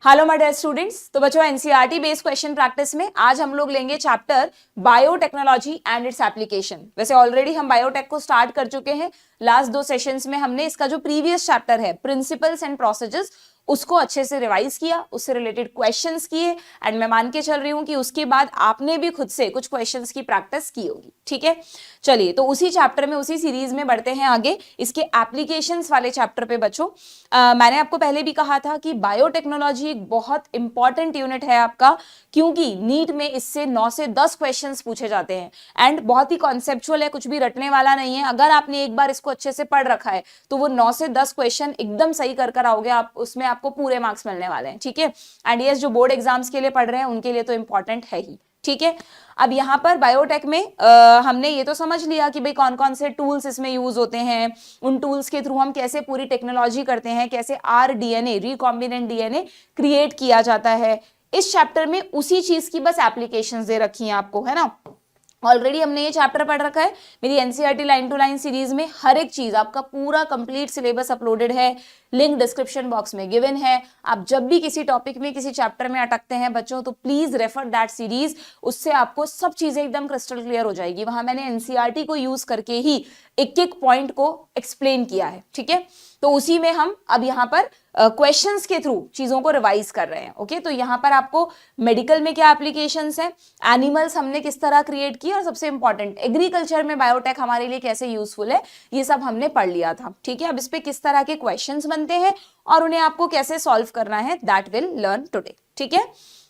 Hello my dear students. तो बच्चों NCERT based question practice में आज हम लोग लेंगे chapter biotechnology and its application. वैसे ऑलरेडी हम बायोटेक को स्टार्ट कर चुके हैं। लास्ट दो सेशंस में हमने इसका जो प्रीवियस चैप्टर है प्रिंसिपल्स एंड प्रोसीजर्स उसको अच्छे से रिवाइज किया, उससे रिलेटेड क्वेश्चंस किए एंड मैं मान के चल रही हूं कि उसके बाद आपने भी खुद से कुछ क्वेश्चंस की प्रैक्टिस की होगी। ठीक है, चलिए तो उसी चैप्टर में उसी सीरीज में बढ़ते हैं आगे, इसके एप्लीकेशंस वाले चैप्टर पे। बच्चों मैंने आपको पहले भी कहा था कि बायोटेक्नोलॉजी एक बहुत इंपॉर्टेंट यूनिट है आपका, क्योंकि नीट में इससे 9 से 10 क्वेश्चंस पूछे जाते हैं एंड बहुत ही कॉन्सेप्चुअल है, कुछ भी रटने वाला नहीं है। अगर आपने एक बार इसको अच्छे से पढ़ रखा है तो वो 9 से 10 क्वेश्चन एकदम सही कर आओगे आप, उसमें आपको पूरे मार्क्स मिलने वाले हैं। ठीक है, एंड यस जो बोर्ड एग्जाम्स के लिए पढ़ रहे हैं उनके लिए तो इंपॉर्टेंट है ही। ठीक है, अब यहाँ पर बायोटेक में हमने ये तो समझ लिया कि भाई कौन कौन से टूल्स इसमें यूज होते हैं, उन टूल्स के थ्रू हम कैसे पूरी टेक्नोलॉजी करते हैं, कैसे आरडीएनए रिकॉम्बिनेंट डीएनए क्रिएट किया जाता है। इस चैप्टर में उसी चीज की बस एप्लीकेशंस दे रखी हैं आपको, है ना। ऑलरेडी हमने ये चैप्टर पढ़ रखा है। मेरी NCERT line to line series में हर एक चीज आपका पूरा कंप्लीट सिलेबस अपलोडेड है, लिंक डिस्क्रिप्शन बॉक्स में गिवन है। आप जब भी किसी टॉपिक में किसी चैप्टर में अटकते हैं बच्चों तो प्लीज रेफर दैट सीरीज, उससे आपको सब चीजें एकदम क्रिस्टल क्लियर हो जाएगी। वहां मैंने एनसीईआरटी को यूज करके ही एक एक पॉइंट को एक्सप्लेन किया है। ठीक है, तो उसी में हम अब यहाँ पर क्वेश्चंस के थ्रू चीजों को रिवाइज कर रहे हैं। ओके, तो यहाँ पर आपको मेडिकल में क्या एप्लीकेशंस है, एनिमल्स हमने किस तरह क्रिएट की, और सबसे इंपॉर्टेंट एग्रीकल्चर में बायोटेक हमारे लिए कैसे यूजफुल है, ये सब हमने पढ़ लिया था। ठीक है, अब इस पे किस तरह के क्वेश्चंस बनते हैं और उन्हें आपको कैसे सॉल्व करना है, दैट विल लर्न टुडे। ठीक है,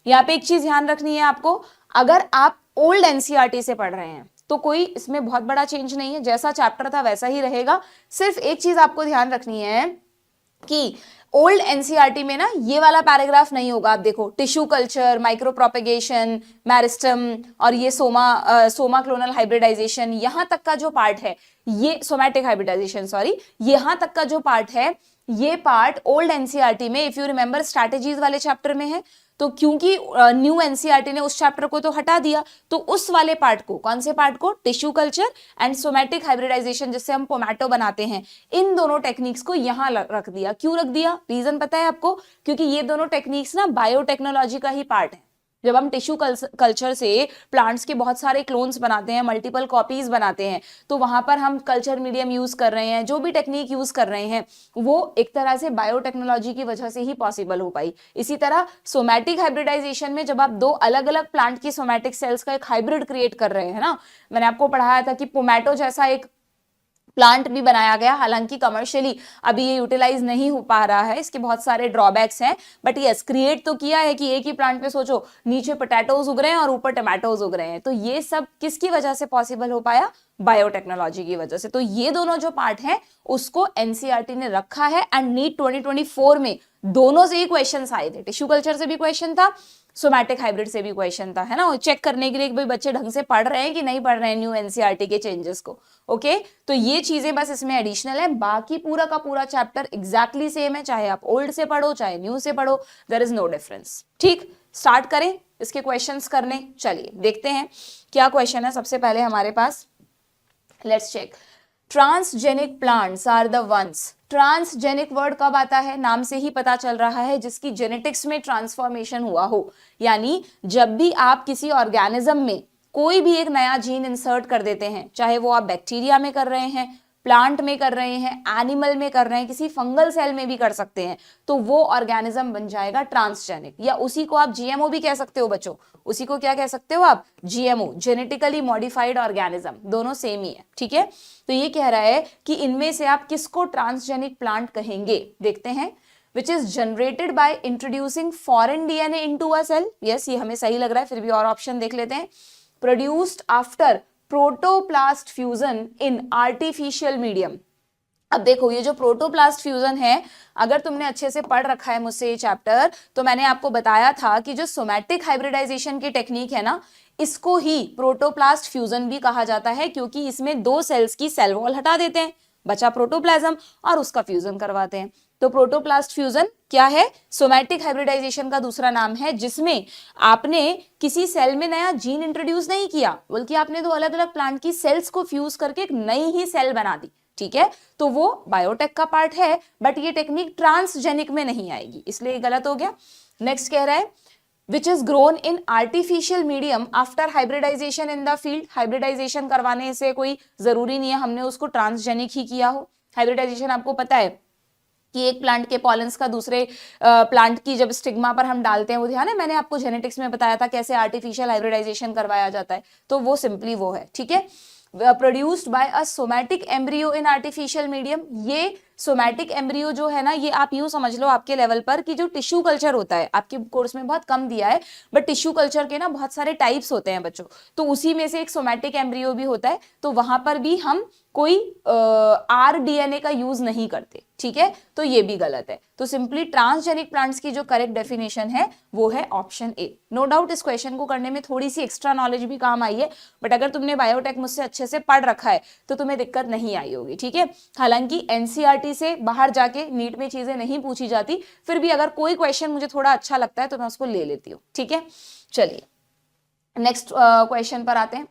यहाँ पे एक चीज ध्यान रखनी है आपको, अगर आप ओल्ड एनसीईआरटी से पढ़ रहे हैं तो कोई इसमें बहुत बड़ा चेंज नहीं है, जैसा चैप्टर था वैसा ही रहेगा। सिर्फ एक चीज आपको ध्यान रखनी है कि ओल्ड एनसीईआरटी में ना ये वाला पैराग्राफ नहीं होगा। आप देखो tissue culture, micro propagation, meristem और ये सोमा क्लोनल हाइब्रिडाइजेशन, यहां तक का जो पार्ट है, ये सोमैटिक हाइब्रिडाइजेशन सॉरी, यहां तक का जो पार्ट है, ये पार्ट ओल्ड एनसीईआरटी में इफ यू रिमेंबर स्ट्रैटेजीज वाले चैप्टर में है। तो क्योंकि न्यू एनसीईआरटी ने उस चैप्टर को तो हटा दिया, तो उस वाले पार्ट को, कौन से पार्ट को, tissue culture and somatic hybridization जिससे हम पोमैटो बनाते हैं, इन दोनों टेक्निक्स को यहां रख दिया। क्यों रख दिया, रीजन पता है आपको, क्योंकि ये दोनों टेक्निक्स ना बायोटेक्नोलॉजी का ही पार्ट है। जब हम टिश्यू कल्चर से प्लांट्स के बहुत सारे क्लोन्स बनाते हैं, मल्टीपल कॉपीज बनाते हैं, तो वहां पर हम कल्चर मीडियम यूज कर रहे हैं, जो भी टेक्निक यूज कर रहे हैं वो एक तरह से बायोटेक्नोलॉजी की वजह से ही पॉसिबल हो पाई। इसी तरह सोमैटिक हाइब्रिडाइजेशन में जब आप दो अलग अलग प्लांट की सोमैटिक सेल्स का एक हाइब्रिड क्रिएट कर रहे हैं ना, मैंने आपको पढ़ाया था कि पोमैटो जैसा एक प्लांट भी बनाया गया, हालांकि कमर्शियली अभी ये यूटिलाइज नहीं हो पा रहा है, इसके बहुत सारे ड्रॉबैक्स हैं, बट यस क्रिएट तो किया है कि एक ही प्लांट पे सोचो नीचे पोटैटोज उग रहे हैं और ऊपर टमाटोज उग रहे हैं। तो ये सब किसकी वजह से पॉसिबल हो पाया, बायोटेक्नोलॉजी की वजह से। तो ये दोनों जो पार्ट हैं उसको एनसीईआरटी ने रखा है एंड नीट 2024 में दोनों से ही क्वेश्चन आए थे, टिश्यू कल्चर से भी क्वेश्चन था, सोमैटिक हाइब्रिड से भी क्वेश्चन था, है ना, चेक करने के लिए कि भाई बच्चे ढंग से पढ़ रहे हैं कि नहीं पढ़ रहे हैं न्यू एनसीईआरटी के चेंजेस को। ओके, तो ये चीजें बस इसमें एडिशनल है, बाकी पूरा का पूरा चैप्टर एग्जैक्टली सेम है, चाहे आप ओल्ड से पढ़ो चाहे न्यू से पढ़ो, देयर इज नो डिफरेंस। ठीक, स्टार्ट करें इसके क्वेश्चंस करने। चलिए देखते हैं क्या क्वेश्चन है। सबसे पहले हमारे पास let's check, transgenic plants are the ones. Transgenic word कब आता है, नाम से ही पता चल रहा है, जिसकी जेनेटिक्स में ट्रांसफॉर्मेशन हुआ हो। यानी जब भी आप किसी ऑर्गेनिज्म में कोई भी एक नया जीन इंसर्ट कर देते हैं, चाहे वो आप बैक्टीरिया में कर रहे हैं, प्लांट में कर रहे हैं, एनिमल में कर रहे हैं, किसी फंगल सेल में भी कर सकते हैं, तो वो ऑर्गेनिज्म बन जाएगा ट्रांसजेनिक, या उसी को आप जीएमओ भी कह सकते हो बच्चों। उसी को क्या कह सकते हो आप, जीएमओ, जेनेटिकली मॉडिफाइड ऑर्गेनिज्म, दोनों सेम ही है। ठीक है, तो ये कह रहा है कि इनमें से आप किसको ट्रांसजेनिक प्लांट कहेंगे। देखते हैं, which is generated by introducing foreign DNA into a cell। yes, ये हमें सही लग रहा है, फिर भी और ऑप्शन देख लेते हैं। produced after protoplast fusion in artificial medium. अब देखो ये जो प्रोटोप्लास्ट फ्यूजन है, अगर तुमने अच्छे से पढ़ रखा है मुझसे ये चैप्टर, तो मैंने आपको बताया था कि जो सोमैटिक हाइब्रिडाइजेशन की टेक्निक है ना, इसको ही प्रोटोप्लास्ट फ्यूजन भी कहा जाता है, क्योंकि इसमें दो सेल्स की सेल वॉल हटा देते हैं, बचा प्रोटोप्लाज्म, और उसका फ्यूजन करवाते हैं। तो प्रोटोप्लास्ट फ्यूजन क्या है, सोमैटिक हाइब्रिडाइजेशन का दूसरा नाम है, जिसमें आपने किसी सेल में नया जीन इंट्रोड्यूस नहीं किया, बल्कि आपने दो अलग अलग प्लांट की सेल्स को फ्यूज करके एक नई ही सेल बना दी। ठीक है, तो वो बायोटेक का पार्ट है, बट ये टेक्निक ट्रांसजेनिक में नहीं आएगी, इसलिए गलत हो गया। नेक्स्ट कह रहा है which is grown in artificial medium after hybridization in the field। Hybridization करवाने से कोई जरूरी नहीं है हमने उसको ट्रांसजेनिक ही किया हो। हाइब्रिडाइजेशन आपको पता है कि एक प्लांट के पॉलेंस का दूसरे प्लांट की जब स्टिग्मा पर हम डालते हैं, वो ध्यान है मैंने आपको जेनेटिक्स में बताया था कैसे आर्टिफिशियल हाइब्रिडाइजेशन करवाया जाता है, तो वो सिंपली वो है, ठीक है। Produced by a somatic embryo in artificial medium. ये सोमैटिक एम्ब्रियो जो है ना, ये आप यूं समझ लो आपके लेवल पर कि जो टिश्यू कल्चर होता है, आपके कोर्स में बहुत कम दिया है, बट टिश्यू कल्चर के ना बहुत सारे टाइप्स होते हैं बच्चों, तो उसी में से एक सोमैटिक एम्ब्रियो भी होता है, तो वहां पर भी हम कोई RDNA का यूज नहीं करते, ठीक है, तो ये भी गलत है। तो सिंपली ट्रांसजेनिक प्लांट्स की जो करेक्ट डेफिनेशन है वो है ऑप्शन ए। नो डाउट इस क्वेश्चन को करने में थोड़ी सी एक्स्ट्रा नॉलेज भी काम आई है, बट अगर तुमने बायोटेक मुझसे अच्छे से पढ़ रखा है तो तुम्हें दिक्कत नहीं आई होगी, ठीक है। हालांकि एनसीईआरटी से बाहर जाके नीट में चीजें नहीं पूछी जाती, फिर भी अगर कोई क्वेश्चन मुझे थोड़ा अच्छा लगता है तो मैं उसको ले लेती हूँ, ठीक है। चलिए नेक्स्ट क्वेश्चन पर आते हैं।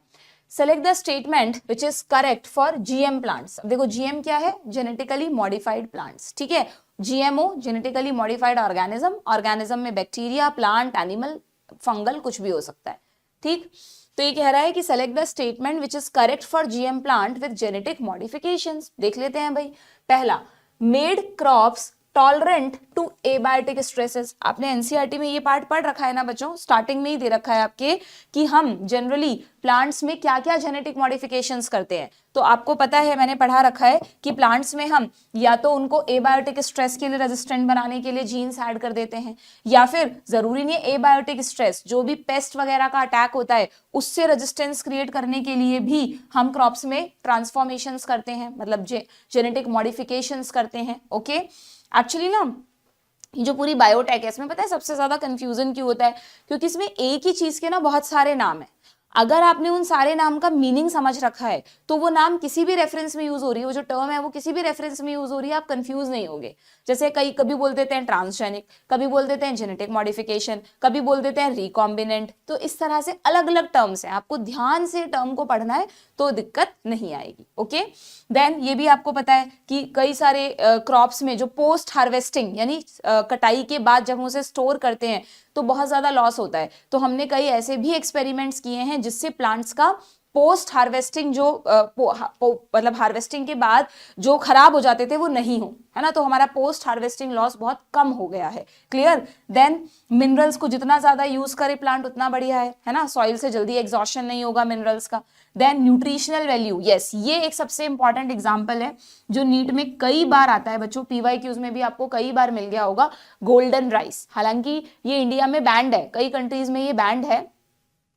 Select the statement which is correct for GM plants. देखो GM क्या है, जेनेटिकली मॉडिफाइड प्लांट्स, ठीक है। GMO genetically modified organism, organism में बैक्टीरिया, प्लांट, एनिमल, फंगल कुछ भी हो सकता है, ठीक। तो ये कह रहा है कि select the statement which is correct for GM plant with genetic modifications. देख लेते हैं भाई। पहला, made crops tolerant to abiotic stresses. आपने एनसीईआरटी में ये पार्ट पढ़ रखा है ना बच्चों, स्टार्टिंग में ही दे रखा है आपके कि हम जनरली प्लांट्स में क्या क्या जेनेटिक मॉडिफिकेशंस करते हैं। तो आपको पता है, मैंने पढ़ा रखा है कि प्लांट्स में हम या तो उनको एबायोटिक स्ट्रेस के लिए रेजिस्टेंट बनाने के लिए जीन्स ऐड कर देते हैं, या फिर जरूरी नहीं है एबायोटिक स्ट्रेस, जो भी पेस्ट वगैरह का अटैक होता है उससे रेजिस्टेंस क्रिएट करने के लिए भी हम क्रॉप्स में ट्रांसफॉर्मेशंस करते हैं, मतलब जेनेटिक मॉडिफिकेशंस करते हैं, ओके। एक्चुअली ना जो पूरी बायोटेक है इसमें पता है सबसे ज्यादा कंफ्यूजन क्यों होता है, क्योंकि इसमें एक ही चीज के ना बहुत सारे नाम है। अगर आपने उन सारे नाम का मीनिंग समझ रखा है तो वो नाम किसी भी रेफरेंस में यूज हो रही है, वो जो टर्म है वो किसी भी रेफरेंस में यूज हो रही है, आप कंफ्यूज नहीं होगे। जैसे कभी बोल देते हैं ट्रांसजेनिक, कभी बोल देते हैं जेनेटिक मॉडिफिकेशन, कभी बोल देते हैं रिकॉम्बिनेंट, तो इस तरह से अलग अलग टर्म्स हैं, आपको ध्यान से टर्म को पढ़ना है तो दिक्कत नहीं आएगी, ओके। देन ये भी आपको पता है कि कई सारे क्रॉप्स में जो पोस्ट हार्वेस्टिंग यानी कटाई के बाद जब हम उसे स्टोर करते हैं तो बहुत ज्यादा लॉस होता है, तो हमने कई ऐसे भी एक्सपेरिमेंट्स किए हैं जिससे प्लांट्स का पोस्ट हार्वेस्टिंग जो मतलब हार्वेस्टिंग के बाद जो खराब हो जाते थे वो नहीं हो, है ना, तो हमारा पोस्ट हार्वेस्टिंग लॉस बहुत कम हो गया है, क्लियर। देन मिनरल्स को जितना ज्यादा यूज करे प्लांट उतना बढ़िया है ना, सॉइल से जल्दी एग्जॉशन नहीं होगा मिनरल्स का। देन न्यूट्रिशनल वैल्यू, यस, ये एक सबसे इंपॉर्टेंट एग्जांपल है जो नीट में कई बार आता है बच्चों, PYQs में भी आपको कई बार मिल गया होगा, गोल्डन राइस। हालांकि ये इंडिया में बैंड है, कई कंट्रीज में ये बैंड है,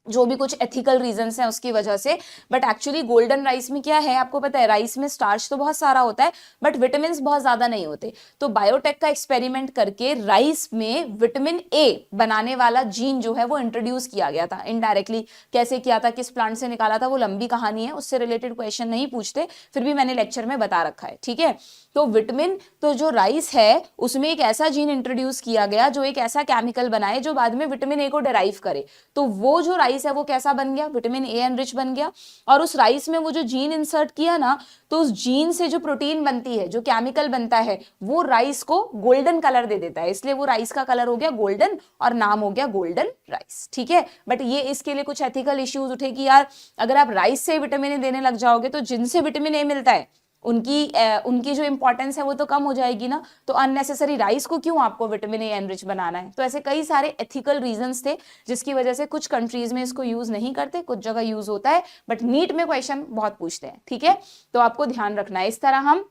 जो भी कुछ एथिकल रीजंस हैं उसकी वजह से, बट एक्चुअली गोल्डन राइस में क्या है आपको पता है, राइस में स्टार्च तो बहुत सारा होता है बट विटामिन बहुत ज्यादा नहीं होते। तो बायोटेक का एक्सपेरिमेंट करके राइस में विटामिन A बनाने वाला जीन जो है वो इंट्रोड्यूस किया गया था इनडायरेक्टली। कैसे किया था, किस प्लांट से निकाला था, वो लंबी कहानी है, उससे रिलेटेड क्वेश्चन नहीं पूछते, फिर भी मैंने लेक्चर में बता रखा है, ठीक है। तो विटामिन, तो जो राइस है उसमें एक ऐसा जीन इंट्रोड्यूस किया गया जो एक ऐसा केमिकल बनाए जो बाद में विटामिन A को डेराइव करे, तो वो जो राइस है वो कैसा बन गया, विटामिन A एनरिच बन गया। और उस राइस में वो जो जीन इंसर्ट किया ना, तो उस जीन से जो प्रोटीन बनती है, जो केमिकल बनता है, वो राइस को गोल्डन कलर दे देता है, इसलिए वो राइस का कलर हो गया गोल्डन और नाम हो गया गोल्डन राइस, ठीक है। बट ये इसके लिए कुछ एथिकल इश्यूज उठे कि यार अगर आप राइस से विटामिन A देने लग जाओगे तो जिनसे विटामिन A मिलता है उनकी जो इंपॉर्टेंस है वो तो कम हो जाएगी ना, तो अननेसेसरी राइस को क्यों आपको विटामिन A एनरिच बनाना है। तो ऐसे कई सारे एथिकल रीजंस थे जिसकी वजह से कुछ कंट्रीज में इसको यूज नहीं करते, कुछ जगह यूज होता है, बट नीट में क्वेश्चन बहुत पूछते हैं, ठीक है, तो आपको ध्यान रखना है। इस तरह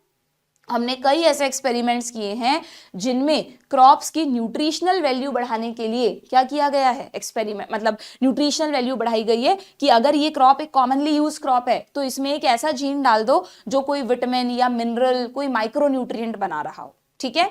हमने कई ऐसे एक्सपेरिमेंट्स किए हैं जिनमें क्रॉप्स की न्यूट्रिशनल वैल्यू बढ़ाने के लिए क्या किया गया है, एक्सपेरिमेंट मतलब न्यूट्रिशनल वैल्यू बढ़ाई गई है कि अगर ये क्रॉप एक कॉमनली यूज क्रॉप है तो इसमें एक ऐसा जीन डाल दो जो कोई विटामिन या मिनरल, कोई माइक्रो न्यूट्रिएंट बना रहा हो, ठीक है,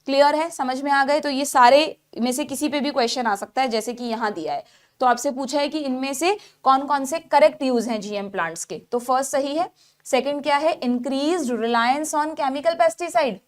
क्लियर है, समझ में आ गए। तो ये सारे में से किसी पे भी क्वेश्चन आ सकता है, जैसे कि यहाँ दिया है, तो आपसे पूछा है कि इनमें से कौन कौन से करेक्ट यूज हैं GM प्लांट्स के, तो फर्स्ट सही है। सेकंड क्या है, increased reliance on chemical pesticide,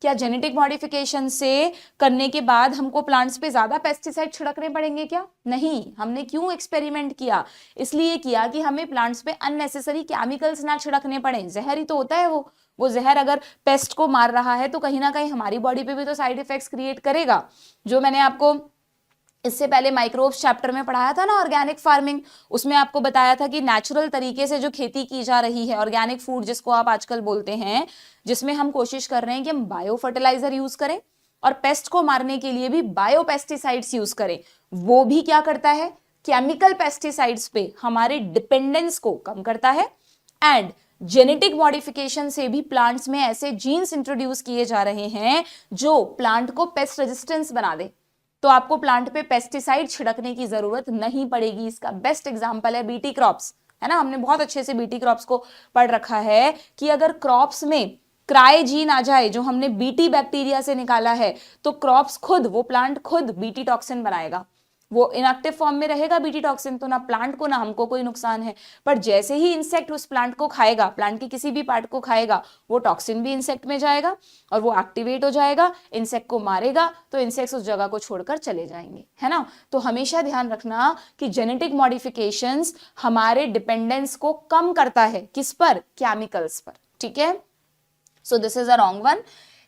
क्या जेनेटिक मॉडिफिकेशन से करने के बाद हमको प्लांट्स पे ज्यादा पेस्टिसाइड छिड़कने पड़ेंगे क्या, नहीं। हमने क्यों एक्सपेरिमेंट किया, इसलिए किया कि हमें प्लांट्स पे अननेसेसरी केमिकल्स ना छिड़कने पड़े, जहर ही तो होता है वो, वो जहर अगर पेस्ट को मार रहा है तो कहीं ना कहीं हमारी बॉडी पे भी तो साइड इफेक्ट्स क्रिएट करेगा। जो मैंने आपको इससे पहले माइक्रोब्स चैप्टर में पढ़ाया था ना, ऑर्गेनिक फार्मिंग, उसमें आपको बताया था कि नेचुरल तरीके से जो खेती की जा रही है, ऑर्गेनिक फूड जिसको आप आजकल बोलते हैं, जिसमें हम कोशिश कर रहे हैं कि हम बायो फर्टिलाइजर यूज करें और पेस्ट को मारने के लिए भी बायो पेस्टिसाइड्स यूज करें। वो भी क्या करता है, केमिकल पेस्टिसाइड्स पे हमारे डिपेंडेंस को कम करता है। एंड जेनेटिक मॉडिफिकेशन से भी प्लांट्स में ऐसे जीन्स इंट्रोड्यूस किए जा रहे हैं जो प्लांट को पेस्ट रेजिस्टेंस बना दे, तो आपको प्लांट पे पेस्टिसाइड छिड़कने की जरूरत नहीं पड़ेगी। इसका बेस्ट एग्जांपल है बीटी क्रॉप्स, है ना, हमने बहुत अच्छे से बीटी क्रॉप्स को पढ़ रखा है कि अगर क्रॉप्स में क्राई जीन आ जाए जो हमने बीटी बैक्टीरिया से निकाला है, तो क्रॉप्स खुद, वो प्लांट खुद बीटी टॉक्सिन बनाएगा। वो इनएक्टिव फॉर्म में रहेगा बीटी टॉक्सिन, तो ना प्लांट को ना हमको कोई नुकसान है। पर जैसे ही इंसेक्ट उस प्लांट को खाएगा, प्लांट के किसी भी पार्ट को खाएगा, वो टॉक्सिन भी इंसेक्ट में जाएगा और वो एक्टिवेट हो जाएगा, इंसेक्ट को मारेगा, तो इंसेक्ट्स उस जगह को छोड़कर चले जाएंगे, है ना। तो हमेशा ध्यान रखना कि जेनेटिक मॉडिफिकेशंस हमारे डिपेंडेंस को कम करता है, किस पर, केमिकल्स पर, ठीक है। So this is a wrong one.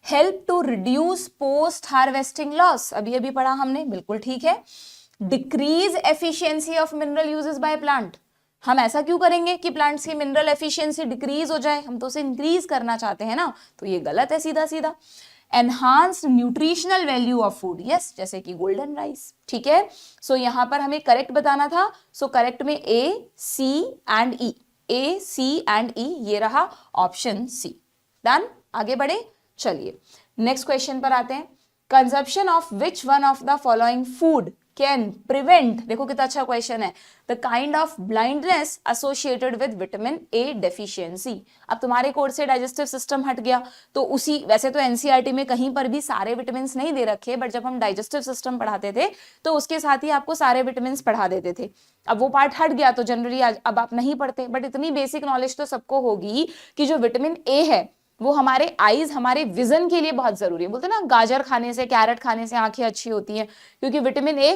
Help to reduce post harvesting loss, अभी अभी पढ़ा हमने, बिल्कुल ठीक है। Decrease efficiency of mineral uses by plant, हम ऐसा क्यों करेंगे कि प्लांट्स की मिनरल एफिशिएंसी डिक्रीज हो जाए, हम तो उसे इंक्रीज करना चाहते हैं ना, तो ये गलत है सीधा सीधा। Enhanced nutritional value of food, yes, जैसे कि गोल्डन राइस, ठीक है। सो यहां पर हमें करेक्ट बताना था, सो करेक्ट में ए, सी and E, A, C and ई, ये रहा ऑप्शन सी। डन, आगे बढ़े, चलिए नेक्स्ट क्वेश्चन पर आते हैं। Consumption of which one of the following food can prevent, देखो कितना अच्छा क्वेश्चन है, the kind of blindness associated with vitamin A deficiency. अब तुम्हारे कोर्स से डाइजेस्टिव सिस्टम हट गया, तो उसी, वैसे तो एनसीईआरटी में कहीं पर भी सारे विटामिन नहीं दे रखे, बट जब हम डाइजेस्टिव सिस्टम पढ़ाते थे तो उसके साथ ही आपको सारे विटामिन पढ़ा देते थे। अब वो पार्ट हट गया तो जनरली अब आप नहीं पढ़ते, बट इतनी बेसिक नॉलेज तो सबको होगी कि जो विटामिन ए है वो हमारे आईज, हमारे विजन के लिए बहुत जरूरी है। बोलते ना, गाजर खाने से, कैरेट खाने से आंखें अच्छी होती हैं, क्योंकि विटामिन ए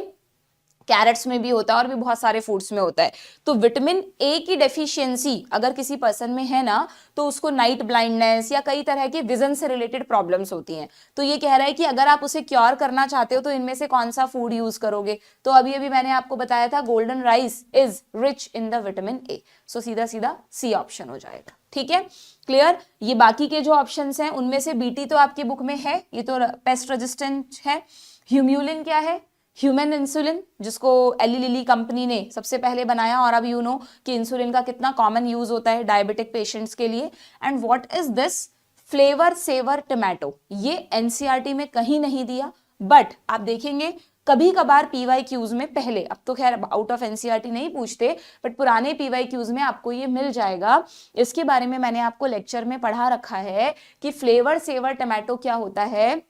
कैरेट्स में भी होता है और भी बहुत सारे फूड्स में होता है। तो विटामिन ए की डेफिशिएंसी अगर किसी पर्सन में है ना, तो उसको नाइट ब्लाइंडनेस या कई तरह के विजन से रिलेटेड प्रॉब्लम्स होती हैं। तो ये कह रहा है कि अगर आप उसे क्योर करना चाहते हो तो इनमें से कौन सा फूड यूज करोगे, तो अभी अभी मैंने आपको बताया था golden rice is rich in the vitamin A, so सीधा सीधा सी ऑप्शन हो जाएगा, ठीक है, क्लियर। ये बाकी के जो ऑप्शंस हैं उनमें से बीटी तो आपकी बुक में है, ये तो पेस्ट रेजिस्टेंट है। ह्यूम्यूलिन क्या है, ह्यूमन इंसुलिन, जिसको एली लिली कंपनी ने सबसे पहले बनाया, और अब यू नो कि इंसुलिन का कितना कॉमन यूज होता है डायबिटिक पेशेंट्स के लिए। And what is this, flavour saver tomato, ये एनसीईआरटी में कहीं नहीं दिया, बट आप देखेंगे कभी कभार पीवाईक्यूज में, पहले, अब तो खैर आउट ऑफ एनसीईआरटी नहीं पूछते, बट पुराने पीवाईक्यूज में आपको ये मिल जाएगा। इसके बारे में मैंने आपको लेक्चर में पढ़ा रखा है कि फ्लेवर सेवर टोमेटो क्या होता है।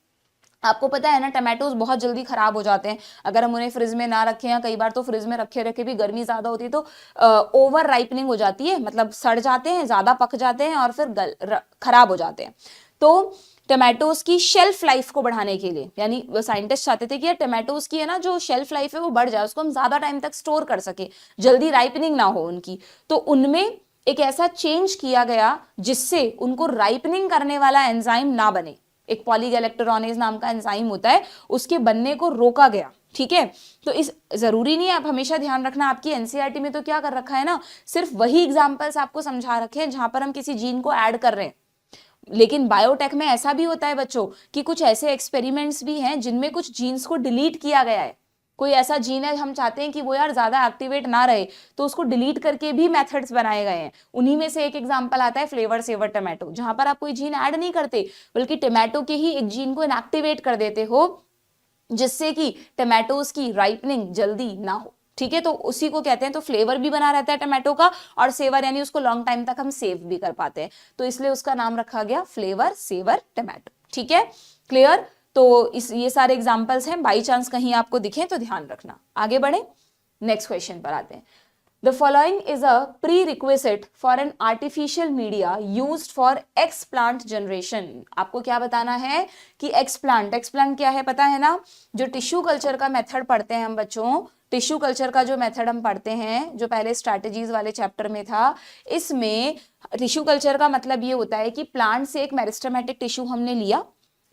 आपको पता है ना, टमाटोज बहुत जल्दी खराब हो जाते हैं अगर हम उन्हें फ्रिज में ना रखें, या कई बार तो फ्रिज में रखे रखे भी गर्मी ज्यादा होती है तो ओवर राइपनिंग हो जाती है, मतलब सड़ जाते हैं, ज्यादा पक जाते हैं और फिर खराब हो जाते हैं। तो टमाटोज की शेल्फ लाइफ को बढ़ाने के लिए, यानी साइंटिस्ट चाहते थे कि यार टमाटोज की है ना जो शेल्फ लाइफ है वो बढ़ जाए, उसको हम ज्यादा टाइम तक स्टोर कर सके, जल्दी राइपनिंग ना हो उनकी, तो उनमें एक ऐसा चेंज किया गया जिससे उनको राइपनिंग करने वाला एंजाइम ना बने। एक पॉलीगैलेक्टोरोनेज नाम का एंजाइम होता है, उसके बनने को रोका गया, ठीक है। तो इस जरूरी नहीं है, आप हमेशा ध्यान रखना, आपकी एनसीईआरटी में तो क्या कर रखा है ना, सिर्फ वही एग्जांपल्स आपको समझा रखे हैं जहां पर हम किसी जीन को ऐड कर रहे हैं। लेकिन बायोटेक में ऐसा भी होता है बच्चों कि कुछ ऐसे एक्सपेरिमेंट्स भी हैं जिनमें कुछ जीन्स को डिलीट किया गया है। कोई ऐसा जीन है हम चाहते हैं कि वो यार ज्यादा एक्टिवेट ना रहे, तो उसको डिलीट करके भी मेथड्स बनाए गए हैं। उन्हीं में से एक एग्जांपल आता है फ्लेवर सेवर टोमेटो, जहां पर आप कोई जीन ऐड नहीं करते बल्कि टोमेटो के ही एक जीन को इनएक्टिवेट कर देते हो, जिससे कि टोमेटोज की राइपनिंग जल्दी ना हो, ठीक है। तो उसी को कहते हैं, तो फ्लेवर भी बना रहता है टोमेटो का, और सेवर यानी उसको लॉन्ग टाइम तक हम सेव भी कर पाते हैं, तो इसलिए उसका नाम रखा गया फ्लेवर सेवर टोमेटो, ठीक है, क्लियर। तो ये सारे एग्जांपल्स हैं, बाई चांस कहीं आपको दिखे तो ध्यान रखना। आगे बढ़े, नेक्स्ट क्वेश्चन पर आते हैं। The following is a prerequisite for an artificial media used for explant generation. आपको क्या बताना है कि एक्सप्लांट क्या है पता है ना, जो टिश्यू कल्चर का मेथड पढ़ते हैं हम बच्चों, टिश्यू कल्चर का जो मेथड हम पढ़ते हैं जो पहले स्ट्रैटेजीज वाले चैप्टर में था, इसमें टिश्यू कल्चर का मतलब ये होता है कि प्लांट से एक मेरिस्टेमेटिक टिश्यू हमने लिया,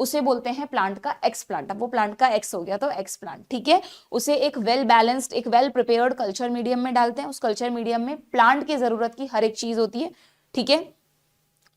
उसे बोलते हैं प्लांट का एक्सप्लांट। अब वो प्लांट का एक्स हो गया तो एक्सप्लांट, ठीक है। उसे एक वेल बैलेंस्ड, एक वेल प्रिपेयर्ड कल्चर मीडियम में डालते हैं। उस कल्चर मीडियम में प्लांट की जरूरत की हर एक चीज होती है, ठीक है।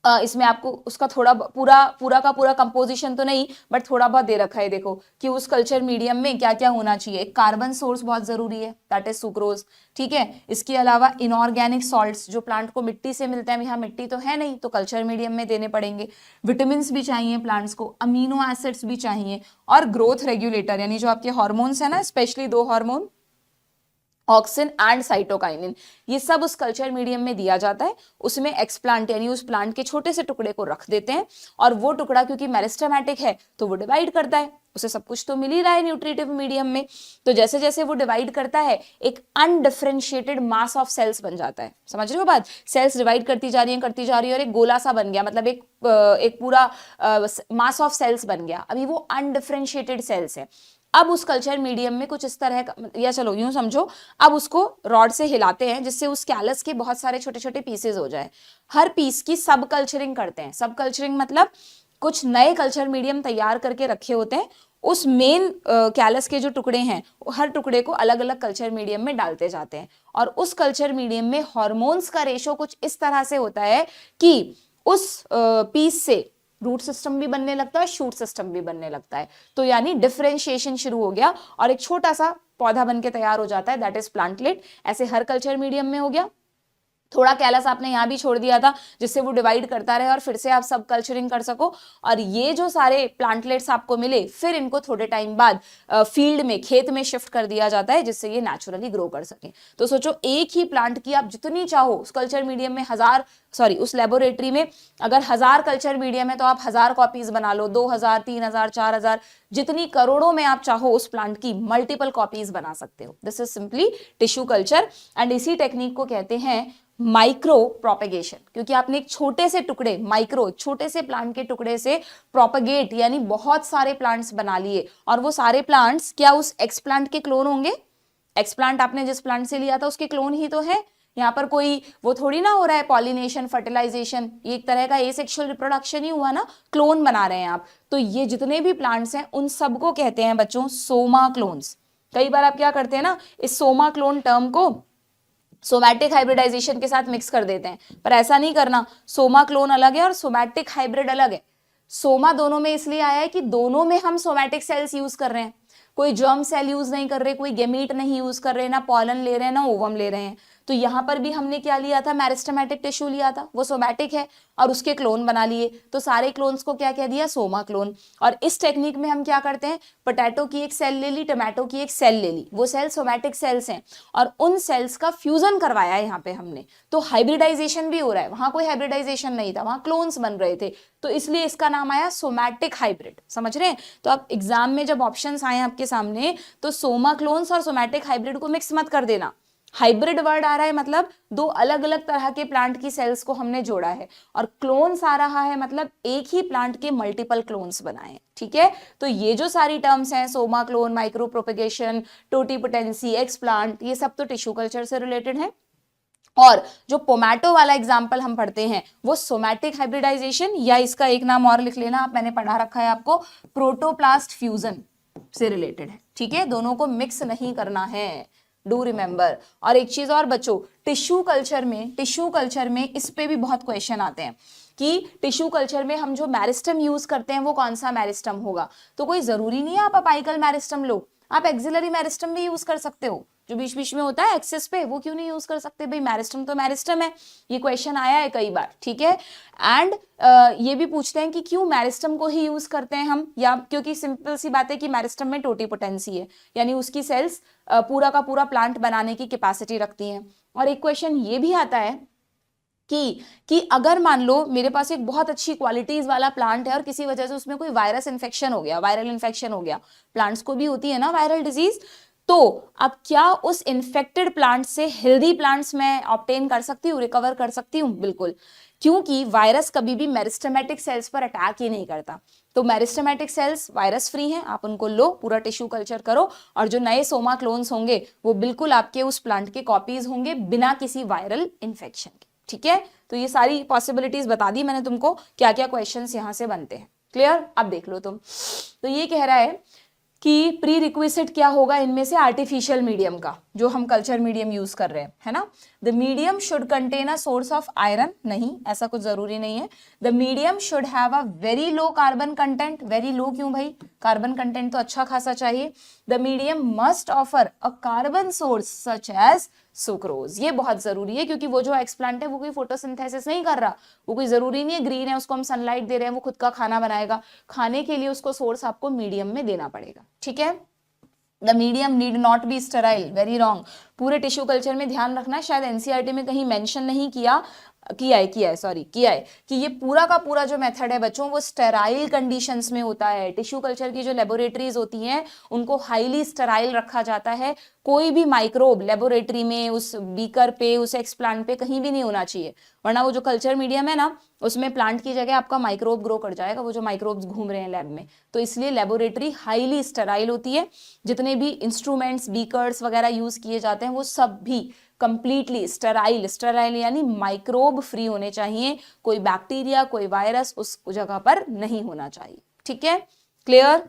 इसमें आपको उसका थोड़ा पूरा का पूरा कंपोजिशन तो नहीं, बट थोड़ा बहुत दे रखा है, देखो कि उस कल्चर मीडियम में क्या क्या होना चाहिए। कार्बन सोर्स बहुत जरूरी है, दैट इज सुक्रोज, ठीक है। इसके अलावा इनऑर्गेनिक सॉल्ट्स जो प्लांट को मिट्टी से मिलते हैं, यहाँ मिट्टी तो है नहीं तो कल्चर मीडियम में देने पड़ेंगे। विटामिन भी चाहिए प्लांट्स को, अमीनो एसिड्स भी चाहिए, और ग्रोथ रेगुलेटर यानी जो आपके हॉर्मोन्स है ना, specially 2 hormone auxin and cytokinin, ये सब उस कल्चर मीडियम में दिया जाता है। उसमें एक्सप्लांट यानी उस प्लांट के छोटे से टुकड़े को रख देते हैं, और वो टुकड़ा क्योंकि मेरिस्टेमेटिक है तो वो डिवाइड करता है, उसे सब कुछ तो मिल ही रहा है न्यूट्रिटिव मीडियम में। तो जैसे जैसे वो डिवाइड करता है एक अनडिफरेंशिएटेड मास ऑफ सेल्स बन जाता है। समझ रहे हो बात, सेल्स डिवाइड करती जा रही है और एक गोला सा बन गया, मतलब एक पूरा मास ऑफ सेल्स बन गया। अभी वो अनडिफरेंशिएटेड सेल्स है। अब उस कल्चर मीडियम में कुछ इस तरह का, या चलो यूं समझो, अब उसको रॉड से हिलाते हैं जिससे उस कैलस के बहुत सारे छोटे छोटे पीसेस हो जाए। हर पीस की सब कल्चरिंग करते हैं। सब कल्चरिंग मतलब कुछ नए कल्चर मीडियम तैयार करके रखे होते हैं, उस मेन कैलस के जो टुकड़े हैं हर टुकड़े को अलग अलग कल्चर मीडियम में डालते जाते हैं। और उस कल्चर मीडियम में हॉर्मोन्स का रेशो कुछ इस तरह से होता है कि उस पीस से रूट सिस्टम भी बनने लगता है, शूट सिस्टम भी बनने लगता है। तो यानी डिफरेंशिएशन शुरू हो गया और एक छोटा सा पौधा बन के तैयार हो जाता है, दैट इज प्लांटलेट। ऐसे हर कल्चर मीडियम में हो गया। थोड़ा कैलस आपने यहाँ भी छोड़ दिया था जिससे वो डिवाइड करता रहे और फिर से आप सब कल्चरिंग कर सको। और ये जो सारे प्लांटलेट्स आपको मिले, फिर इनको थोड़े टाइम बाद फील्ड में, खेत में शिफ्ट कर दिया जाता है जिससे ये नेचुरली ग्रो कर सके। तो सोचो, एक ही प्लांट की आप जितनी चाहो उस कल्चर मीडियम में उस लेबोरेटरी में अगर 1000 कल्चर मीडियम है तो आप 1000 कॉपीज बना लो, 2000, 3000, 4000, जितनी करोड़ों में आप चाहो उस प्लांट की मल्टीपल कॉपीज बना सकते हो। This is simply tissue culture and इसी टेक्निक को कहते हैं माइक्रो प्रोपेगेशन, क्योंकि आपने एक छोटे से टुकड़े, छोटे से प्लांट के टुकड़े से प्रोपेगेट यानी बहुत सारे प्लांट्स बना लिए, और वो सारे प्लांट्स क्या उस एक्सप्लांट के क्लोन होंगे? एक्सप्लांट आपने जिस प्लांट से लिया था उसके क्लोन ही तो है। यहाँ पर कोई वो थोड़ी ना हो रहा है पॉलिनेशन, फर्टिलाइजेशन, ये एक तरह का एसेक्सुअल रिप्रोडक्शन ही हुआ ना, क्लोन बना रहे हैं आप। तो ये जितने भी प्लांट्स हैं उन सबको कहते हैं बच्चों सोमा क्लोन्स। कई बार आप क्या करते हैं ना, इस सोमा क्लोन टर्म को सोमैटिक हाइब्रिडाइजेशन के साथ मिक्स कर देते हैं, पर ऐसा नहीं करना। सोमा क्लोन अलग है और सोमैटिक हाइब्रिड अलग है। सोमा दोनों में इसलिए आया है कि दोनों में हम सोमैटिक सेल्स यूज कर रहे हैं, कोई जर्म सेल यूज नहीं कर रहे, कोई गेमीट नहीं यूज कर रहे, ना पॉलन ले रहे हैं ना ओवम ले रहे हैं। तो यहाँ पर भी हमने क्या लिया था, मेरिस्टेमेटिक टिश्यू लिया था, वो सोमैटिक है और उसके क्लोन बना लिए। तो सारे क्लोन्स को क्या कह दिया, सोमा क्लोन। और इस टेक्निक में हम क्या करते हैं, पोटैटो की एक सेल ले ली, टमाटो की एक सेल ले ली, वो सेल सोमैटिक सेल्स हैं और उन सेल्स का फ्यूजन करवाया यहाँ पे हमने। तो हाइब्रिडाइजेशन भी हो रहा है, वहां कोई हाइब्रिडाइजेशन नहीं था, वहां क्लोन्स बन रहे थे, तो इसलिए इसका नाम आया सोमैटिक हाइब्रिड। समझ रहे हैं? तो आप एग्जाम में जब ऑप्शंस आए आपके सामने तो सोमा क्लोन्स और सोमैटिक हाइब्रिड को मिक्स मत कर देना। हाइब्रिड वर्ड आ रहा है मतलब दो अलग अलग तरह के प्लांट की सेल्स को हमने जोड़ा है, और क्लोन्स आ रहा है मतलब एक ही प्लांट के मल्टीपल क्लोन्स बनाए। ठीक है, तो ये जो सारी टर्म्स हैं, Soma clone, micro propagation, totipotency, explant, ये सब तो टिश्यू कल्चर से रिलेटेड है। और जो पोमैटो वाला एग्जाम्पल हम पढ़ते हैं वो सोमैटिक हाइब्रिडाइजेशन, या इसका एक नाम और लिख लेना आप, मैंने पढ़ा रखा है आपको, प्रोटोप्लास्ट फ्यूजन से रिलेटेड है। ठीक है, दोनों को मिक्स नहीं करना है, डू रिमेंबर। और एक चीज और बच्चों, टिश्यू कल्चर में इस पे भी बहुत क्वेश्चन आते हैं कि टिश्यू कल्चर में हम जो मैरिस्टम यूज करते हैं वो कौन सा मैरिस्टम होगा। तो कोई जरूरी नहीं है आप अपाइकल मैरिस्टम लो, आप एक्सिलरी मैरिस्टम भी यूज कर सकते हो, जो बीच बीच में होता है एक्सेस पे, वो क्यों नहीं यूज कर सकते भाई, मैरिस्टम तो मैरिस्टम है। ये क्वेश्चन आया है कई बार। ठीक है, एंड ये भी पूछते हैं कि क्यों मैरिस्टम को ही यूज करते हैं हम, या क्योंकि सिंपल सी बात है कि मैरिस्टम में टोटीपोटेंसी है, यानी उसकी सेल्स पूरा का पूरा प्लांट बनाने की कैपेसिटी रखती हैं। और एक क्वेश्चन ये भी आता है कि अगर मान लो मेरे पास एक बहुत अच्छी क्वालिटीज वाला प्लांट है और किसी वजह से उसमें कोई वायरस इन्फेक्शन हो गया, वायरल इन्फेक्शन हो गया, प्लांट्स को भी होती है ना वायरल डिजीज, तो अब क्या उस इन्फेक्टेड प्लांट से हेल्दी प्लांट्स मैं ऑब्टेन कर सकती हूँ, रिकवर कर सकती हूँ? बिल्कुल, क्योंकि वायरस कभी भी मेरिस्टेमेटिक सेल्स पर अटैक ही नहीं करता। तो मेरिस्टेमेटिक सेल्स वायरस फ्री हैं, आप उनको लो, पूरा टिश्यू कल्चर करो, और जो नए सोमा क्लोन्स होंगे वो बिल्कुल आपके उस प्लांट के कॉपीज होंगे बिना किसी वायरल इन्फेक्शन के। ठीक है, तो ये सारी पॉसिबिलिटीज बता दी मैंने तुमको, क्या क्या क्वेश्चंस यहां से बनते हैं। क्लियर? अब देख लो तुम, तो ये कह रहा है कि प्री रिक्विजिट क्या होगा इनमें से आर्टिफिशियल मीडियम का, जो हम कल्चर मीडियम यूज कर रहे हैं, है ना। The medium should contain a source of iron, नहीं, ऐसा कुछ जरूरी नहीं है। The medium should have a very low carbon content, very low क्यों भाई, कार्बन कंटेंट तो अच्छा खासा चाहिए। The medium must offer a carbon source such as sucrose, ये बहुत जरूरी है, क्योंकि वो जो एक्सप्लांट है वो कोई फोटोसिंथेसिस नहीं कर रहा, वो कोई जरूरी नहीं है ग्रीन है उसको हम सनलाइट दे रहे हैं वो खुद का खाना बनाएगा, खाने के लिए उसको सोर्स आपको मीडियम में देना पड़ेगा। ठीक है, the medium need not be sterile, very wrong. पूरे टिश्यू कल्चर में ध्यान रखना, शायद एनसीईआरटी में कहीं मेंशन नहीं किया है कि ये पूरा का पूरा जो मेथड है बच्चों वो स्टेराइल कंडीशंस में होता है। टिश्यू कल्चर की जो लेबोरेटरीज होती हैं उनको हाईली स्टेराइल रखा जाता है, कोई भी माइक्रोब लेबोरेटरी में उस बीकर पे उस एक्सप्लांट पे कहीं भी नहीं होना चाहिए, वरना वो जो कल्चर मीडियम है ना उसमें प्लांट की जगह आपका माइक्रोब ग्रो कर जाएगा, वो जो माइक्रोब्स घूम रहे हैं लैब में। तो इसलिए लेबोरेटरी हाईली स्टेराइल होती है, जितने भी इंस्ट्रूमेंट्स बीकर्स वगैरह यूज किए जाते हैं वो सब भी कंप्लीटली स्टेराइल, स्टेराइल यानी माइक्रोब फ्री होने चाहिए, कोई बैक्टीरिया कोई वायरस उस जगह पर नहीं होना चाहिए। ठीक है, क्लियर?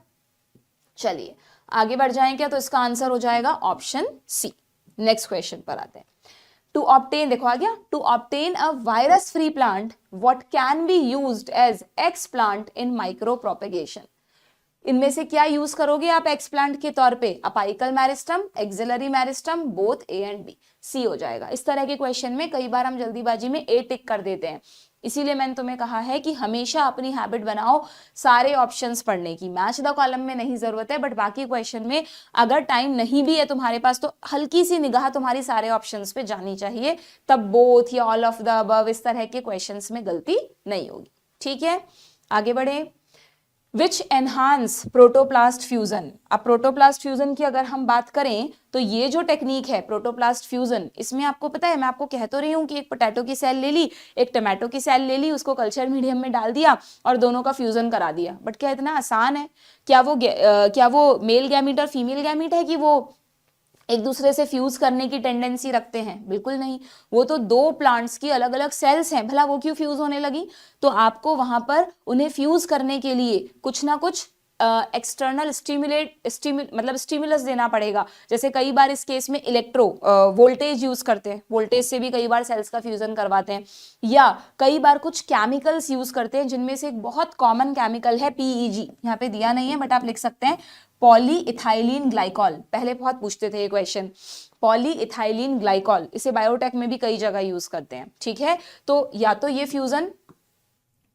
चलिए आगे बढ़ जाएं क्या, तो इसका आंसर हो जाएगा ऑप्शन सी। नेक्स्ट क्वेश्चन पर आते हैं। टू ऑब्टेन, देखो आ गया, to obtain a virus free plant what can be used as explant in micropropagation. इनमें से क्या यूज करोगे आप एक्सप्लांट के तौर पे? Apical meristem, axillary meristem, both A and B. C हो जाएगा। इस तरह के क्वेश्चन में कई बार हम जल्दीबाजी में ए टिक कर देते हैं, इसीलिए मैंने तुम्हें कहा है कि हमेशा अपनी हैबिट बनाओ सारे ऑप्शंस पढ़ने की। मैच द कॉलम में नहीं जरूरत है, बट बाकी क्वेश्चन में अगर टाइम नहीं भी है तुम्हारे पास तो हल्की सी निगाह तुम्हारी सारे ऑप्शंस पे जानी चाहिए, तब बोथ या ऑल ऑफ द अबव इस तरह के क्वेश्चंस में गलती नहीं होगी। ठीक है, आगे बढ़े। विच एनहांस प्रोटोप्लास्ट फ्यूजन। अब प्रोटोप्लास्ट फ्यूजन की अगर हम बात करें तो ये जो टेक्निक है प्रोटोप्लास्ट फ्यूजन, इसमें आपको पता है मैं आपको कह तो रही हूँ कि एक पोटैटो की सेल ले ली, एक टमाटो की सेल ले ली, उसको कल्चर मीडियम में डाल दिया और दोनों का फ्यूजन करा दिया। बट क्या इतना आसान है? क्या वो मेल गैमीट और फीमेल गैमीट है कि वो एक दूसरे से फ्यूज करने की टेंडेंसी रखते हैं? बिल्कुल नहीं, वो तो दो प्लांट्स की अलग अलग सेल्स हैं, भला वो क्यों फ्यूज होने लगी? तो आपको वहां पर उन्हें फ्यूज करने के लिए कुछ ना कुछ एक्सटर्नल स्टिमुलस देना पड़ेगा। जैसे कई बार इस केस में इलेक्ट्रो वोल्टेज यूज करते हैं, वोल्टेज से भी कई बार सेल्स का फ्यूजन करवाते हैं, या कई बार कुछ केमिकल्स यूज करते हैं, जिनमें से एक बहुत कॉमन केमिकल है PEG, यहाँ पे दिया नहीं है बट आप लिख सकते हैं, पॉली इथाइलिन ग्लाइकॉल। पहले बहुत पूछते थे ये क्वेश्चन, पॉली इथाइलिन ग्लाइकॉल, इसे बायोटेक में भी कई जगह यूज करते हैं। ठीक है, तो या तो ये फ्यूजन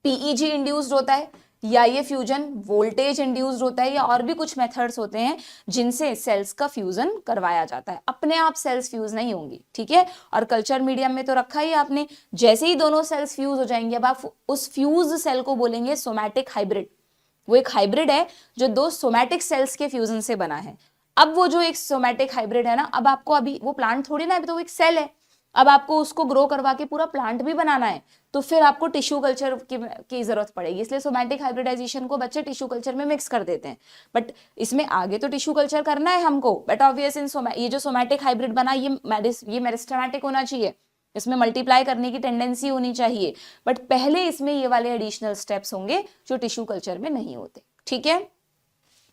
PEG इंड्यूस्ड होता है, या ये फ्यूजन वोल्टेज इंड्यूस्ड होता है, या और भी कुछ मेथड्स होते हैं जिनसे सेल्स का फ्यूजन करवाया जाता है। अपने आप सेल्स फ्यूज नहीं होंगी। ठीक है, और कल्चर मीडियम में तो रखा ही आपने, जैसे ही दोनों सेल्स फ्यूज हो जाएंगे अब आप उस फ्यूज सेल को बोलेंगे सोमैटिक हाइब्रिड। वो एक हाइब्रिड है जो दो सोमैटिक सेल्स के फ्यूजन से बना है। अब वो जो एक सोमैटिक हाइब्रिड है ना, अब आपको अभी वो प्लांट थोड़ी ना, अभी तो वो एक सेल है, अब आपको उसको ग्रो करवा के पूरा प्लांट भी बनाना है, तो फिर आपको टिश्यू कल्चर की जरूरत पड़ेगी। इसलिए सोमैटिक हाइब्रिडाइजेशन को बच्चे टिश्यू कल्चर में मिक्स कर देते हैं, बट इसमें आगे तो टिश्यू कल्चर करना है हमको। बट ऑब्वियस ये जो सोमैटिक हाइब्रिड बना ये मेरिस्टेमेटिक होना चाहिए, इसमें मल्टीप्लाई करने की टेंडेंसी होनी चाहिए, बट पहले इसमें ये वाले एडिशनल स्टेप्स होंगे जो टिश्यू कल्चर में नहीं होते। ठीक है,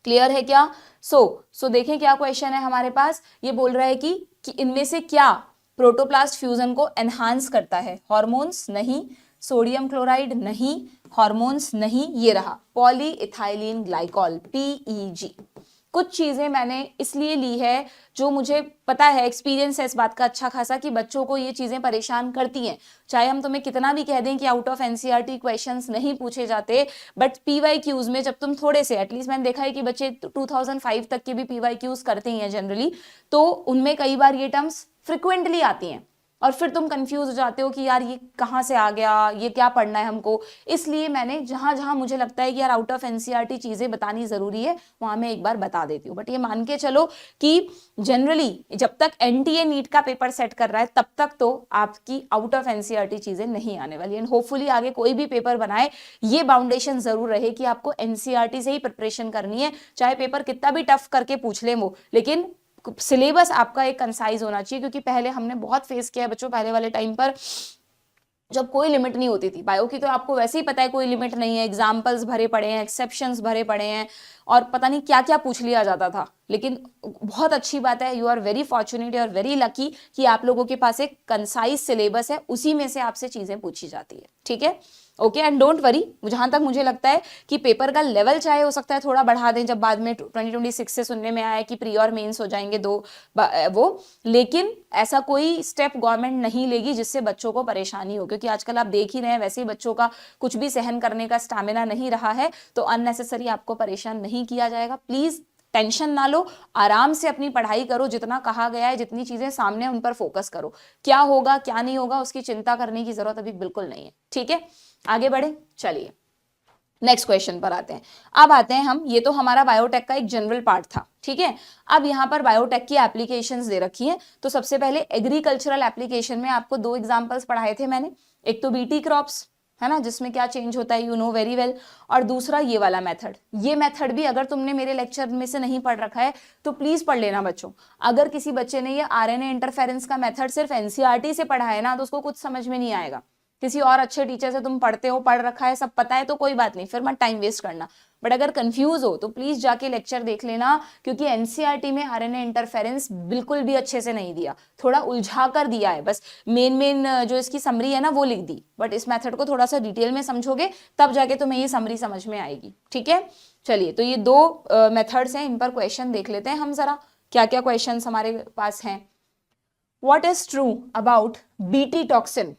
क्लियर है क्या? सो देखें क्या क्वेश्चन है हमारे पास। ये बोल रहा है कि इनमें से क्या प्रोटोप्लास्ट फ्यूजन को एनहांस करता है? हार्मोन्स नहीं, सोडियम क्लोराइड नहीं, हार्मोन्स नहीं, ये रहा पॉली इथाइलिन ग्लाइकॉल PEG। कुछ चीजें मैंने इसलिए ली है, जो मुझे पता है, एक्सपीरियंस है इस बात का अच्छा खासा कि बच्चों को ये चीजें परेशान करती हैं। चाहे हम तुम्हें कितना भी कह दें कि आउट ऑफ NCERT क्वेश्चंस नहीं पूछे जाते, बट PYQs में जब तुम थोड़े से, एटलीस्ट मैंने देखा है कि बच्चे 2005 तक के भी PYQs करते ही हैं जनरली, तो उनमें कई बार ये टर्म्स फ्रिक्वेंटली आती हैं। और फिर तुम कंफ्यूज हो जाते हो कि यार ये कहाँ से आ गया, ये क्या पढ़ना है हमको। इसलिए मैंने जहां जहां मुझे लगता है कि यार आउट ऑफ एनसीईआरटी चीजें बतानी जरूरी है वहां मैं एक बार बता देती हूँ। बट ये मान के चलो कि जनरली जब तक एनटीए नीट का पेपर सेट कर रहा है तब तक तो आपकी आउट ऑफ एनसीईआरटी चीजें नहीं आने वाली। एंड होपफुली आगे कोई भी पेपर बनाए ये बाउंडेशन जरूर रहे कि आपको एनसीईआरटी से ही प्रिपरेशन करनी है, चाहे पेपर कितना भी टफ करके पूछ ले वो, लेकिन सिलेबस आपका एक कंसाइज होना चाहिए। क्योंकि पहले हमने बहुत फेस किया है बच्चों, पहले वाले टाइम पर जब कोई लिमिट नहीं होती थी। बायो की तो आपको वैसे ही पता है कोई लिमिट नहीं है, एग्जाम्पल्स भरे पड़े हैं, एक्सेप्शंस भरे पड़े हैं और पता नहीं क्या क्या पूछ लिया जाता था। लेकिन बहुत अच्छी बात है, you are very fortunate, you are very lucky कि आप लोगों के पास एक कंसाइज सिलेबस है, उसी में से आपसे चीजें पूछी जाती है। ठीक है, ओके। एंड डोंट वरी, जहां तक मुझे लगता है कि पेपर का लेवल चाहे हो सकता है थोड़ा बढ़ा दें, जब बाद में 2026 से सुनने में आया कि प्री और मेंस हो जाएंगे वो, लेकिन ऐसा कोई स्टेप गवर्नमेंट नहीं लेगी जिससे बच्चों को परेशानी हो। क्योंकि आजकल आप देख ही रहे हैं वैसे ही बच्चों का कुछ भी सहन करने का स्टैमिना नहीं रहा है, तो अननेसेसरी आपको परेशान नहीं किया जाएगा। प्लीज टेंशन ना लो, आराम से अपनी पढ़ाई करो, जितना कहा गया है, जितनी चीजें सामने उन पर फोकस करो। क्या होगा क्या नहीं होगा उसकी चिंता करने की जरूरत अभी बिल्कुल नहीं है। ठीक है, आगे बढ़े, चलिए नेक्स्ट क्वेश्चन पर आते हैं। अब आते हैं हम, ये तो हमारा बायोटेक का एक जनरल पार्ट था। ठीक है, अब यहाँ पर बायोटेक की एप्लीकेशंस दे रखी हैं। तो सबसे पहले एग्रीकल्चरल एप्लीकेशन में आपको 2 एग्जांपल्स पढ़ाए थे मैंने। एक तो बीटी क्रॉप्स है ना, जिसमें क्या चेंज होता है यू नो वेरी वेल, और दूसरा ये वाला मेथड। ये मेथड भी अगर तुमने मेरे लेक्चर में से नहीं पढ़ रखा है तो प्लीज पढ़ लेना बच्चों। अगर किसी बच्चे ने ये आरएनए इंटरफेरेंस का मेथड सिर्फ एनसीईआरटी से पढ़ा है ना तो उसको कुछ समझ में नहीं आएगा। किसी और अच्छे टीचर से तुम पढ़ते हो, पढ़ रखा है, सब पता है तो कोई बात नहीं, फिर मत टाइम वेस्ट करना। बट अगर कंफ्यूज हो तो प्लीज जाके लेक्चर देख लेना, क्योंकि एनसीईआरटी में आरएनए इंटरफेरेंस बिल्कुल भी अच्छे से नहीं दिया, थोड़ा उलझा कर दिया है। बस मेन जो इसकी समरी है ना वो लिख दी, बट इस मेथड को थोड़ा सा डिटेल में समझोगे तब जाके तुम्हें ये समरी समझ में आएगी। ठीक है, चलिए तो ये 2 मेथड्स हैं, इन पर क्वेश्चन देख लेते हैं हम जरा, क्या क्या क्वेश्चन हमारे पास हैं। What is true about BT toxin?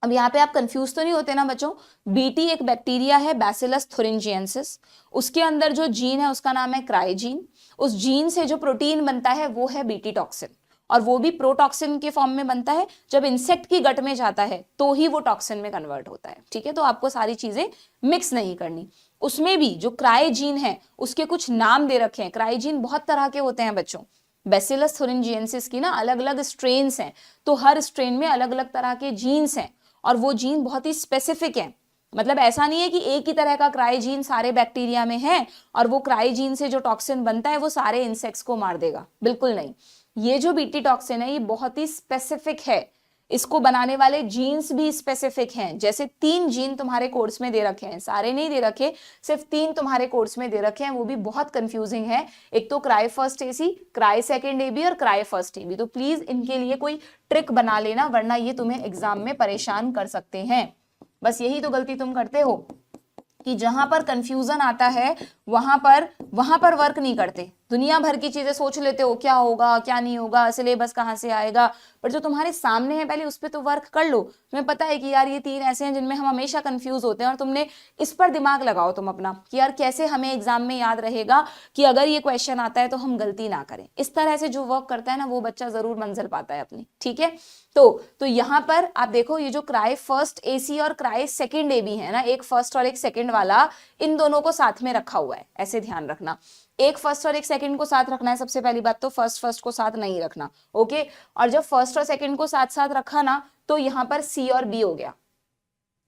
अब यहाँ पे आप कंफ्यूज तो नहीं होते ना बच्चों? बीटी एक बैक्टीरिया है, बैसिलस थुरिंजिएंसिस। उसके अंदर जो जीन है उसका नाम है क्राइजीन। उस जीन से जो प्रोटीन बनता है वो है बीटी टॉक्सिन, और वो भी प्रोटॉक्सिन के फॉर्म में बनता है। जब इंसेक्ट की गट में जाता है तो ही वो टॉक्सिन में कन्वर्ट होता है। ठीक है, तो आपको सारी चीजें मिक्स नहीं करनी। उसमें भी जो क्राइजीन है उसके कुछ नाम दे रखे हैं। क्राइजीन बहुत तरह के होते हैं बच्चों, बैसिलस थुरिंजिएंसिस की ना अलग अलग स्ट्रेन्स हैं, तो हर स्ट्रेन में अलग अलग तरह के जीन्स हैं और वो जीन बहुत ही स्पेसिफिक है। मतलब ऐसा नहीं है कि एक ही तरह का क्राइजीन सारे बैक्टीरिया में है और वो क्राइजीन से जो टॉक्सिन बनता है वो सारे इंसेक्ट्स को मार देगा, बिल्कुल नहीं। ये जो बीटी टॉक्सिन है ये बहुत ही स्पेसिफिक है, इसको बनाने वाले जीन्स भी स्पेसिफिक हैं। जैसे 3 जीन तुम्हारे कोर्स में दे रखे हैं, सारे नहीं दे रखे, सिर्फ 3 तुम्हारे कोर्स में दे रखे हैं, वो भी बहुत कंफ्यूजिंग है। एक तो cry first AC, cry second AB और क्राई फर्स्ट एबी। तो प्लीज इनके लिए कोई ट्रिक बना लेना, वरना ये तुम्हें एग्जाम में परेशान कर सकते हैं। बस यही तो गलती तुम करते हो कि जहां पर कंफ्यूजन आता है वहां पर वर्क नहीं करते, दुनिया भर की चीजें सोच लेते हो, क्या होगा क्या नहीं होगा, सिलेबस कहाँ से आएगा। पर जो तुम्हारे सामने है पहले उस पर तो वर्क कर लो। तुम्हें पता है कि यार ये 3 ऐसे हैं जिनमें हम हमेशा कंफ्यूज होते हैं, और तुमने इस पर दिमाग लगाओ तुम अपना कि यार कैसे हमें एग्जाम में याद रहेगा कि अगर ये क्वेश्चन आता है तो हम गलती ना करें। इस तरह से जो वर्क करता है ना वो बच्चा जरूर मंजिल पाता है अपनी। ठीक है, तो यहाँ पर आप देखो ये जो क्राई फर्स्ट एसी और क्राई सेकेंड एबी है ना, एक फर्स्ट और एक सेकेंड वाला, इन दोनों को साथ में रखा हुआ है, ऐसे ध्यान रखना। एक फर्स्ट और एक सेकंड को साथ रखना है सबसे पहली बात, तो फर्स्ट को साथ नहीं रखना। ओके, और जब फर्स्ट और सेकंड को साथ साथ रखा ना तो यहाँ पर सी और बी हो गया,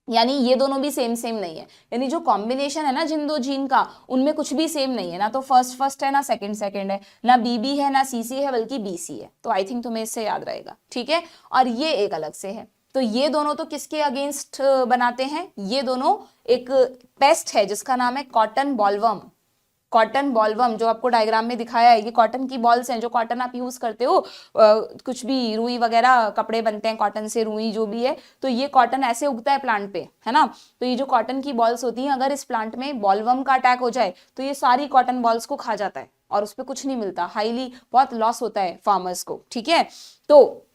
यानी ये दोनों भी सेम नहीं है। यानी जो कॉम्बिनेशन है ना जिन 2 जीन का, उनमें कुछ भी सेम नहीं है ना, तो फर्स्ट है ना सेकंड है, ना बीबी है ना सीसी है, बल्कि बीसी है। तो आई थिंक तुम्हें इससे याद रहेगा। ठीक है, और ये एक अलग से है। तो ये दोनों तो किसके अगेंस्ट बनाते हैं? ये दोनों एक पेस्ट है जिसका नाम है कॉटन बॉलवर्म। कॉटन बॉलवर्म जो आपको डायग्राम में दिखाया है, ये कॉटन की बॉल्स हैं, जो कॉटन आप यूज करते हो, कुछ भी रुई वगैरह कपड़े बनते हैं कॉटन से, रुई जो भी है, तो ये कॉटन ऐसे उगता है प्लांट पे, है ना। तो ये जो कॉटन की बॉल्स होती हैं, अगर इस प्लांट में बॉलवर्म का अटैक हो जाए तो ये सारी कॉटन बॉल्स को खा जाता है और उस पर कुछ नहीं मिलता, हाईली बहुत लॉस होता है फार्मर्स को। ठीक है, तो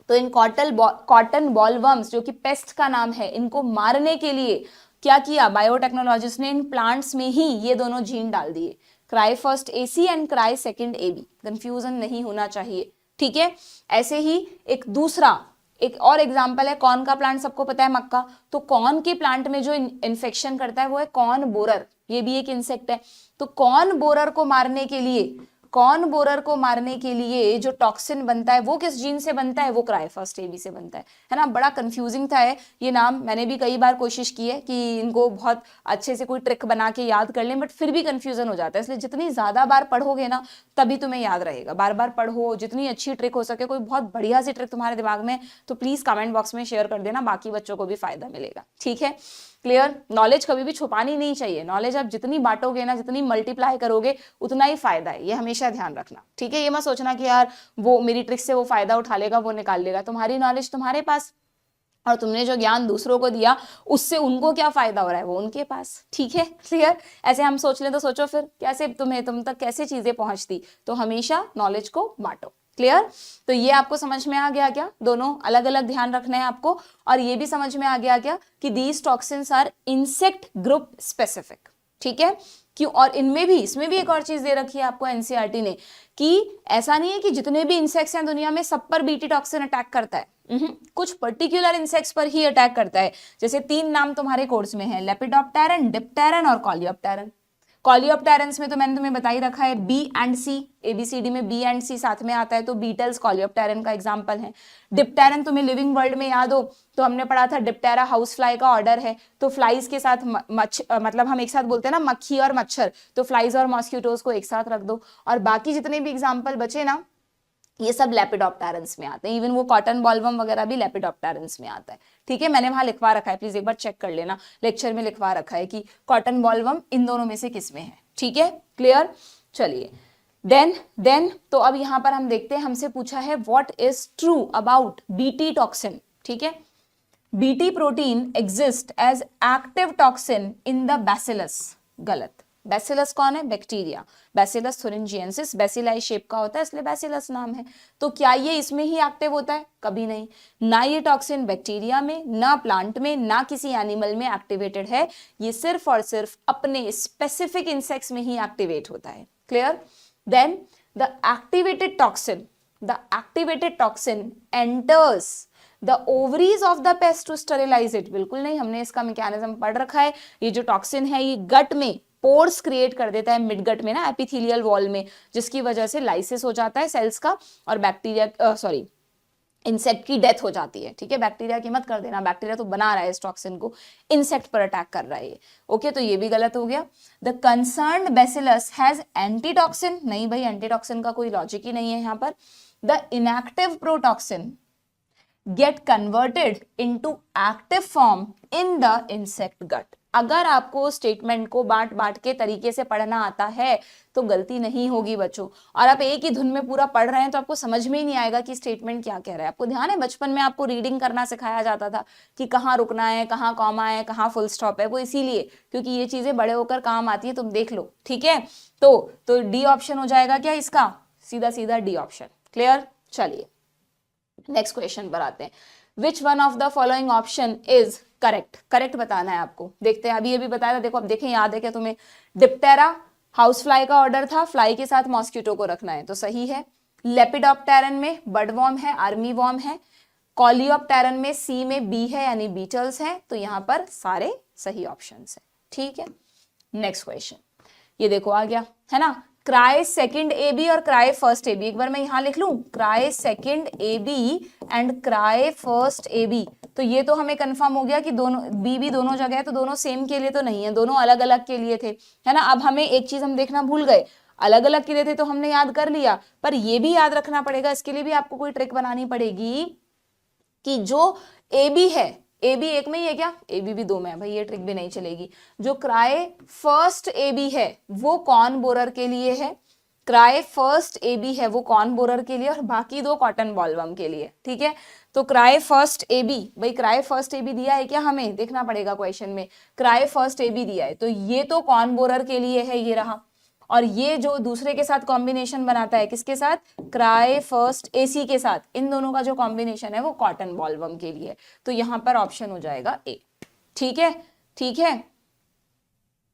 इन कॉटन बॉलवर्म्स जो कि पेस्ट का नाम है, इनको मारने के लिए क्या किया बायोटेक्नोलॉजिस्ट ने? इन प्लांट्स में ही ये दोनों जीन डाल दिए, cry first AC and cry second AB. Confusion नहीं होना चाहिए। ठीक है, ऐसे ही एक दूसरा एक और एग्जांपल है कॉर्न का प्लांट, सबको पता है मक्का, तो कॉर्न के प्लांट में जो इन्फेक्शन करता है वो है कॉर्न बोरर, ये भी एक इंसेक्ट है। तो कॉर्न बोरर को मारने के लिए, कॉर्न बोरर को मारने के लिए जो टॉक्सिन बनता है वो किस जीन से बनता है, वो क्राइफर्स्ट एबी से बनता है ना। बड़ा कंफ्यूजिंग था ये नाम, मैंने भी कई बार कोशिश की है कि इनको बहुत अच्छे से कोई ट्रिक बना के याद कर लें, बट फिर भी कंफ्यूजन हो जाता है। इसलिए जितनी ज्यादा बार पढ़ोगे ना तभी तुम्हें याद रहेगा, बार बार पढ़ो, जितनी अच्छी ट्रिक हो सके, कोई बहुत बढ़िया सी ट्रिक तुम्हारे दिमाग में तो प्लीज कमेंट बॉक्स में शेयर कर देना, बाकी बच्चों को भी फायदा मिलेगा, ठीक है। क्लियर, नॉलेज कभी भी छुपानी नहीं चाहिए, नॉलेज आप जितनी बांटोगे ना, जितनी मल्टीप्लाई करोगे उतना ही फायदा है, ये हमेशा ध्यान रखना, ठीक है। ये मत सोचना कि यार वो मेरी ट्रिक से वो फायदा उठा लेगा, वो निकाल लेगा, तुम्हारी नॉलेज तुम्हारे पास और तुमने जो ज्ञान दूसरों को दिया उससे उनको क्या फायदा हो रहा है वो उनके पास, ठीक है। क्लियर, ऐसे हम सोच लें तो सोचो फिर कैसे तुम तक कैसे चीजें पहुंचती, तो हमेशा नॉलेज को बांटो। क्लियर, तो ये आपको समझ में आ गया क्या, दोनों अलग अलग ध्यान रखना है आपको। और ये भी समझ में आ गया क्या कि these toxins are insect group specific, ठीक है। क्यों, और इनमें भी, इसमें भी एक और चीज दे रखी है आपको एनसीईआरटी ने कि ऐसा नहीं है कि जितने भी इंसेक्ट्स हैं दुनिया में सब पर बीटी टॉक्सिन अटैक करता है, कुछ पर्टिकुलर इंसेक्ट्स पर ही अटैक करता है। जैसे 3 नाम तुम्हारे कोर्स में है, लेपिडोप्टेरन, डिप्टेरन और कॉलियोप्टेरन। कॉलियोप्टेरन्स में तो मैंने तुम्हें बता ही रखा है बी एंड सी, एबीसीडी में बी एंड सी साथ में आता है, तो बीटल्स कॉलियोप्टेरन का एग्जांपल है। डिप्टेरन तुम्हें लिविंग वर्ल्ड में याद हो तो हमने पढ़ा था डिप्टेरा हाउस फ्लाई का ऑर्डर है, तो फ्लाइज के साथ मतलब हम एक साथ बोलते हैं ना मक्खी और मच्छर, तो फ्लाइज और मॉस्किटोज को एक साथ रख दो। और बाकी जितने भी एग्जाम्पल बचे ना ये सब लेपिडोप्टेरन्स में आते हैं, इवन वो कॉटन बॉलवर्म वगैरह भी लेपिडोप्टेरन्स में आता है, ठीक है। मैंने वहां लिखवा रखा है, प्लीज एक बार चेक कर लेना, लेक्चर में लिखवा रखा है कि कॉटन बॉलवर्म इन दोनों में से किस में है, ठीक है। क्लियर, चलिए देन तो अब यहां पर हम देखते हैं, हमसे पूछा है what is true about BT toxin, ठीक है। BT protein exist as active toxin in the bacillus, गलत। बैसिलस कौन है, bacteria, bacillus thuringiensis, bacilli shape का होता है इसलिए बैसिलस नाम है। तो क्या ये इसमें ही एक्टिव होता है, कभी नहीं, ना ये टॉक्सिन बैक्टीरिया में, ना प्लांट में, ना किसी एनिमल में एक्टिवेटेड है, ये सिर्फ और सिर्फ अपने स्पेसिफिक इंसेक्ट्स में ही एक्टिवेट होता है। Clear, then the activated toxin enters the ovaries of the pest to sterilise it, बिल्कुल नहीं, हमने इसका मैकेनिज्म पढ़ रखा है। ये जो टॉक्सिन है ये गट में पोर्स क्रिएट कर देता है, मिडगट में ना एपिथेलियल वॉल में, जिसकी वजह से लाइसिस हो जाता है सेल्स का और बैक्टीरिया इंसेक्ट की डेथ हो जाती है, ठीक है। बैक्टीरिया की मत कर देना, बैक्टीरिया तो बना रहा है इस टॉक्सिन को, इंसेक्ट पर अटैक कर रहा है, ओके, तो ये भी गलत हो गया। The concerned bacillus has antitoxin, नहीं भाई एंटीटॉक्सिन का कोई लॉजिक ही नहीं है यहाँ पर। The inactive protoxin get converted into active form in the insect gut। अगर आपको स्टेटमेंट को बांट के तरीके से पढ़ना आता है तो गलती नहीं होगी बच्चों। और आप एक ही धुन में पूरा पढ़ रहे हैं तो आपको समझ में ही नहीं आएगा कि स्टेटमेंट क्या कह रहा है। आपको ध्यान है बचपन में आपको रीडिंग करना सिखाया जाता था कि कहाँ रुकना है, कहाँ कॉमा है, कहाँ फुल स्टॉप है, वो इसीलिए क्योंकि ये चीजें बड़े होकर काम आती है, तुम देख लो, ठीक है। तो डी ऑप्शन हो जाएगा क्या इसका, सीधा सीधा डी ऑप्शन। क्लियर, चलिए नेक्स्ट क्वेश्चन पर आते हैं। Which one of the following option is correct, correct बताना है आपको। देखते हैं, अभी ये भी बताया था, देखो अब देखें याद है क्या तुम्हें। डिप्टेरा हाउस फ्लाई का ऑर्डर था, फ्लाई के साथ मॉस्किटो को रखना है, तो सही है। लेपिडोप्टेरन में बर्डवॉर्म है, आर्मी वॉर्म है। कॉलियोप्टेरन में सी में बी है यानी बीटल्स है, तो यहां पर सारे सही ऑप्शन है, ठीक है। नेक्स्ट क्वेश्चन, ये देखो आ गया है ना, क्राई सेकंड ए बी और क्राई फर्स्ट ए बी। एक बार मैं यहां लिख लूं, cry second A B and cry first A B. तो ये तो हमें कंफर्म हो गया कि दोनों बी भी दोनों जगह है, तो दोनों सेम के लिए तो नहीं है, दोनों अलग अलग के लिए थे, है ना। अब हमें एक चीज हम देखना भूल गए, अलग अलग के लिए थे तो हमने याद कर लिया, पर ये भी याद रखना पड़ेगा, इसके लिए भी आपको कोई ट्रिक बनानी पड़ेगी कि जो ए बी है, ए बी एक में ही है क्या, ए बी भी दो में है भाई, ये ट्रिक भी नहीं चलेगी। जो क्राई फर्स्ट ए बी है वो कॉर्न बोरर के लिए है, क्राई फर्स्ट ए बी है वो कॉर्न बोरर के लिए, और बाकी दो कॉटन बॉलवर्म के लिए, ठीक है। तो क्राई फर्स्ट ए बी, भाई क्राई फर्स्ट ए बी दिया है क्या, हमें देखना पड़ेगा क्वेश्चन में, क्राई फर्स्ट ए बी दिया है, तो ये तो कॉर्न बोरर के लिए है, ये रहा। और ये जो दूसरे के साथ कॉम्बिनेशन बनाता है, किसके साथ, क्राई फर्स्ट एसी के साथ, इन दोनों का जो कॉम्बिनेशन है वो कॉटन बॉलवर्म के लिए, तो यहां पर ऑप्शन हो जाएगा ए, ठीक है। ठीक है,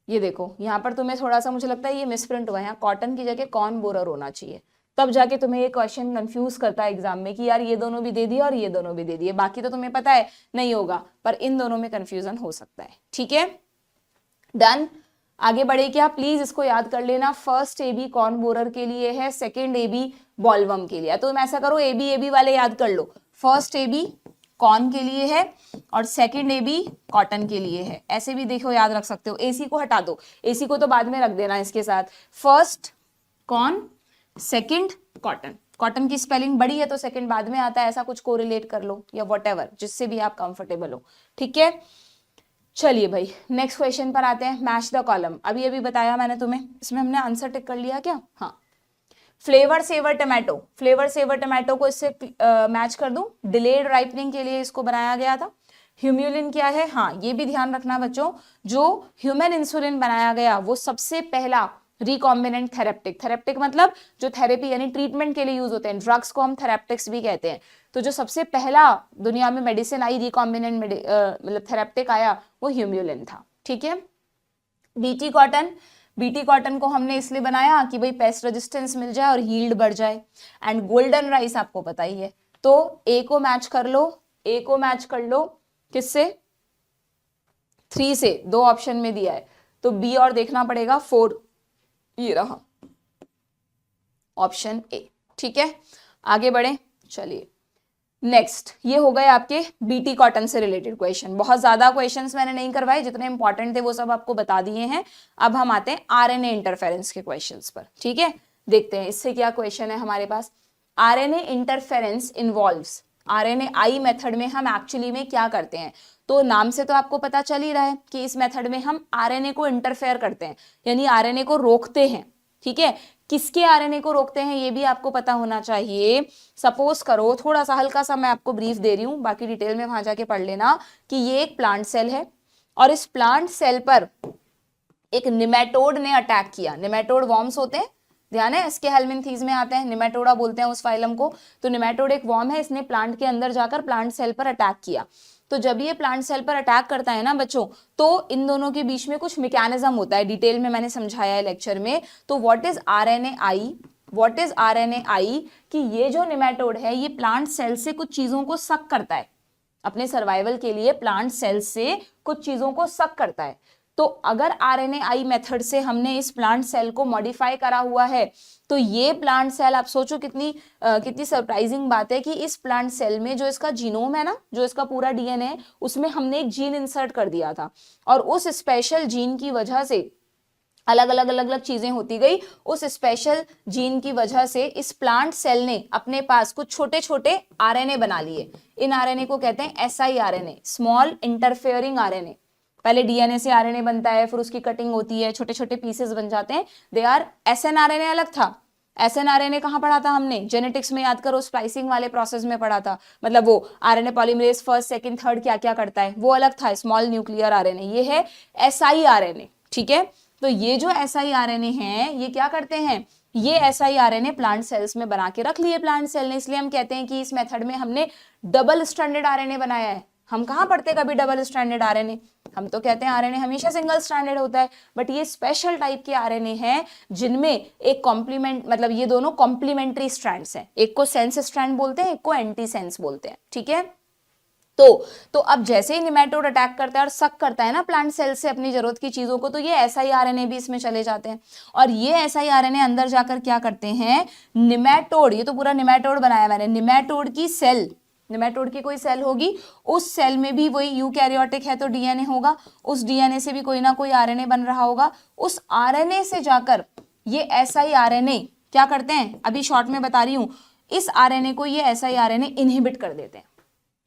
ये देखो यहां पर तुम्हें थोड़ा सा मुझे लगता है ये मिसप्रिंट हुआ है, यहाँ कॉटन की जगह कॉर्न बोरर होना चाहिए, तब जाके तुम्हें ये क्वेश्चन कंफ्यूज करता है एग्जाम में कि यार ये दोनों भी दे दिए और ये दोनों भी दे दिए, बाकी तो तुम्हें पता है नहीं होगा, पर इन दोनों में कंफ्यूजन हो सकता है। ठीक है, डन। आगे बढ़े क्या, प्लीज इसको याद कर लेना। First A B corn borer के लिए है, सेकेंड ए बी बॉलवर्म के लिए। तो तुम ऐसा करो, ए बी वाले याद कर लो। फर्स्ट ए बी कॉर्न के लिए है और सेकेंड ए बी कॉटन के लिए है। ऐसे भी देखो याद रख सकते हो। एसी को हटा दो, एसी को तो बाद में रख देना इसके साथ। First corn, second cotton. Cotton की स्पेलिंग बड़ी है तो सेकेंड बाद में आता है, ऐसा कुछ कोरिलेट कर लो या व्हाटएवर, जिससे भी आप कंफर्टेबल हो। ठीक है, चलिए भाई नेक्स्ट क्वेश्चन पर आते हैं। मैच द कॉलम, अभी अभी बताया मैंने तुम्हें, इसमें हमने आंसर टिक कर लिया क्या? हाँ, Flavr Savr tomato, Flavr Savr tomato को इससे मैच कर दूं। डिलेड राइपनिंग के लिए इसको बनाया गया था। ह्यूम्यूलिन क्या है? हाँ, ये भी ध्यान रखना बच्चों, जो ह्यूमन इंसुलिन बनाया गया वो सबसे पहला रिकॉम्बिनेंट थेरेप्टिक, थेरेप्टिक मतलब जो थेरेपी यानी ट्रीटमेंट के लिए यूज होते हैं, ड्रग्स को हम थेरेप्टिक्स भी कहते हैं। तो जो सबसे पहला दुनिया में मेडिसिन आई रिकॉम्बिनेंट मतलब थेरेप्टिक आया, वो ह्यूम्यूलिन था। ठीक है, बीटी कॉटन, बीटी कॉटन को हमने इसलिए बनाया कि भाई पेस्ट रेजिस्टेंस मिल जाए और यील्ड बढ़ जाए। एंड गोल्डन राइस आपको पता ही है, तो ए को मैच कर लो, ए को मैच कर लो किससे? 3 से, 2 ऑप्शन में दिया है, तो बी और देखना पड़ेगा 4, ये रहा ऑप्शन ए। ठीक है, आगे बढ़े, चलिए नेक्स्ट। ये हो गए आपके बीटी कॉटन से रिलेटेड क्वेश्चन। बहुत ज्यादा क्वेश्चंस मैंने नहीं करवाए, जितने इंपॉर्टेंट थे वो सब आपको बता दिए हैं। अब हम आते हैं आरएनए इंटरफेरेंस के क्वेश्चंस पर। ठीक है, देखते हैं इससे क्या क्वेश्चन है हमारे पास। आरएनए इंटरफेरेंस इन्वॉल्व्स, आरएनए आई मेथड में हम एक्चुअली में क्या करते हैं? तो नाम से तो आपको पता चल ही रहा है कि इस मेथड में हम आरएनए को इंटरफेयर करते हैं, यानी आरएनए को रोकते हैं। ठीक है, किसके आरएनए को रोकते हैं ये भी आपको पता होना चाहिए। सपोज करो, थोड़ा सा हल्का सा मैं आपको ब्रीफ दे रही हूं, बाकी डिटेल में वहां जाके पढ़ लेना, कि ये एक प्लांट सेल है और इस प्लांट सेल पर एक निमेटोड ने अटैक किया। निमेटोड वॉर्म्स होते हैं, ध्यान है, इसके हेलमिन्थीज में आते हैं, निमेटोडा बोलते हैं उस फाइलम को। तो निमेटोड एक वॉर्म है, इसने प्लांट के अंदर जाकर प्लांट सेल पर अटैक किया। तो जब ये प्लांट सेल पर अटैक करता है ना बच्चों, तो इन दोनों के बीच में कुछ मैकेनिज्म होता है, डिटेल में मैंने समझाया है लेक्चर में। तो what is RNA i, what is RNA i, कि ये जो निमेटोड है ये प्लांट सेल से कुछ चीजों को सक करता है, अपने सर्वाइवल के लिए प्लांट सेल से कुछ चीजों को सक करता है। तो अगर आरएनए आई मेथड से हमने इस प्लांट सेल को मॉडिफाई करा हुआ है, तो ये प्लांट सेल, आप सोचो कितनी सरप्राइजिंग बात है कि इस प्लांट सेल में जो इसका जीनोम है ना, जो इसका पूरा डीएनए है, उसमें हमने एक जीन इंसर्ट कर दिया था और उस स्पेशल जीन की वजह से अलग अलग चीजें होती गई। उस स्पेशल जीन की वजह से इस प्लांट सेल ने अपने पास कुछ छोटे छोटे आरएनए बना लिए। इन आरएनए को कहते हैं SI RNA, small interfering RNA. पहले डीएनए से आरएनए बनता है, फिर उसकी कटिंग होती है, छोटे छोटे पीसेस बन जाते हैं, दे आर एसएनआरएनए अलग था। एसएनआरएनए कहाँ पढ़ा था हमने? जेनेटिक्स में, याद करो, स्प्लाइसिंग वाले प्रोसेस में पढ़ा था। मतलब वो RNA polymerase first second third क्या क्या करता है, वो अलग था, स्मॉल न्यूक्लियर आरएनए। ये है एसआई आरएनए। ठीक है, तो ये जो एसआई आरएनए हैं ये क्या करते हैं? ये एसआई आरएनए प्लांट सेल्स में बना के रख लिए प्लांट सेल ने, इसलिए हम कहते हैं कि इस मेथड में हमने डबल स्ट्रैंडेड आरएनए बनाया है। हम कहाँ पढ़ते कभी डबल स्ट्रैंडेड आरएनए, हम तो कहते हैं आरएनए हमेशा सिंगल स्ट्रैंडेड होता है, बट ये स्पेशल टाइप के आरएनए हैं जिनमें एक कॉम्प्लीमेंट, मतलब ये दोनों कॉम्प्लीमेंट्री स्ट्रैंड्स हैं, एक को सेंस स्ट्रैंड बोलते हैं, एक को एंटी सेंस बोलते हैं। ठीक है, तो अब जैसे ही निमेटोड अटैक करता है और सक करता है ना प्लांट सेल से अपनी जरूरत की चीजों को, तो ये एसआई आरएनए भी इसमें चले जाते हैं और ये एसआई आरएनए अंदर जाकर क्या करते हैं? निमेटोड, ये तो पूरा निमेटोड बनाया मैंने, निमेटोड की सेल, निमेटोड की कोई सेल होगी, उस सेल में भी वही यूकैरियोटिक है तो डीएनए होगा, उस डीएनए से भी कोई ना कोई आरएनए बन रहा होगा। उस आरएनए से जाकर ये एसआई आरएनए क्या करते हैं, अभी शॉर्ट में बता रही हूं, इस आरएनए को ये एसआई आरएनए इनहिबिट कर देते हैं।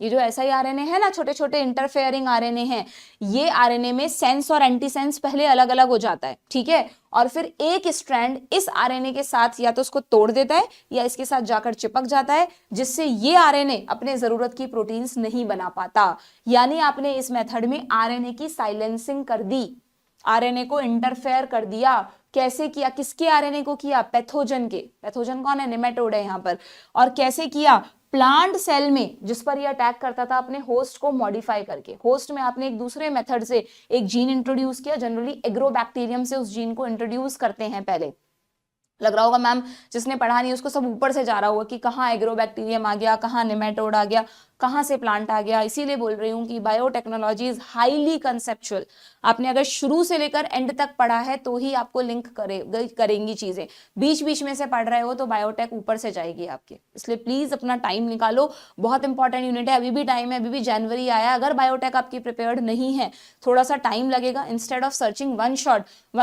ये जो एसआई आरएनए है ना, छोटे छोटे इंटरफेयरिंग आरएनए हैं, ये आरएनए में सेंस और एंटी सेंस पहले अलग अलग हो जाता है। ठीक है, और फिर एक स्ट्रैंड इस आरएनए के साथ या तो उसको तोड़ देता है या इसके साथ जाकर चिपक जाता है, जिससे ये आरएनए अपने जरूरत की प्रोटीन्स नहीं बना पाता। यानी आपने इस मेथड में आरएनए की साइलेंसिंग कर दी, आरएनए को इंटरफेयर कर दिया। कैसे किया? किसके आरएनए को किया? पैथोजन के। पैथोजन कौन है? निमेटोड है यहाँ पर। और कैसे किया? प्लांट सेल में जिस पर ये अटैक करता था, अपने होस्ट को मॉडिफाई करके। होस्ट में आपने एक दूसरे मेथड से एक जीन इंट्रोड्यूस किया, जनरली एग्रोबैक्टीरियम से उस जीन को इंट्रोड्यूस करते हैं पहले, लग रहा होगा मैम जिसने पढ़ा नहीं उसको सब ऊपर से जा रहा होगा कि कहाँ एग्रोबैक्टीरियम आ गया, कहाँ निमेटोड आ गया, कहाँ से प्लांट आ गया। इसीलिए बोल रही हूँ कि बायोटेक्नोलॉजी इज हाईली कंसेप्चुअल। आपने अगर शुरू से लेकर एंड तक पढ़ा है तो ही आपको लिंक करेंगी चीजें। बीच बीच में से पढ़ रहे हो तो बायोटेक ऊपर से जाएगी आपके। इसलिए प्लीज अपना टाइम निकालो, बहुत इंपॉर्टेंट यूनिट है, अभी भी टाइम है, अभी भी जनवरी आया। अगर बायोटेक आपकी प्रिपेयर्ड नहीं है, थोड़ा सा टाइम लगेगा। Instead of searching one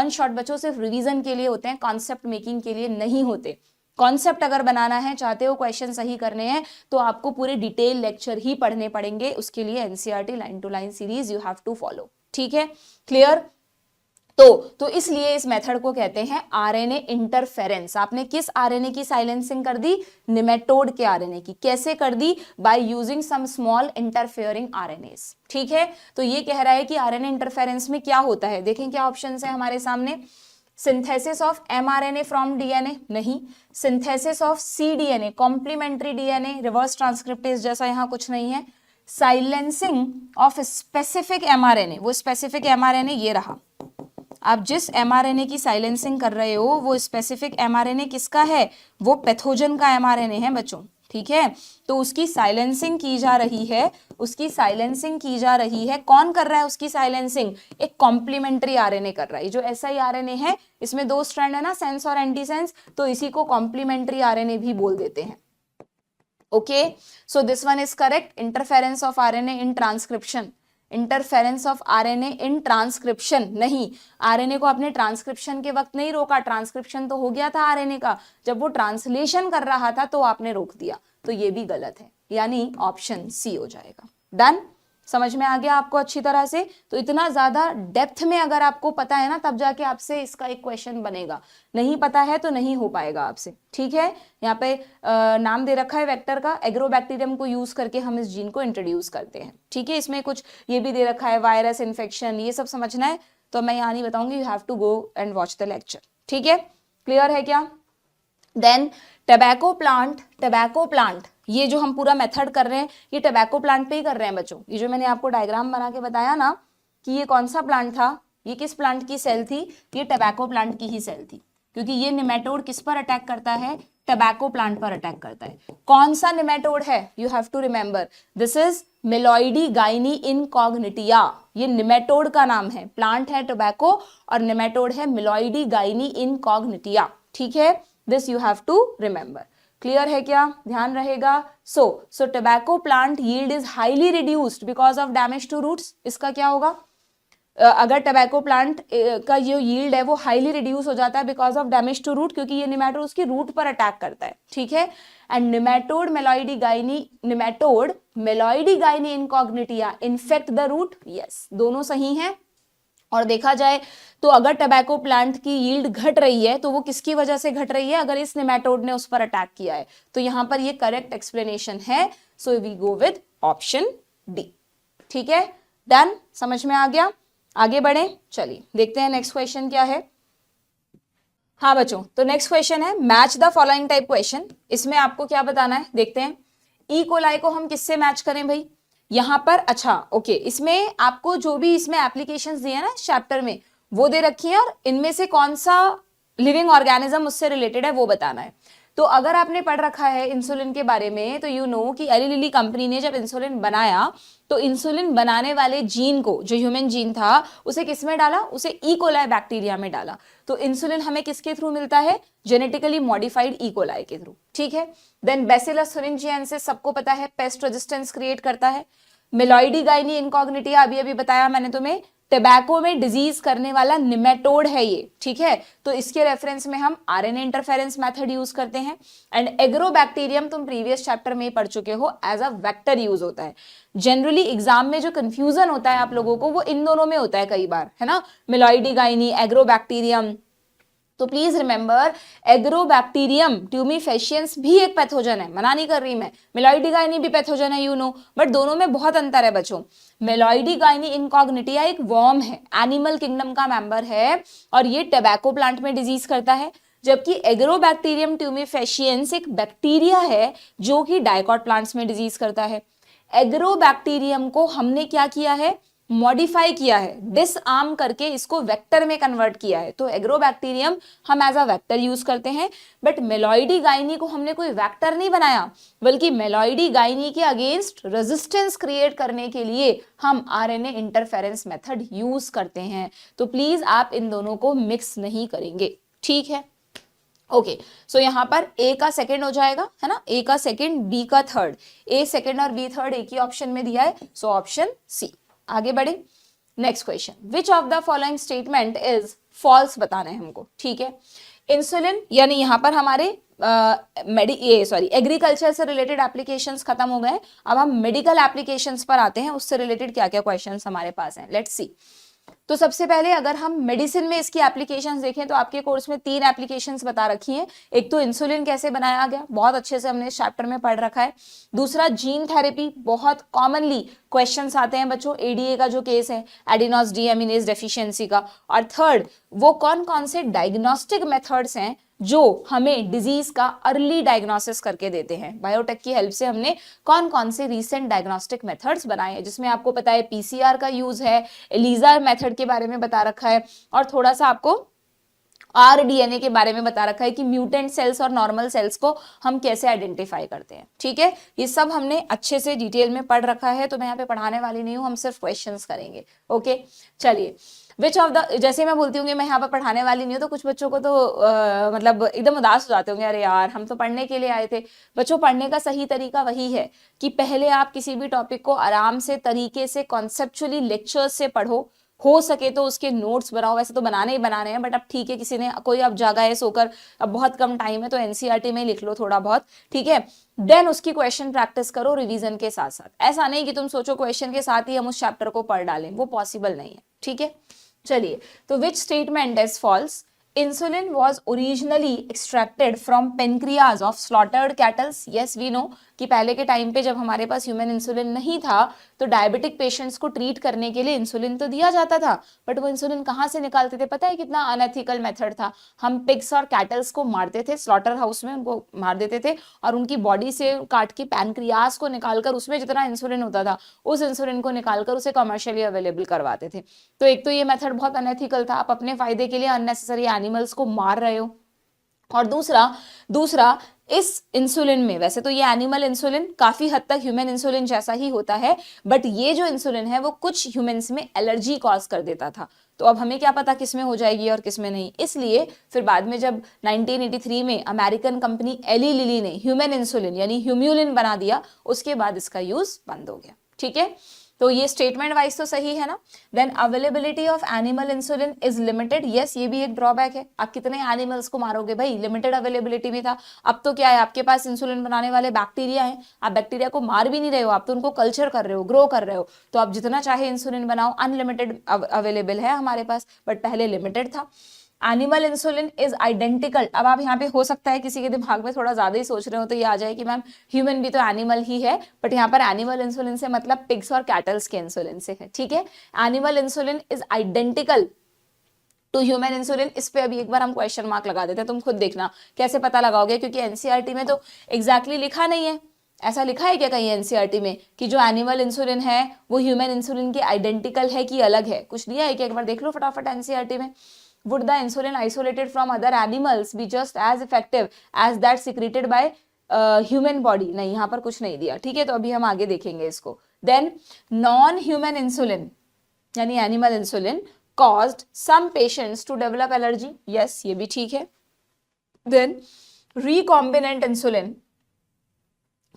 shot बच्चों सिर्फ रिवीजन के लिए होते हैं, कॉन्सेप्ट मेकिंग के लिए नहीं होते। कॉन्सेप्ट अगर बनाना है, चाहते हो क्वेश्चन सही करने हैं, तो आपको पूरे डिटेल लेक्चर ही पढ़ने पड़ेंगे। उसके लिए NCERT line to line series you have to follow. ठीक है, क्लियर? तो इसलिए इस मेथड को कहते हैं आरएनए इंटरफेरेंस। आपने किस आरएनए की साइलेंसिंग कर दी? निमेटोड के आरएनए की। कैसे कर दी? By using some small interfering RNAs. ठीक है, तो ये कह रहा है कि आरएनए इंटरफेरेंस में क्या होता है। देखें क्या ऑप्शन है हमारे सामने। Synthesis of mRNA from DNA, नहीं। Synthesis of cDNA, complementary DNA, reverse transcriptase जैसा यहां कुछ नहीं है। साइलेंसिंग ऑफ स्पेसिफिक एमआरएनए, वो स्पेसिफिक एमआरएनए ये रहा। आप जिस एमआरएनए की साइलेंसिंग कर रहे हो वो स्पेसिफिक एमआरएनए किसका है? वो पैथोजन का एमआरएनए है बच्चों। ठीक है, तो उसकी साइलेंसिंग की जा रही है, उसकी साइलेंसिंग की जा रही है। कौन कर रहा है उसकी साइलेंसिंग? एक कॉम्प्लीमेंट्री आरएनए कर रहा है। जो एसआई आरएनए है इसमें दो स्ट्रैंड है ना, सेंस और एंटीसेंस, तो इसी को कॉम्प्लीमेंट्री आरएनए भी बोल देते हैं। Okay, so this one is correct. Interference of RNA in transcription, interference of RNA in transcription नहीं। आरएनए को आपने ट्रांसक्रिप्शन के वक्त नहीं रोका, ट्रांसक्रिप्शन तो हो गया था आरएनए का, जब वो ट्रांसलेशन कर रहा था तो आपने रोक दिया, तो ये भी गलत है, यानी ऑप्शन सी हो जाएगा। डन? समझ में आ गया आपको अच्छी तरह से? तो इतना ज्यादा डेप्थ में अगर आपको पता है ना, तब जाके आपसे इसका एक क्वेश्चन बनेगा। नहीं पता है तो नहीं हो पाएगा आपसे। ठीक है, यहाँ पे नाम दे रखा है वेक्टर का, एग्रोबैक्टीरियम को यूज करके हम इस जीन को इंट्रोड्यूस करते हैं। ठीक है, इसमें कुछ ये भी दे रखा है, वायरस इन्फेक्शन, ये सब समझना है तो मैं यहाँ नहीं बताऊंगी, you have to go and watch the lecture. ठीक है, क्लियर है क्या? देन टबैको प्लांट, ये जो हम पूरा मेथड कर रहे हैं ये टबैको प्लांट पे ही कर रहे हैं बच्चों। ये जो मैंने आपको डायग्राम बना के बताया ना कि ये कौन सा प्लांट था, ये किस प्लांट की सेल थी? ये टबैको प्लांट की ही सेल थी, क्योंकि ये निमेटोड किस पर अटैक करता है? टबैको प्लांट पर अटैक करता है। कौन सा निमेटोड है? You have to remember, this is Meloidogyne incognita. ये निमेटोड का नाम है, प्लांट है टोबैको और निमेटोड है मेलॉइडी गाइनी इनकॉग्निटिया। ठीक है, this you have to remember. Clear है क्या? ध्यान रहेगा। So tobacco plant yield is highly reduced because of damage to roots. इसका क्या होगा? अगर टबैको प्लांट का जो यील्ड है वो हाईली रिड्यूस हो जाता है because of damage to root, क्योंकि ये निमेटोड उसकी रूट पर अटैक करता है। ठीक है, and nematode Meloidogyne incognita infect the root. Yes, दोनों सही हैं। और देखा जाए तो अगर टबैको प्लांट की यील्ड घट रही है तो वो किसकी वजह से घट रही है? अगर इस निमेटोड ने उस पर अटैक किया है, तो यहां पर ये करेक्ट एक्सप्लेनेशन है। So we go with option D. ठीक है, डन? समझ में आ गया? आगे बढ़े, चलिए देखते हैं नेक्स्ट क्वेश्चन क्या है। हाँ बच्चों, तो नेक्स्ट क्वेश्चन है match the following type question. इसमें आपको क्या बताना है, देखते हैं। ई कोलाई को हम किससे मैच करें भाई? यहां पर अच्छा ओके, इसमें आपको जो भी इसमें एप्लीकेशंस दिए हैं ना इस चैप्टर में, वो दे रखी है और इनमें से कौन सा लिविंग ऑर्गेनिज्म उससे रिलेटेड है वो बताना है। तो अगर आपने पढ़ रखा है इंसुलिन के बारे में तो यू नो कि एली लिली कंपनी ने जब इंसुलिन बनाया तो इंसुलिन बनाने वाले जीन को, जो ह्यूमन जीन था, उसे किस में डाला? उसे ई कोलाई बैक्टीरिया में डाला। तो इंसुलिन हमें किसके थ्रू मिलता है? जेनेटिकली मॉडिफाइड ई कोलाई के थ्रू। ठीक है, देन बैसिलस thuringiensis सबको पता है पेस्ट रेजिस्टेंस क्रिएट करता है। मेलॉइडी गाइनी इनकॉग्निटिया अभी बताया मैंने तुम्हें, टबैको में डिजीज करने वाला निमेटोड है ये। ठीक है, तो इसके रेफरेंस में हम आरएनए इंटरफेरेंस मेथड यूज करते हैं। एंड एग्रोबैक्टीरियम तुम प्रीवियस चैप्टर में पढ़ चुके हो, एज अ वेक्टर यूज होता है। जनरली एग्जाम में जो कंफ्यूजन होता है आप लोगों को वो इन दोनों में होता है कई बार, है ना, मेलॉइडी गाइनी, एग्रोबैक्टीरियम। तो प्लीज रिमेंबर, एग्रोबैक्टीरियम ट्यूमीफेशियंस भी एक पैथोजन है, मना नहीं कर रही मैं, मेलॉइडी गाइनी भी पैथोजन है, यू नो, बट दोनों में बहुत अंतर है बच्चों। मेलॉइडी गाइनी इनकॉग्निटिया एक वर्म है, एनिमल किंगडम का मेंबर है और ये टबैको प्लांट में डिजीज करता है, जबकि एग्रोबैक्टीरियम ट्यूमीफेशियंस एक बैक्टीरिया है जो कि डाइकॉट प्लांट्स में डिजीज करता है। एग्रोबैक्टीरियम को हमने क्या किया है? मॉडिफाई किया है, डिसआर्म करके इसको वेक्टर में कन्वर्ट किया है, तो एग्रोबैक्टीरियम हम एज अ वेक्टर यूज करते हैं। बट मेलॉइडी गाइनी को हमने कोई वेक्टर नहीं बनाया, बल्कि मेलॉइडी गाइनी के अगेंस्ट रेजिस्टेंस क्रिएट करने के लिए हम आरएनए इंटरफेरेंस मेथड यूज करते हैं। तो प्लीज आप इन दोनों को मिक्स नहीं करेंगे, ठीक है। ओके सो यहाँ पर ए का सेकंड हो जाएगा, है ना, ए का सेकंड, बी का थर्ड, ए सेकंड और बी थर्ड एक ही ऑप्शन में दिया है, सो ऑप्शन सी। आगे बढ़े, next question, which of the following statement is false बताना है हमको, ठीक है। इंसुलिन, यानी यहाँ पर हमारे एग्रीकल्चर से रिलेटेड एप्लीकेशंस खत्म हो गए, अब हम मेडिकल एप्लीकेशंस पर आते हैं, उससे रिलेटेड क्या क्या क्वेश्चंस हमारे पास हैं, लेट्स सी। तो सबसे पहले अगर हम मेडिसिन में इसकी एप्लीकेशंस देखें तो आपके कोर्स में 3 एप्लीकेशंस बता रखी हैं। एक तो इंसुलिन कैसे बनाया गया, बहुत अच्छे से हमने इस चैप्टर में पढ़ रखा है। दूसरा जीन थेरेपी, बहुत कॉमनली क्वेश्चंस आते हैं बच्चों, एडीए का जो केस है, एडिनोस डीएमिनेज डेफिशिएंसी का। और थर्ड, वो कौन कौन से डायग्नोस्टिक मेथड्स हैं जो हमें डिजीज का अर्ली डायग्नोसिस करके देते हैं। बायोटेक की हेल्प से हमने कौन कौन से रीसेंट डायग्नोस्टिक मेथड्स बनाए हैं, जिसमें आपको पता है पीसीआर का यूज है, एलिजा मेथड के बारे में बता रखा है, और थोड़ा सा आपको आरडीएनए के बारे में बता रखा है कि म्यूटेंट सेल्स और नॉर्मल सेल्स को हम कैसे आइडेंटिफाई करते हैं, ठीक है। ये सब हमने अच्छे से डिटेल में पढ़ रखा है, तो मैं यहाँ पे पढ़ाने वाली नहीं हूँ, हम सिर्फ क्वेश्चंस करेंगे। ओके चलिए, विच ऑफ द, जैसे मैं बोलती हूँ मैं यहाँ पर पढ़ाने वाली नहीं हूँ, तो कुछ बच्चों को तो मतलब एकदम उदास हो जाते होंगे, अरे यार हम तो पढ़ने के लिए आए थे। बच्चों, पढ़ने का सही तरीका वही है कि पहले आप किसी भी टॉपिक को आराम से तरीके से कॉन्सेप्चुअली लेक्चर्स से पढ़ो, हो सके तो उसके नोट्स बनाओ, वैसे तो बनाने ही बनाने हैं, बट अब ठीक है, किसी ने कोई अब जागा है सोकर, अब बहुत कम टाइम है, तो एनसीईआरटी में ही लिख लो थोड़ा बहुत, ठीक है। देन उसकी क्वेश्चन प्रैक्टिस करो रिवीजन के साथ साथ। ऐसा नहीं कि तुम सोचो क्वेश्चन के साथ ही हम उस चैप्टर को पढ़ डालें, वो पॉसिबल नहीं है, ठीक है। चलिए, तो which statement is false? Insulin was originally extracted from pancreas of slaughtered cattle. Yes, we know कि पहले के टाइम पे जब हमारे पास ह्यूमन इंसुलिन नहीं था, तो डायबिटिक पेशेंट्स को ट्रीट करने के लिए इंसुलिन तो दिया जाता था, बट वो इंसुलिन कहाँ से निकालते थे पता है? कितना अनएथिकल मेथड था। हम पिग्स और कैटल्स को मारते थे, स्लॉटर हाउस में उनको मार देते थे, और उनकी बॉडी से काट के पैनक्रियास को निकालकर उसमें जितना इंसुलिन होता था, उस इंसुलिन को निकालकर उसे कमर्शियली अवेलेबल करवाते थे। तो एक तो ये मेथड बहुत अनएथिकल था, आप अपने फायदे के लिए अननेसेसरी एनिमल्स को मार रहे हो। और दूसरा इस इंसुलिन में, वैसे तो ये एनिमल इंसुलिन काफी हद तक ह्यूमन इंसुलिन जैसा ही होता है, बट ये जो इंसुलिन है वो कुछ ह्यूमंस में एलर्जी कॉज कर देता था। तो अब हमें क्या पता किस में हो जाएगी और किस में नहीं, इसलिए फिर बाद में जब 1983 में अमेरिकन कंपनी एली लिली ने ह्यूमन इंसुलिन यानी ह्यूम्यूलिन बना दिया, उसके बाद इसका यूज बंद हो गया, ठीक है। तो ये स्टेटमेंट वाइज तो सही है ना। Then availability of animal insulin is limited, yes, ये भी एक ड्रॉबैक है। आप कितने एनिमल्स को मारोगे भाई, लिमिटेड अवेलेबिलिटी भी था। अब तो क्या है, आपके पास इंसुलिन बनाने वाले बैक्टीरिया हैं, आप बैक्टीरिया को मार भी नहीं रहे हो, आप तो उनको कल्चर कर रहे हो, ग्रो कर रहे हो, तो आप जितना चाहे इंसुलिन बनाओ, अनलिमिटेड अवेलेबल है हमारे पास, बट पहले लिमिटेड था। एनिमल इंसुलिन इज आइडेंटिकल, अब आप यहाँ पे हो सकता है किसी के दिमाग में थोड़ा ज्यादा ही सोच रहे हो तो ये आ जाए कि मैम ह्यूमन भी तो एनिमल ही है, बट यहाँ पर एनिमल इंसुलिन से मतलब पिग्स और कैटल्स के इंसुलिन से है, ठीक है। Animal insulin is identical to human insulin. इस पे अभी एक बार हम क्वेश्चन मार्क लगा देते हैं, तुम खुद देखना कैसे पता लगाओगे, क्योंकि एनसीईआरटी में तो एग्जैक्टली लिखा नहीं है। ऐसा लिखा है क्या कहीं एनसीईआरटी में कि जो एनिमल इंसुलिन है वो ह्यूमन इंसुलिन के आइडेंटिकल है कि अलग है? कुछ दिया है क्या? एक बार देख लो फटाफट एनसीईआरटी में। Would the insulin isolated from other animals be just as effective as that secreted by human body? नहीं, यहाँ पर कुछ नहीं दिया, ठीक है। तो अभी हम आगे देखेंगे इसको। Then non-human insulin यानी animal insulin caused some patients to develop allergy. Yes, ये भी ठीक है। Then recombinant insulin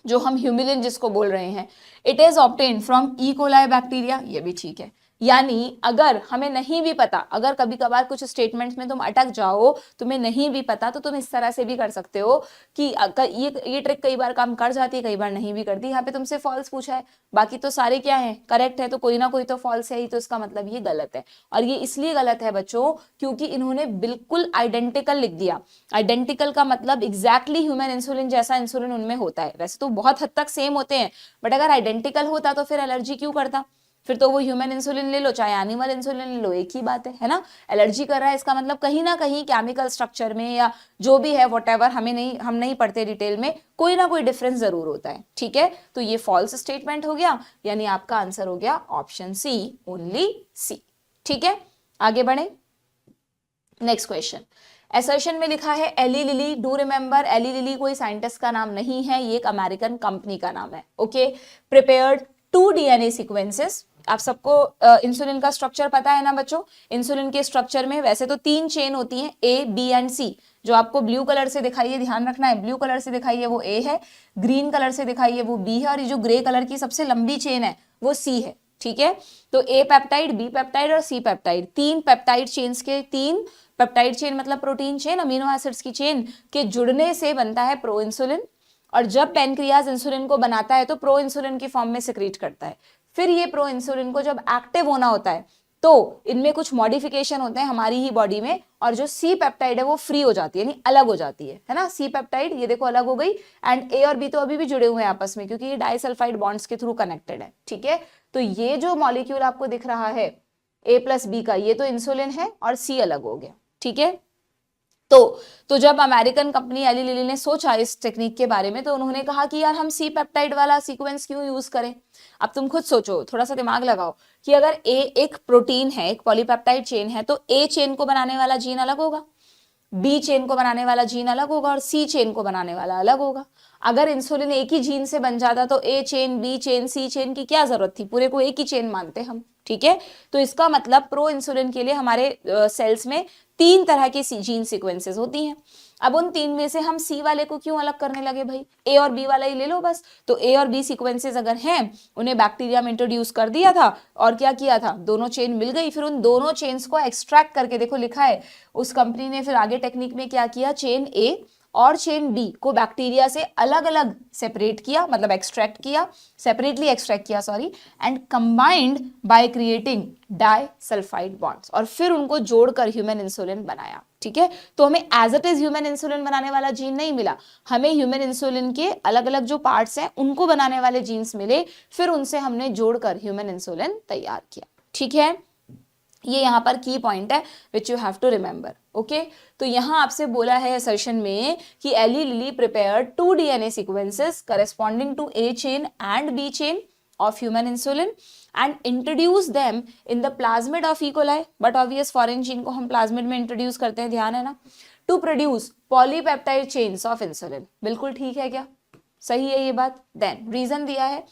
जो हम ह्यूमिलिन जिसको बोल रहे हैं, it is obtain from E coli bacteria, ये भी ठीक है। यानी अगर हमें नहीं भी पता, अगर कभी कभार कुछ स्टेटमेंट्स में तुम अटक जाओ, तुम्हें नहीं भी पता, तो तुम इस तरह से भी कर सकते हो कि ये ट्रिक कई बार काम कर जाती है, कई बार नहीं भी करती। यहाँ पे तुमसे फॉल्स पूछा है, बाकी तो सारे क्या है, करेक्ट है, तो कोई ना कोई तो फॉल्स है ही, तो इसका मतलब ये गलत है। और ये इसलिए गलत है बच्चों क्योंकि इन्होंने बिल्कुल आइडेंटिकल लिख दिया। आइडेंटिकल का मतलब एग्जैक्टली ह्यूमन इंसुलिन जैसा इंसुलिन उनमें होता है। वैसे तो बहुत हद तक सेम होते हैं, बट अगर आइडेंटिकल होता तो फिर एलर्जी क्यों करता? फिर तो वो ह्यूमन इंसुलिन ले लो चाहे एनिमल इंसुलिन ले लो, एक ही बात है ना। एलर्जी कर रहा है इसका मतलब कहीं ना कहीं केमिकल स्ट्रक्चर में या जो भी है व्हाटएवर, हम नहीं पढ़ते डिटेल में, कोई ना कोई डिफरेंस जरूर होता है, ठीक है। तो ये फॉल्स स्टेटमेंट हो गया, यानी आपका आंसर हो गया ऑप्शन सी, ओनली सी, ठीक है। आगे बढ़े, नेक्स्ट क्वेश्चन। असर्शन में लिखा है Eli Lilly, do remember Eli Lilly कोई साइंटिस्ट का नाम नहीं है, ये एक अमेरिकन कंपनी का नाम है, ओके। Prepared 2 DNA sequences. आप सबको इंसुलिन का स्ट्रक्चर पता है ना बच्चों। इंसुलिन के स्ट्रक्चर में वैसे तो 3 चेन होती हैं, ए बी एंड सी। जो आपको ब्लू कलर से दिखाई है, ध्यान रखना है, ब्लू कलर से दिखाई है वो ए है, ग्रीन कलर से दिखाई है वो बी है, और ये जो ग्रे कलर की सबसे लंबी चेन है वो सी है, ठीक है। तो ए पेप्टाइड, बी पेप्टाइड और सी पेप्टाइड, 3 पेप्टाइड चेन्स के 3 पेप्टाइड चेन मतलब प्रोटीन चेन, अमीनो एसिड्स की चेन के जुड़ने से बनता है प्रो इंसुलिन। और जब पैनक्रियाज इंसुलिन को बनाता है तो प्रो इंसुलिन की फॉर्म में सिक्रीट करता है। फिर ये प्रो इंसुलिन को जब एक्टिव होना होता है तो इनमें कुछ मॉडिफिकेशन होते हैं हमारी ही बॉडी में, और जो सी पेप्टाइड है वो फ्री हो जाती है, यानी अलग हो जाती है ना। सी पेप्टाइड ये देखो अलग हो गई, एंड ए और बी तो अभी भी जुड़े हुए हैं आपस में क्योंकि ये डाइसल्फाइड बॉन्ड्स के थ्रू कनेक्टेड है, ठीक है। तो ये जो मॉलिक्यूल आपको दिख रहा है ए प्लस बी का, ये तो इंसुलिन है और सी अलग हो गया, ठीक है। तो जब अमेरिकन कंपनी एली लिली ने सोचा इस टेक्निक के बारे में, तो उन्होंने कहा कि यार हम सी पेप्टाइड वाला सीक्वेंस क्यों यूज करें। अब तुम खुद सोचो, थोड़ा सा दिमाग लगाओ कि अगर ए एक प्रोटीन है, एक पॉलीपेप्टाइड चेन है, तो ए चेन को बनाने वाला जीन अलग होगा, बी चेन को बनाने वाला जीन अलग होगा, और सी चेन को बनाने वाला अलग होगा। अगर इंसुलिन एक ही जीन से बन जाता तो ए चेन, बी चेन, सी चेन की क्या जरूरत थी, पूरे को एक ही चेन मानते हम, ठीक है। तो इसका मतलब प्रो इंसुलिन के लिए हमारे सेल्स में 3 तरह की जीन सीक्वेंसेस होती हैं। अब उन 3 में से हम सी वाले को क्यों अलग करने लगे भाई, ए और बी वाला ही ले लो बस। तो ए और बी सीक्वेंसेस अगर हैं, उन्हें बैक्टीरिया में इंट्रोड्यूस कर दिया था और क्या किया था, दोनों चेन मिल गई, फिर उन दोनों चेन्स को एक्सट्रैक्ट करके, देखो लिखा है उस कंपनी ने फिर आगे टेक्निक में क्या किया, चेन ए और चेन बी को बैक्टीरिया से अलग अलग सेपरेट किया, मतलब एक्सट्रैक्ट किया, सेपरेटली एक्सट्रैक्ट किया sorry, and combined by creating disulphide bonds, और फिर उनको जोड़कर ह्यूमन इंसुलिन बनाया, ठीक है। तो हमें as it is human insulin बनाने वाला जीन नहीं मिला, हमें ह्यूमन इंसुलिन के अलग अलग जो पार्ट्स हैं उनको बनाने वाले जीन्स मिले, फिर उनसे हमने जोड़कर ह्यूमन इंसुलिन तैयार किया, ठीक है। ये यहाँ पर की पॉइंट है which you have to remember, okay. तो यहाँ आपसे बोला है असर्शन में कि Eli Lilly prepared 2 DNA sequences corresponding to A chain and B chain of human insulin and introduce them in the plasmid of E. coli, but obvious foreign gene को हम plasmid में introduce करते हैं, ध्यान है ना, to produce polypeptide chains of insulin। बिल्कुल ठीक है क्या, सही है ये बात। then reason दिया है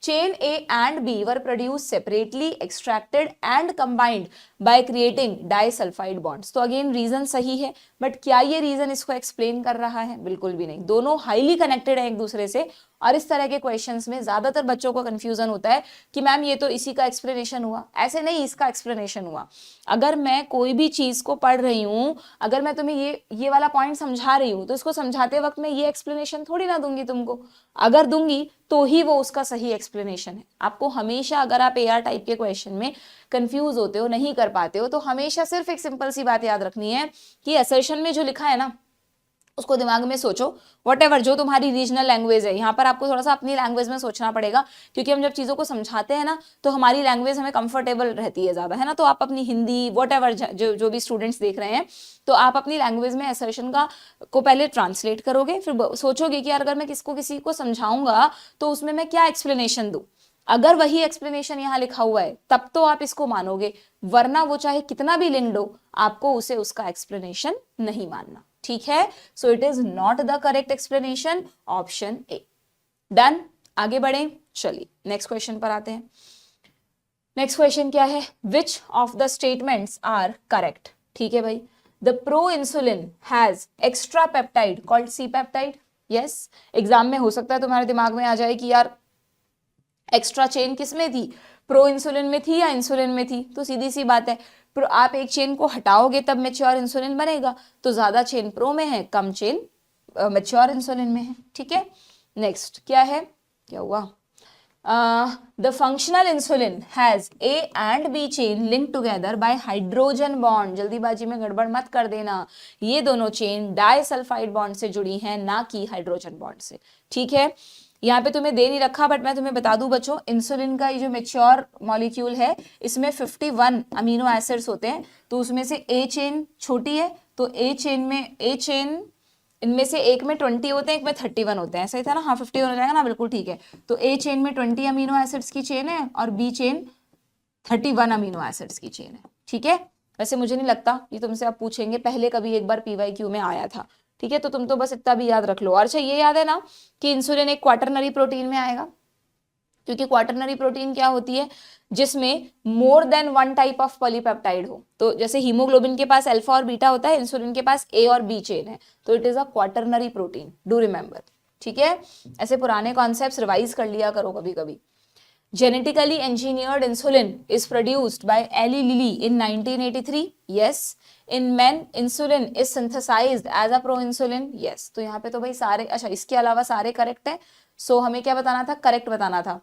chain A and B were produced separately, extracted and combined by creating disulfide bonds। तो अगेन रीजन सही है, बट क्या ये रीजन इसको एक्सप्लेन कर रहा है, बिल्कुल भी नहीं। दोनों हाईली कनेक्टेड है एक दूसरे से, और इस तरह के क्वेश्चंस में ज्यादातर बच्चों को कंफ्यूजन होता है कि मैम ये तो इसी का एक्सप्लेनेशन हुआ, ऐसे नहीं, इसका एक्सप्लेनेशन हुआ। अगर मैं कोई भी चीज को पढ़ रही हूँ, अगर मैं तुम्हें ये वाला पॉइंट समझा रही हूँ, तो इसको समझाते वक्त मैं ये एक्सप्लेनेशन थोड़ी ना दूंगी तुमको, अगर दूंगी तो ही वो उसका सही एक्सप्लेनेशन है। आपको हमेशा, अगर आप एआर टाइप के क्वेश्चन में कंफ्यूज होते हो, नहीं कर पाते हो, तो हमेशा सिर्फ एक सिंपल सी बात याद रखनी है कि असर्शन में जो लिखा है ना, उसको दिमाग में सोचो, व्हाटएवर जो तुम्हारी रीजनल लैंग्वेज है। यहाँ पर आपको थोड़ा सा अपनी लैंग्वेज में सोचना पड़ेगा, क्योंकि हम जब चीज़ों को समझाते हैं ना, तो हमारी लैंग्वेज हमें कंफर्टेबल रहती है ज़्यादा, है ना। तो आप अपनी हिंदी व्हाटएवर जो भी स्टूडेंट्स देख रहे हैं, तो आप अपनी लैंग्वेज में असर्शन को पहले ट्रांसलेट करोगे, फिर सोचोगे कि यार अगर मैं किसी को समझाऊंगा तो उसमें मैं क्या एक्सप्लेनेशन दूँ। अगर वही एक्सप्लेनेशन यहाँ लिखा हुआ है तब तो आप इसको मानोगे, वरना वो चाहे कितना भी लिंक्ड हो, आपको उसे उसका एक्सप्लेनेशन नहीं मानना, ठीक है। So it is not the correct explanation, option A. Done, आगे बढ़े, चलिए नेक्स्ट क्वेश्चन पर आते हैं। नेक्स्ट क्वेश्चन क्या है, which of the statements are correct, ठीक है भाई। The proinsulin has extra peptide called C peptide. Yes, exam में हो सकता है तुम्हारे दिमाग में आ जाए कि यार एक्स्ट्रा चेन किस में थी, प्रो इंसुलिन में थी या इंसुलिन में थी। तो सीधी सी बात है, आप एक चेन को हटाओगे तब मैच्योर इंसुलिन बनेगा, तो ज्यादा चेन प्रो में है, कम चेन मैच्योर इंसुलिन में है, ठीक है। नेक्स्ट क्या है, क्या हुआ, the functional insulin has A and B chain linked together by hydrogen bond. जल्दीबाजी में गड़बड़ मत कर देना, ये दोनों चेन डाइसल्फाइड बॉन्ड से जुड़ी हैं, ना कि हाइड्रोजन बॉन्ड से। ठीक है, यहाँ पे तुम्हें दे नहीं रखा, बट मैं तुम्हें बता दूं बच्चों, इंसुलिन का ये जो मेच्योर मॉलिक्यूल है इसमें 51 अमीनो एसिड्स होते हैं, तो उसमें से ए चेन छोटी है, तो ए चेन इनमें से एक में 20 होते हैं, एक में 31 होते हैं, ऐसा ही था ना? हाँ, 51 हो जाएगा ना, बिल्कुल ठीक है। तो ए चेन में 20 अमीनो एसिड्स की चेन है और बी चेन 31 अमीनो एसिड्स की चेन है। ठीक है, वैसे मुझे नहीं लगता ये तुमसे आप पूछेंगे, पहले कभी एक बार PYQ में आया था। ठीक है, तो तुम तो बस इतना भी याद रख लो। और अच्छा ये याद है ना कि इंसुलिन एक क्वाटरनरी प्रोटीन में आएगा, क्योंकि क्वाटरनरी प्रोटीन क्या होती है, जिसमें more than one type of polypeptide हो। तो जैसे हीमोग्लोबिन के पास अल्फा और बीटा होता है, इंसुलिन के पास ए और बी चेन है, तो it is a quaternary protein, do remember. ठीक है, ऐसे पुराने कॉन्सेप्ट्स रिवाइज कर लिया करो कभी कभी। Genetically engineered insulin is produced by Eli Lilly in 1983. Yes. In men, insulin is synthesized as a proinsulin. Yes. तो यहाँ पे तो भाई सारे, अच्छा इसके अलावा सारे करेक्ट है। सो हमें क्या बताना था? करेक्ट बताना था।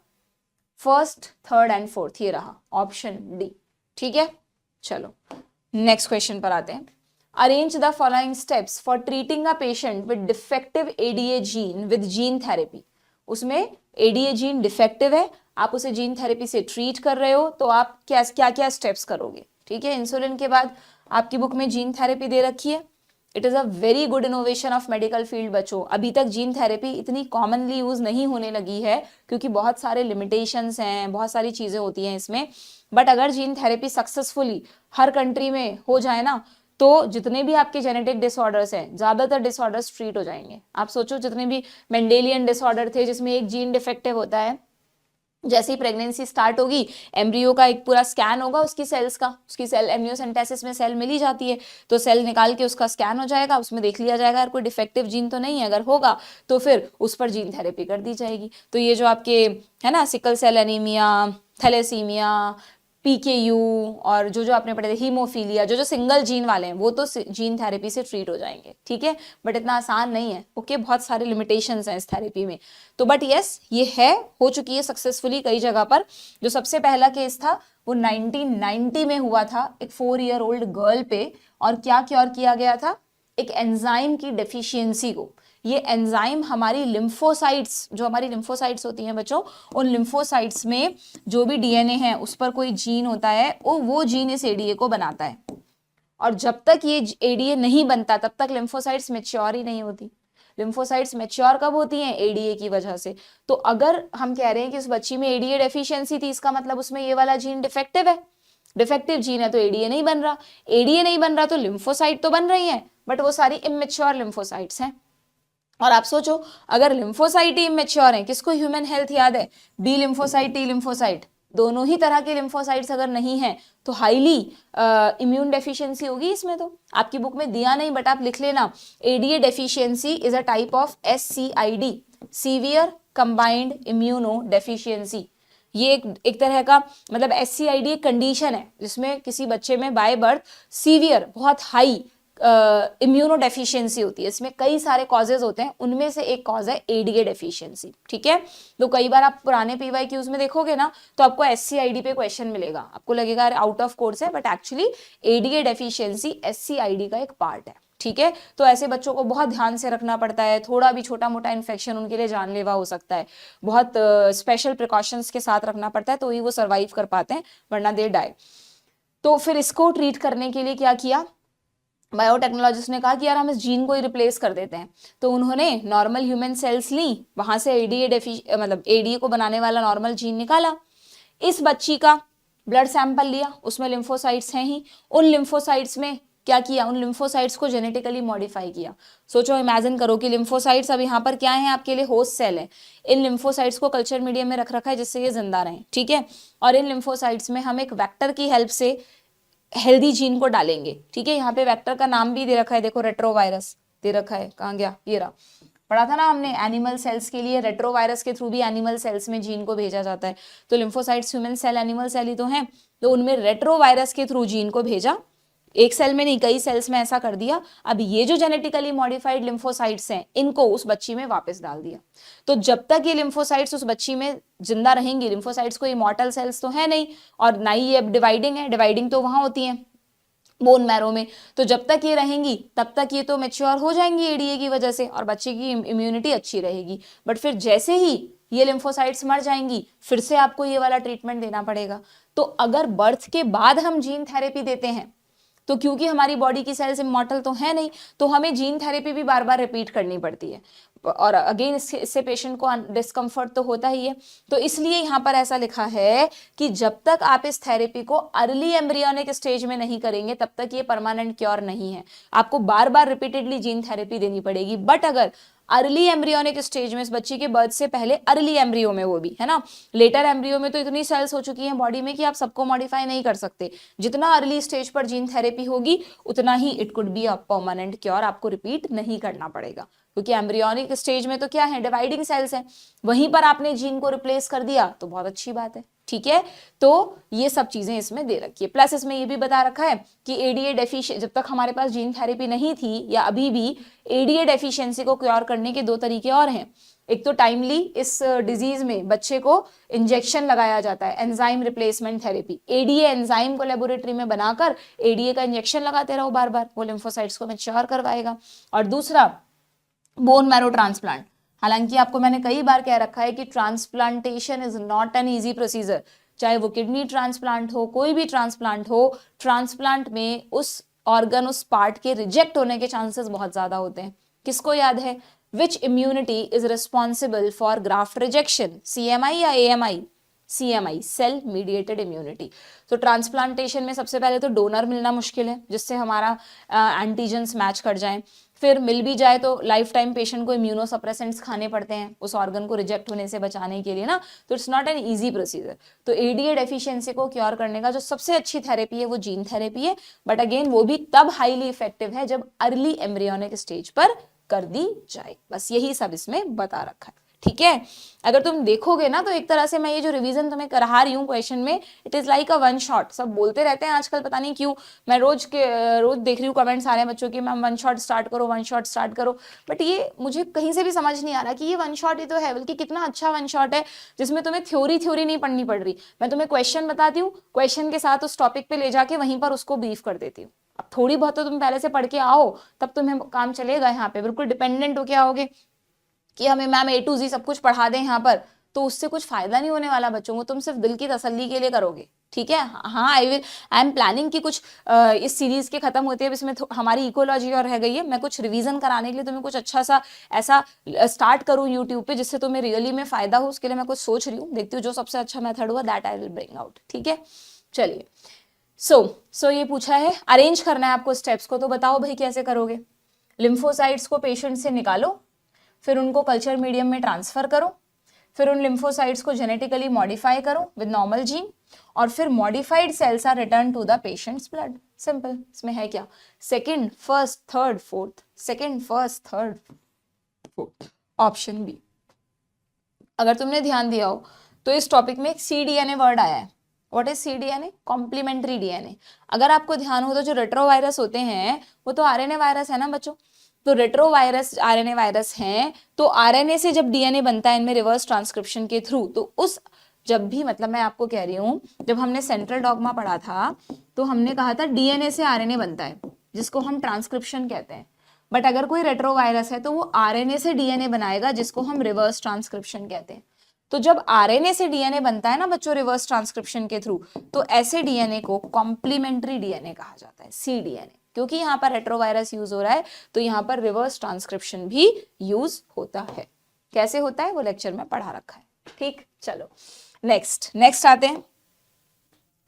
फर्स्ट, थर्ड एंड फोर्थ, ये रहा ऑप्शन डी। ठीक है, चलो नेक्स्ट क्वेश्चन पर आते हैं। Arrange the following steps for treating a patient with defective ADA gene with gene therapy. उसमें एडीए जीन डिफेक्टिव है, आप उसे जीन थेरेपी से ट्रीट कर रहे हो, तो आप क्या क्या स्टेप्स करोगे? ठीक है, इंसुलिन के बाद आपकी बुक में जीन थेरेपी दे रखी है। It is a very good innovation of medical field बच्चों। अभी तक जीन थेरेपी इतनी कॉमनली यूज नहीं होने लगी है, क्योंकि बहुत सारे लिमिटेशंस हैं, बहुत सारी चीज़ें होती हैं इसमें। बट अगर जीन थेरेपी सक्सेसफुली हर कंट्री में हो जाए ना, तो जितने भी आपके जेनेटिक डिसऑर्डर्स हैं, ज़्यादातर डिसऑर्डर्स ट्रीट हो जाएंगे। आप सोचो, जितने भी मेंडेलियन डिसऑर्डर थे जिसमें एक जीन डिफेक्टिव होता है, जैसे ही प्रेगनेंसी स्टार्ट होगी, एम्ब्रियो का एक पूरा स्कैन होगा उसकी सेल्स का, उसकी सेल एम्नियोसेंटेसिस में सेल मिली जाती है, तो सेल निकाल के उसका स्कैन हो जाएगा, उसमें देख लिया जाएगा कोई डिफेक्टिव जीन तो नहीं है, अगर होगा तो फिर उस पर जीन थेरेपी कर दी जाएगी। तो ये जो आपके है ना, sickle cell anaemia, thalassaemia, PKU और जो आपने पढ़े थे हीमोफीलिया, जो सिंगल जीन वाले हैं, वो तो जीन थेरेपी से ट्रीट हो जाएंगे। ठीक है, बट इतना आसान नहीं है। ओके, बहुत सारे लिमिटेशंस हैं इस थेरेपी में। तो बट यस, ये है, हो चुकी है सक्सेसफुली कई जगह पर। जो सबसे पहला केस था वो 1990 में हुआ था, एक 4 ईयर ओल्ड गर्ल पे। और क्या क्योर किया गया था? एक एंजाइम की डेफिशिएंसी को। ये एंजाइम हमारी लिम्फोसाइट्स, जो हमारी लिम्फोसाइट्स होती हैं बच्चों, उन लिम्फोसाइट्स में जो भी DNA है उस पर कोई जीन होता है, वो जीन इस ADA को बनाता है। और जब तक ये ADA नहीं बनता तब तक लिम्फोसाइट्स मैच्योर ही नहीं होती। लिम्फोसाइट्स मैच्योर कब होती हैं? ADA की वजह से। तो अगर हम कह रहे हैं कि उस बच्ची में ADA डेफिशिएंसी थी, इसका मतलब उसमें ये वाला जीन डिफेक्टिव है। डिफेक्टिव जीन है तो ADA नहीं बन रहा, ADA नहीं बन रहा तो लिम्फोसाइट तो बन रही है, बट वो सारी इमेच्योर लिम्फोसाइट्स हैं। और आप सोचो, अगर लिम्फोसाइट ही इमेच्योर है, किसको ह्यूमन हेल्थ याद है? बी लिम्फोसाइट, टी लिम्फोसाइट, दोनों ही तरह के लिम्फोसाइट्स अगर नहीं है तो हाईली इम्यून डेफिशिएंसी होगी इसमें। तो आपकी बुक में दिया नहीं, बट आप लिख लेना, ADA deficiency is a type of SCID, severe combined immuno deficiency. ये एक तरह का मतलब SCID एक कंडीशन है जिसमें किसी बच्चे में बाय बर्थ सीवियर, बहुत हाई इम्यूनो डेफिशिएंसी होती है। इसमें कई सारे कॉजेज होते हैं, उनमें से एक कॉज है ADA डेफिशिएंसी। ठीक है, तो कई बार आप पुराने PYQs में देखोगे ना, तो आपको SCID पे क्वेश्चन मिलेगा, आपको लगेगा आउट ऑफ कोर्स है, but actually ADA deficiency SCID का एक पार्ट है। ठीक है, तो ऐसे बच्चों को बहुत ध्यान से रखना पड़ता है। थोड़ा भी छोटा मोटा इन्फेक्शन उनके लिए जानलेवा हो सकता है, बहुत स्पेशल प्रिकॉशंस के साथ रखना पड़ता है, तो ही वो सर्वाइव कर पाते हैं, वरना दे डाई। तो फिर इसको ट्रीट करने के लिए क्या किया? बायोटेक्नोलॉजिस्ट ने कहा कि यार हम इस जीन को ही रिप्लेस कर देते हैं। तो उन्होंने नॉर्मल ह्यूमन सेल्स ली, वहां से मतलब ADA को बनाने वाला नॉर्मल जीन निकाला। इस बच्ची का ब्लड सैंपल लिया, उसमें लिम्फोसाइट्स हैं ही। उन लिम्फोसाइट्स में क्या किया? उन लिम्फोसाइट्स को जेनेटिकली मॉडिफाई किया। सोचो, इमेजिन करो कि लिम्फोसाइट्स अब यहाँ पर क्या है? आपके लिए होस्ट सेल है। इन लिम्फोसाइट्स को कल्चर मीडियम में रखा है जिससे ये जिंदा रहें। ठीक है, और इन लिम्फोसाइट्स में हम एक वेक्टर की हेल्प से हेल्दी जीन को डालेंगे। ठीक है, यहाँ पे वेक्टर का नाम भी दे रखा है, देखो रेट्रोवायरस दे रखा है, कहाँ गया? ये रहा, पढ़ा था ना हमने, एनिमल सेल्स के लिए रेट्रोवायरस के थ्रू भी एनिमल सेल्स में जीन को भेजा जाता है। तो lymphocytes human cell, animal cell ही तो हैं, तो उनमें रेट्रोवायरस के थ्रू जीन को भेजा। एक सेल में नहीं, कई सेल्स में ऐसा कर दिया। अब ये जो जेनेटिकली मॉडिफाइड लिम्फोसाइट्स हैं, इनको उस बच्ची में वापस डाल दिया। तो जब तक ये लिम्फोसाइट्स उस बच्ची में जिंदा रहेंगी, लिम्फोसाइट्स कोई इमॉर्टल सेल्स तो है नहीं, और ना ही ये डिवाइडिंग है, डिवाइडिंग तो वहां होती है बोन मैरो में, तो जब तक ये रहेंगी तब तक ये तो मैच्योर हो जाएंगी एडीए की वजह से, और बच्चे की इम्यूनिटी अच्छी रहेगी। बट फिर जैसे ही ये लिम्फोसाइट्स मर जाएंगी, फिर से आपको ये वाला ट्रीटमेंट देना पड़ेगा। तो अगर बर्थ के बाद हम जीन थेरेपी देते हैं, तो क्योंकि हमारी बॉडी की सेल्स इमॉर्टल तो है नहीं, तो हमें जीन थेरेपी भी बार बार रिपीट करनी पड़ती है, और अगेन इससे पेशेंट को डिस्कम्फर्ट तो होता ही है। तो इसलिए यहाँ पर ऐसा लिखा है कि जब तक आप इस थेरेपी को अर्ली एम्ब्रियोनिक स्टेज में नहीं करेंगे, तब तक ये परमानेंट क्योर नहीं है, आपको बार बार रिपीटेडली जीन थेरेपी देनी पड़ेगी। बट अगर अर्ली एम्ब्रियोनिक स्टेज में, इस बच्ची के बर्थ से पहले अर्ली एम्ब्रियो में, वो भी है ना, लेटर एम्ब्रियो में तो इतनी सेल्स हो चुकी हैं बॉडी में कि आप सबको मॉडिफाई नहीं कर सकते, जितना अर्ली स्टेज पर जीन थेरेपी होगी उतना ही it could be a permanent cure, आपको रिपीट नहीं करना पड़ेगा। क्योंकि एम्ब्रियोनिक स्टेज में तो क्या है, डिवाइडिंग सेल्स है, वहीं पर आपने जीन को रिप्लेस कर दिया तो बहुत अच्छी बात है, ठीक है। तो ये सब चीजें इसमें दे रखी है। प्लस इसमें ये भी बता रखा है कि एडीए डेफिशिएंसी, जब तक हमारे पास जीन थेरेपी नहीं थी या अभी भी, एडीए डेफिशिएंसी को क्योर करने के दो तरीके और हैं। एक तो टाइमली इस डिजीज में बच्चे को इंजेक्शन लगाया जाता है, enzyme replacement therapy, ADA enzyme को लेबोरेटरी में बनाकर एडीए का इंजेक्शन लगाते रहो बार बार, वो लिम्फोसाइट्स को मैच्योर करवाएगा। और दूसरा बोन मैरो ट्रांसप्लांट। हालांकि आपको मैंने कई बार कह रखा है कि transplantation is not an easy procedure, चाहे वो किडनी ट्रांसप्लांट हो, कोई भी ट्रांसप्लांट हो, ट्रांसप्लांट में उस ऑर्गन, उस पार्ट के रिजेक्ट होने के चांसेस बहुत ज्यादा होते हैं। किसको याद है, which immunity is responsible for graft rejection, CMI या AMI? CMI, cell mediated immunity. तो ट्रांसप्लांटेशन में सबसे पहले तो डोनर मिलना मुश्किल है जिससे हमारा एंटीजेंस मैच कर जाए, फिर मिल भी जाए तो लाइफ टाइम पेशेंट को इम्यूनोसप्रेसेंट्स खाने पड़ते हैं उस ऑर्गन को रिजेक्ट होने से बचाने के लिए ना, तो it's not an easy procedure. तो एडीए डेफिशिएंसी को क्योर करने का जो सबसे अच्छी थेरेपी है वो जीन थेरेपी है, बट अगेन वो भी तब हाईली इफेक्टिव है जब अर्ली एम्ब्रियोनिक स्टेज पर कर दी जाए। बस यही सब इसमें बता रखा है, ठीक है। अगर तुम देखोगे ना तो एक तरह से मैं ये जो रिवीजन तुम्हें करा रही हूँ क्वेश्चन में, it is like a one shot. सब बोलते रहते हैं आजकल, पता नहीं क्यों, मैं रोज देख रही हूँ कमेंट्स आ रहे हैं बच्चों के, मैम वन शॉट स्टार्ट करो, वन शॉट स्टार्ट करो, बट ये मुझे कहीं से भी समझ नहीं आ रहा कि ये वन शॉट ही तो है, बल्कि कितना अच्छा वन शॉट है जिसमें तुम्हें थ्योरी नहीं पढ़नी पड़ रही। मैं तुम्हें क्वेश्चन बताती हूँ, क्वेश्चन के साथ उस टॉपिक पे ले जाके वहीं पर उसको ब्रीफ कर देती हूँ। अब थोड़ी बहुत तो तुम पहले से पढ़ के आओ, तब तुम्हें काम चलेगा। यहाँ पे बिल्कुल डिपेंडेंट हो के आओगे कि हमें मैम ए टू जी सब कुछ पढ़ा दें यहाँ पर, तो उससे कुछ फायदा नहीं होने वाला बच्चों को, तुम सिर्फ दिल की तसल्ली के लिए करोगे, ठीक है। हाँ, आई एम प्लानिंग कि कुछ इस सीरीज के खत्म होते हैं, इसमें हमारी इकोलॉजी और रह गई है, मैं कुछ रिवीजन कराने के लिए तुम्हें कुछ अच्छा सा ऐसा स्टार्ट करूँ यूट्यूब पे जिससे तुम्हें रियली में फायदा हो, उसके लिए मैं कुछ सोच रही हूँ, देखती हूँ जो सबसे अच्छा मेथड हुआ that I will bring out, ठीक है। चलिए, सो ये पूछा है, अरेंज करना है आपको स्टेप्स को, तो बताओ भाई कैसे करोगे। लिम्फोसाइट्स को पेशेंट से निकालो, फिर उनको कल्चर मीडियम में ट्रांसफर करो, फिर उन लिम्फोसाइट्स को जेनेटिकली मॉडिफाई करो विद नॉर्मल जीन, और फिर modified cells are return to the patient's blood. Simple, इसमें है क्या, second first third fourth, second first third fourth, option B. अगर तुमने ध्यान दिया हो तो इस टॉपिक में एक cDNA वर्ड आया है। What is cDNA? Complementary DNA. अगर आपको ध्यान हो तो जो रेट्रोवायरस होते हैं वो तो आरएनए वायरस है ना बच्चों, तो रेट्रोवायरस आरएनए वायरस हैं, तो आरएनए से जब डीएनए बनता है इनमें रिवर्स ट्रांसक्रिप्शन के थ्रू, तो उस जब भी, मतलब मैं आपको कह रही हूँ, जब हमने सेंट्रल डॉगमा पढ़ा था तो हमने कहा था डीएनए से आरएनए बनता है जिसको हम ट्रांसक्रिप्शन कहते हैं, बट अगर कोई रेट्रोवायरस है तो वो आरएनए से डीएनए बनाएगा जिसको हम रिवर्स ट्रांसक्रिप्शन कहते हैं। तो जब आरएनए से डीएनए बनता है ना बच्चों रिवर्स ट्रांसक्रिप्शन के थ्रू, तो ऐसे डीएनए को कॉम्प्लीमेंट्री डीएनए कहा जाता है, cDNA। क्योंकि यहाँ पर रेट्रोवायरस यूज हो रहा है तो यहाँ पर रिवर्स ट्रांसक्रिप्शन भी यूज होता है। कैसे होता है वो लेक्चर में पढ़ा रखा है, ठीक। चलो नेक्स्ट आते हैं।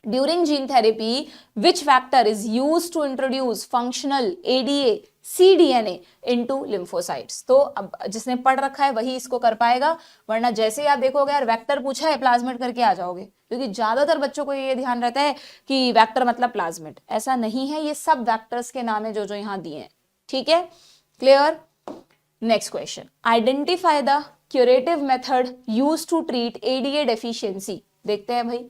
During gene therapy which factor is use to introduce functional ADA cDNA into lymphocytes. तो अब जिसने पढ़ रखा है वही इसको कर पाएगा, वरना जैसे ही आप देखोगे यार वेक्टर पूछा है प्लाज्मिड करके आ जाओगे, क्योंकि ज्यादातर बच्चों को ये ध्यान रहता है कि वेक्टर मतलब प्लाज्मिड, ऐसा नहीं है, ये सब वेक्टर्स के नाम है जो यहाँ दिए हैं, ठीक है, clear. Next question, identify the curative method use to treat ADA deficiency. देखते हैं भाई,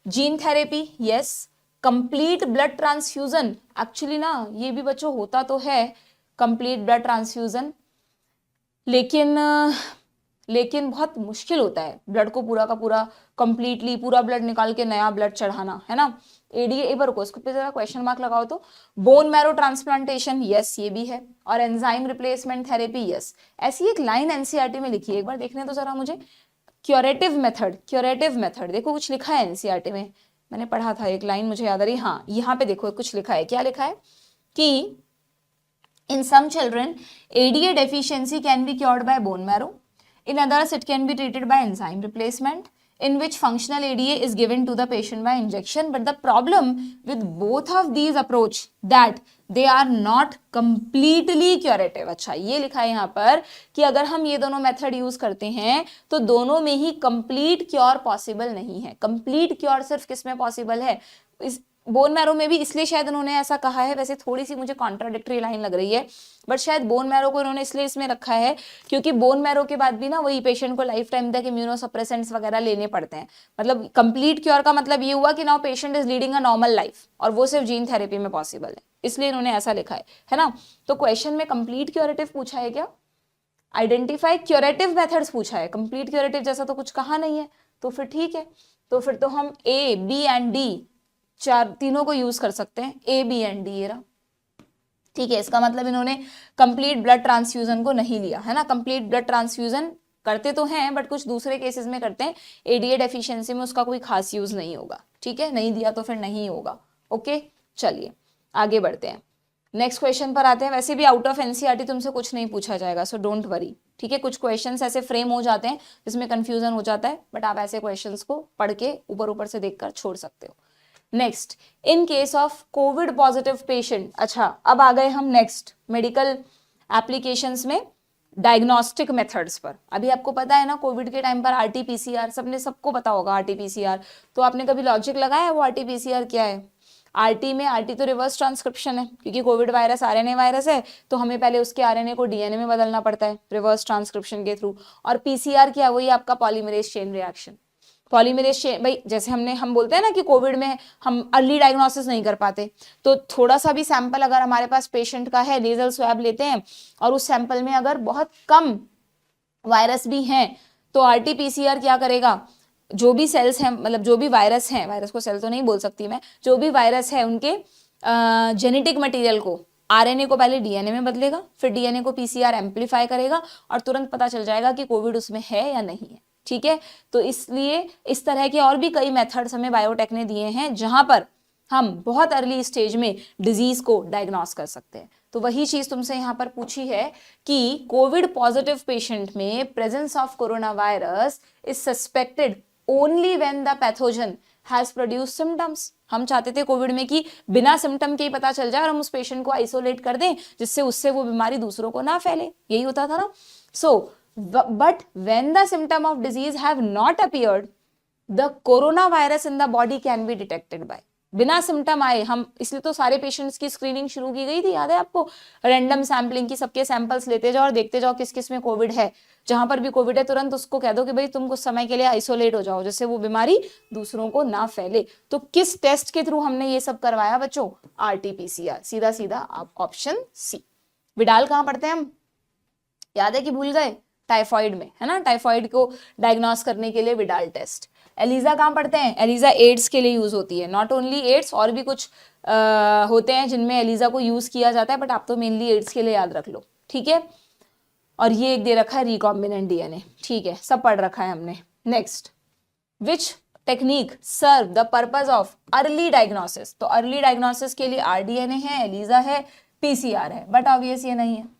gene therapy yes, complete blood transfusion, actually ना ये भी बच्चों होता तो है कंप्लीट ब्लड ट्रांसफ्यूजन, लेकिन बहुत मुश्किल होता है ब्लड को पूरा का पूरा कंप्लीटली पूरा ब्लड निकाल के नया ब्लड चढ़ाना, है ना। एडीए, एक बार रुको इसको पे जरा क्वेश्चन मार्क लगाओ तो। बोन मैरो ट्रांसप्लांटेशन, यस ये भी है, और एंजाइम रिप्लेसमेंट थेरेपी, यस। ऐसी एक लाइन एनसीईआरटी में लिखी है, एक बार देखने तो जरा मुझे। क्यूरेटिव मेथड, देखो कुछ लिखा है एनसीईआरटी में, मैंने पढ़ा था, एक लाइन मुझे याद आ रही, हाँ यहाँ पे देखो कुछ लिखा है, क्या लिखा है कि in some children ADA deficiency can be cured by bone marrow, in others it can be treated by enzyme replacement, in which functional ADA is given to the patient by injection, but the problem with both of these approach that they are not completely curative। अच्छा ये लिखा है यहाँ पर कि अगर हम ये दोनों मेथड यूज करते हैं तो दोनों में ही कंप्लीट क्योर पॉसिबल नहीं है। कंप्लीट क्योर सिर्फ किस में पॉसिबल है, इस बोन मैरो में भी, इसलिए शायद उन्होंने ऐसा कहा है, वैसे थोड़ी सी मुझे कॉन्ट्राडिक्टरी लाइन लग रही है, बट शायद बोन मैरो को इन्होंने इसलिए इसमें रखा है क्योंकि बोन मैरो के बाद भी ना वही पेशेंट को लाइफ टाइम तक इम्यूनोसप्रेसेंट्स वगैरह लेने पड़ते हैं। मतलब कंप्लीट क्योर का मतलब ये हुआ कि now patient is leading a normal life, और वो सिर्फ जीन थेरेपी में पॉसिबल है, इसलिए इन्होंने ऐसा लिखा है ना। तो क्वेश्चन में कंप्लीट क्योरेटिव पूछा है क्या, आइडेंटिफाई क्योरेटिव मेथड्स पूछा है, कंप्लीट क्योरेटिव जैसा तो कुछ कहा नहीं है, तो फिर ठीक है, तो फिर तो हम ए बी एंड डी तीनों को यूज कर सकते हैं, ए बी एंड डी, ये रहा, ठीक है। इसका मतलब इन्होंने कंप्लीट ब्लड ट्रांसफ्यूजन को नहीं लिया, है ना। कंप्लीट ब्लड ट्रांसफ्यूजन करते तो हैं बट कुछ दूसरे केसेस में करते हैं, एडीए डेफिशिएंसी में उसका कोई खास यूज नहीं होगा, ठीक है, नहीं दिया तो फिर नहीं होगा। ओके चलिए आगे बढ़ते हैं, नेक्स्ट क्वेश्चन पर आते हैं। वैसे भी आउट ऑफ एनसीईआरटी तुमसे कुछ नहीं पूछा जाएगा, सो डोंट वरी, ठीक है। कुछ क्वेश्चंस ऐसे फ्रेम हो जाते हैं जिसमें कंफ्यूजन हो जाता है, बट आप ऐसे क्वेश्चंस को पढ़ के ऊपर ऊपर से देखकर छोड़ सकते हो। Next, in case of Covid positive patient, अच्छा अब आ गए हम नेक्स्ट मेडिकल एप्लीकेशंस में डायग्नोस्टिक मेथड्स पर। अभी आपको पता है ना कोविड के टाइम पर आरटीपीसीआर, सबको पता होगा आरटीपीसीआर, तो आपने कभी लॉजिक लगाया है वो आरटीपीसीआर क्या है। आरटी में, आरटी तो रिवर्स ट्रांसक्रिप्शन है, क्योंकि कोविड वायरस आरएनए वायरस है तो हमें पहले उसके आरएनए को डीएनए में बदलना पड़ता है रिवर्स ट्रांसक्रिप्शन के थ्रू। और पीसीआर क्या, वही आपका polymerase chain reaction. Polymerase chain, भाई जैसे हम बोलते हैं ना कि कोविड में हम अर्ली डायग्नोसिस नहीं कर पाते, तो थोड़ा सा भी सैंपल अगर हमारे पास पेशेंट का है, नेजल स्वैब लेते हैं और उस सैंपल में अगर बहुत कम वायरस भी हैं तो आरटीपीसीआर क्या करेगा, जो भी सेल्स हैं, मतलब जो भी वायरस हैं, वायरस को सेल तो नहीं बोल सकती मैं, जो भी वायरस है उनके जेनेटिक मटेरियल को, आरएनए को पहले डीएनए में बदलेगा, फिर डीएनए को पीसीआर एम्पलीफाई करेगा और तुरंत पता चल जाएगा कि कोविड उसमें है या नहीं है, ठीक है। तो इसलिए इस तरह के और भी कई मेथड्स हमें बायोटेक ने दिए हैं जहां पर हम बहुत अर्ली स्टेज में डिजीज को डायग्नोस कर सकते हैं। तो वही चीज तुमसे यहाँ पर पूछी है कि कोविड पॉजिटिव पेशेंट में presence of corona virus is suspected only when the pathogen has produce symptoms. हम चाहते थे कोविड में कि बिना सिम्टम के ही पता चल जाए और हम उस पेशेंट को आइसोलेट कर दें जिससे उससे वो बीमारी दूसरों को ना फैले, यही होता था ना। सो but when the symptom of disease have not appeared, the coronavirus in the body can be detected by, बिना सिम्टम आए हम, इसलिए तो सारे पेशेंट्स की स्क्रीनिंग शुरू की गई थी, याद है आपको, रैंडम सैम्पलिंग की, सबके सैंपल्स लेते जाओ और देखते जाओ किस किस में कोविड है, जहां पर भी कोविड है तुरंत उसको कह दो कि भाई तुम कुछ समय के लिए आइसोलेट हो जाओ जिससे वो बीमारी दूसरों को ना फैले। तो किस टेस्ट के थ्रू हमने ये सब करवाया बच्चों, आरटीपीसीआर, सीधा सीधा आप ऑप्शन सी। विडाल कहाँ पढ़ते हैं हम, याद है कि भूल गए, टाइफॉइड में, है ना, टाइफॉइड को डायग्नोस करने के लिए विडाल टेस्ट। एलिजा कहाँ पढ़ते हैं, एलिजा एड्स के लिए यूज होती है, नॉट ओनली एड्स, और भी कुछ होते हैं जिनमें एलिजा को यूज किया जाता है, बट आप तो मेनली एड्स के लिए याद रख लो, ठीक है। और ये एक दे रखा है रिकॉम्बिनेंट डीएनए, ठीक है, सब पढ़ रखा है हमने। Next, which technique serve the purpose of early diagnosis, तो अर्ली डायग्नोसिस के लिए आरडीएनए है, एलिजा है, पीसीआर है, बट ऑब्वियस ये नहीं है।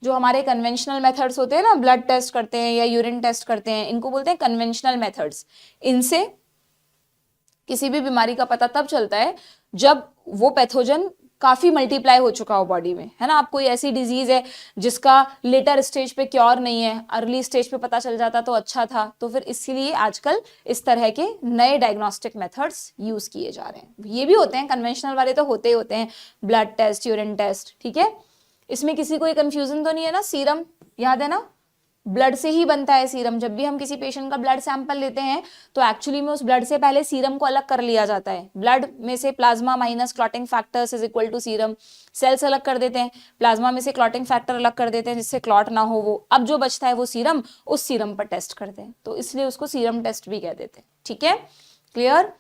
जो हमारे कन्वेंशनल मेथड्स होते हैं ना, ब्लड टेस्ट करते हैं या यूरिन टेस्ट करते हैं, इनको बोलते हैं कन्वेंशनल मेथड्स। इनसे किसी भी बीमारी का पता तब चलता है जब वो पैथोजन काफी मल्टीप्लाई हो चुका हो बॉडी में, है ना। आप कोई ऐसी डिजीज है जिसका लेटर स्टेज पे क्योर नहीं है, अर्ली स्टेज पे पता चल जाता तो अच्छा था, तो फिर इसीलिए आजकल इस तरह के नए डायग्नोस्टिक मेथड्स यूज किए जा रहे हैं। ये भी होते हैं कन्वेंशनल वाले, तो होते ही होते हैं, ब्लड टेस्ट, यूरिन टेस्ट, ठीक है। इसमें किसी को कंफ्यूजन तो नहीं है ना, सीरम याद है ना, ब्लड से ही बनता है सीरम। जब भी हम किसी पेशेंट का ब्लड सैंपल लेते हैं तो एक्चुअली में उस ब्लड से पहले सीरम को अलग कर लिया जाता है। ब्लड में से plasma minus clotting factors is equal to serum, cells अलग कर देते हैं, प्लाज्मा में से क्लॉटिंग फैक्टर अलग कर देते हैं जिससे क्लॉट ना हो वो, अब जो बचता है वो सीरम, उस सीरम पर टेस्ट करते हैं, तो इसलिए उसको सीरम टेस्ट भी कह देते हैं। ठीक है, क्लियर।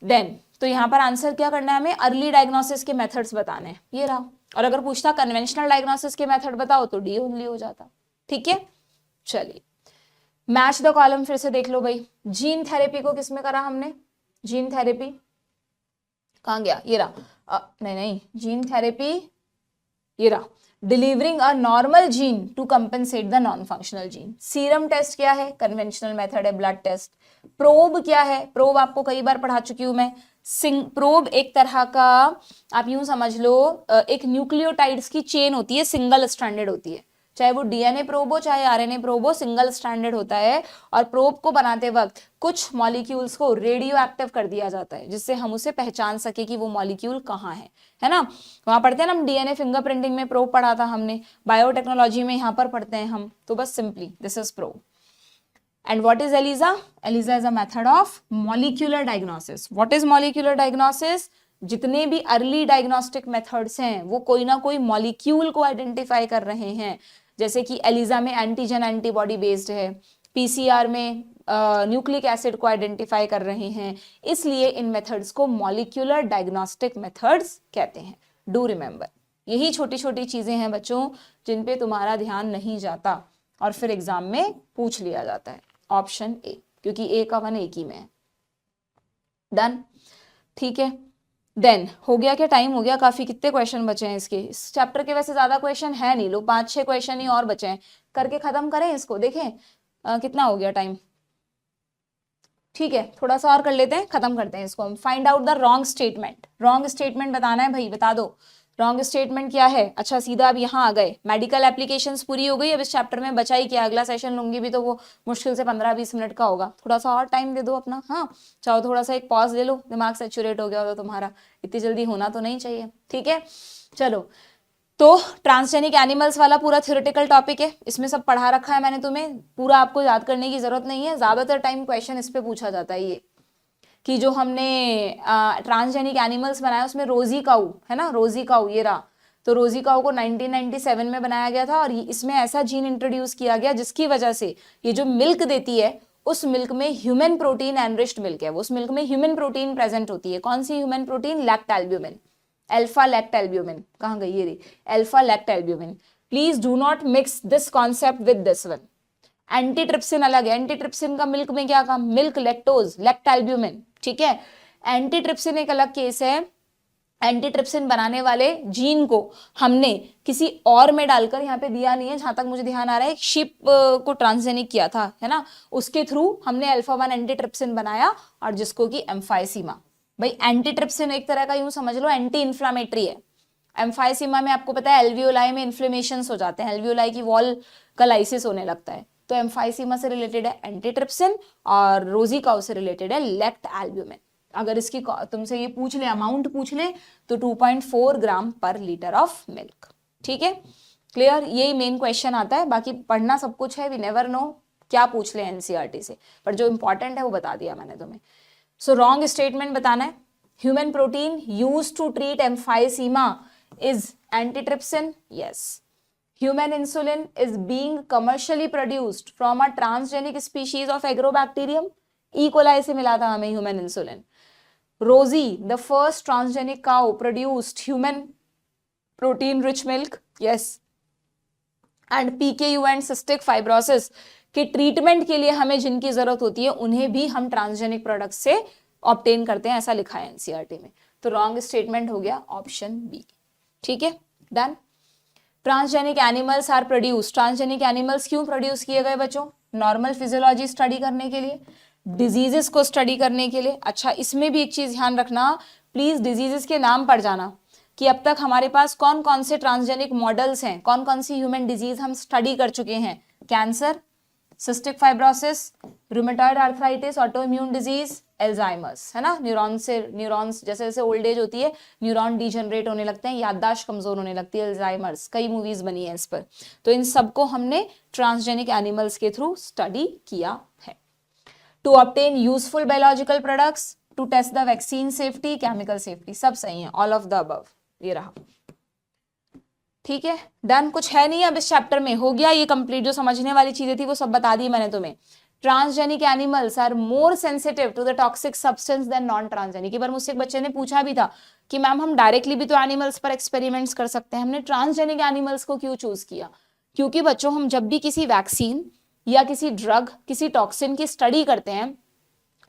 देन तो यहाँ पर आंसर क्या करना है हमें, अर्ली डायग्नोसिस के मेथड्स बताने हैं, ये रहा। और अगर पूछता कन्वेंशनल डायग्नोसिस के मेथड बताओ तो डी ओनली हो जाता। ठीक है, चलिए मैच द कॉलम फिर से देख लो भाई। जीन थेरेपी को किसमें करा हमने, जीन थेरेपी कहाँ गया, ये रहा, नहीं जीन थेरेपी ये रहा, delivering a normal gene to compensate the non functional gene. Serum test क्या है, कन्वेंशनल मेथड है, ब्लड टेस्ट। प्रोब क्या है, प्रोब आपको कई बार पढ़ा चुकी हूं मैं। प्रोब एक तरह का आप यूं समझ लो, एक न्यूक्लियोटाइड्स की चेन होती है, सिंगल स्ट्रैंडेड होती है, चाहे वो डीएनए प्रोब हो चाहे आरएनए प्रोब हो, सिंगल स्ट्रैंडेड होता है। और प्रोब को बनाते वक्त कुछ मॉलिक्यूल्स को रेडियो एक्टिव कर दिया जाता है जिससे हम उसे पहचान सके कि वो मॉलिक्यूल कहाँ है ना। वहां पढ़ते हैं ना हम डीएनए फिंगरप्रिंटिंग में प्रोब पढ़ा था हमने, बायोटेक्नोलॉजी में यहाँ पर पढ़ते हैं हम, तो बस simply this is probe. And what is ELISA? ELISA is a method of molecular diagnosis. What is molecular diagnosis? जितने भी अर्ली डायग्नोस्टिक मेथड्स हैं वो कोई ना कोई मॉलिक्यूल को आइडेंटिफाई कर रहे हैं। जैसे कि एलिजा में एंटीजन एंटीबॉडी बेस्ड है, पीसीआर में न्यूक्लिक एसिड को आइडेंटिफाई कर रहे हैं, इसलिए इन मेथड्स को मॉलिक्यूलर डायग्नोस्टिक मेथड्स कहते हैं। डू रिमेंबर, यही छोटी छोटी चीजें हैं बच्चों जिन पे तुम्हारा ध्यान नहीं जाता और फिर एग्जाम में पूछ लिया जाता है। ऑप्शन ए, क्योंकि ए का 1 एक ही में है। डन, ठीक है। देन हो गया क्या, टाइम हो गया काफी, कितने क्वेश्चन बचे हैं इसके, इस चैप्टर के वैसे ज्यादा क्वेश्चन है नहीं, लो 5-6 क्वेश्चन ही और बचे हैं, करके खत्म करें इसको। देखें कितना हो गया टाइम, ठीक है थोड़ा सा और कर लेते हैं, खत्म करते हैं इसको हम। Find out the wrong statement, wrong statement बताना है भाई, बता दो रॉन्ग स्टेटमेंट क्या है। अच्छा सीधा अब यहाँ आ गए, मेडिकल एप्लीकेशंस पूरी हो गई, अब इस चैप्टर में बचा ही क्या, अगला सेशन लूंगी भी तो वो मुश्किल से 15-20 मिनट का होगा, थोड़ा सा और टाइम दे दो अपना। हाँ चाहो थोड़ा सा एक पॉज ले लो, दिमाग सैचुरेट हो गया हो तो तुम्हारा, इतनी जल्दी होना तो नहीं चाहिए। ठीक है चलो, तो ट्रांसजेनिक एनिमल्स वाला पूरा थ्योरेटिकल टॉपिक है, इसमें सब पढ़ा रखा है मैंने तुम्हें, पूरा आपको याद करने की जरूरत नहीं है। ज्यादातर टाइम क्वेश्चन इस पे पूछा जाता है, ये कि जो हमने ट्रांसजेनिक एनिमल्स बनाया उसमें रोजी काऊ है ना, रोजी काऊ ये रहा, तो रोजी काऊ को 1997 में बनाया गया था और इसमें ऐसा जीन इंट्रोड्यूस किया गया जिसकी वजह से ये जो मिल्क देती है उस मिल्क में ह्यूमन प्रोटीन एनरिच्ड मिल्क है, उस मिल्क में ह्यूमन प्रोटीन प्रेजेंट होती है। कौन सी human protein, lactalbumin, alpha lactalbumin, कहाँ गई ये रही, alpha lactalbumin. Please do not mix this concept with this one. Antitrypsin अलग है, एंटीट्रिप्सिन का मिल्क में क्या काम, मिल्क लैक्टोज लैक्ट एल्ब्यूमिन, ठीक है। एंटीट्रिप्सिन एक अलग केस है, एंटीट्रिप्सिन बनाने वाले जीन को हमने किसी और में डालकर, यहाँ पे दिया नहीं है जहां तक मुझे ध्यान आ रहा है, शिप को ट्रांसजेनिक किया था है ना, उसके थ्रू हमने अल्फा 1 एंटीट्रिप्सिन बनाया और जिसको कि एम्फाइसीमा। भाई एंटीट्रिप्सिन एक तरह का यूं समझ लो एंटी इन्फ्लामेटरी है। एम्फाइसीमा में आपको पता है एल्वियोलाई में इन्फ्लेमेशन हो जाते हैं, एल्वियोलाई की वॉल का लाइसिस होने लगता है, तो एम्फाइसीमा से रिलेटेड है एंटीट्रिप्सिन और रोजी काऊ से रिलेटेड है लैक्ट एल्ब्यूमिन। अगर इसकी तुमसे ये पूछ ले, अमाउंट पूछ ले तो 2.4 ग्राम पर लीटर ऑफ मिल्क। ठीक है क्लियर, यही मेन क्वेश्चन आता है, बाकी पढ़ना सब कुछ है, वी नेवर नो क्या पूछ ले एनसीईआरटी से, पर जो इंपॉर्टेंट है वो बता दिया मैंने तुम्हें। सो रॉन्ग स्टेटमेंट बताना है, human protein used to treat emphysema is antitrypsin, yes. Human insulin is being commercially produced from a transgenic species of Agrobacterium. E. coli से मिला था हमें human insulin. Rosie, the first transgenic cow, produced human protein-rich milk. Yes. And PKU and cystic fibrosis के treatment के लिए हमें जिनकी जरूरत होती है उन्हें भी हम ट्रांसजेनिक प्रोडक्ट से ऑब्टेन करते हैं, ऐसा लिखा है एनसीईआरटी में। तो रॉन्ग स्टेटमेंट हो गया ऑप्शन बी। ठीक है done. Transgenic animals are produce, transgenic animals क्यों प्रोड्यूस किए गए बच्चों, नॉर्मल फिजियोलॉजी स्टडी करने के लिए, डिजीजेस को स्टडी करने के लिए। अच्छा इसमें भी एक चीज ध्यान रखना, प्लीज डिजीजेस के नाम पढ़ जाना कि अब तक हमारे पास कौन कौन से ट्रांसजेनिक मॉडल्स हैं, कौन कौन सी ह्यूमन डिजीज हम स्टडी कर चुके हैं। Cancer, cystic fibrosis, rheumatoid arthritis, autoimmune disease, Alzheimer's, है ना। न्यूरॉन्स जैसे जैसे ओल्ड एज होती है न्यूरॉन डिजनरेट होने लगते हैं, याददाश्त कमजोर होने लगती है, एल्जाइमर्स, कई मूवीज बनी है इस पर। तो इन सबको हमने ट्रांसजेनिक एनिमल्स के थ्रू स्टडी किया है। To obtain useful biological products, to test the vaccine safety, chemical safety, सब सही है, ऑल ऑफ द अबव। ये रहा, ठीक है, डन। कुछ है नहीं अब इस चैप्टर में, हो गया ये कंप्लीट। जो समझने वाली चीजें थी वो सब बता दी मैंने तुम्हें। Transgenic animals are more sensitive to the toxic substance than non transgenic. एक बार मुझसे एक बच्चे ने पूछा भी था कि मैम हम डायरेक्टली भी तो एनिमल्स पर एक्सपेरिमेंट्स कर सकते हैं, हमने ट्रांसजेनिक एनिमल्स को क्यों चूज किया? क्योंकि बच्चों हम जब भी किसी वैक्सीन या किसी ड्रग, किसी टॉक्सिन की स्टडी करते हैं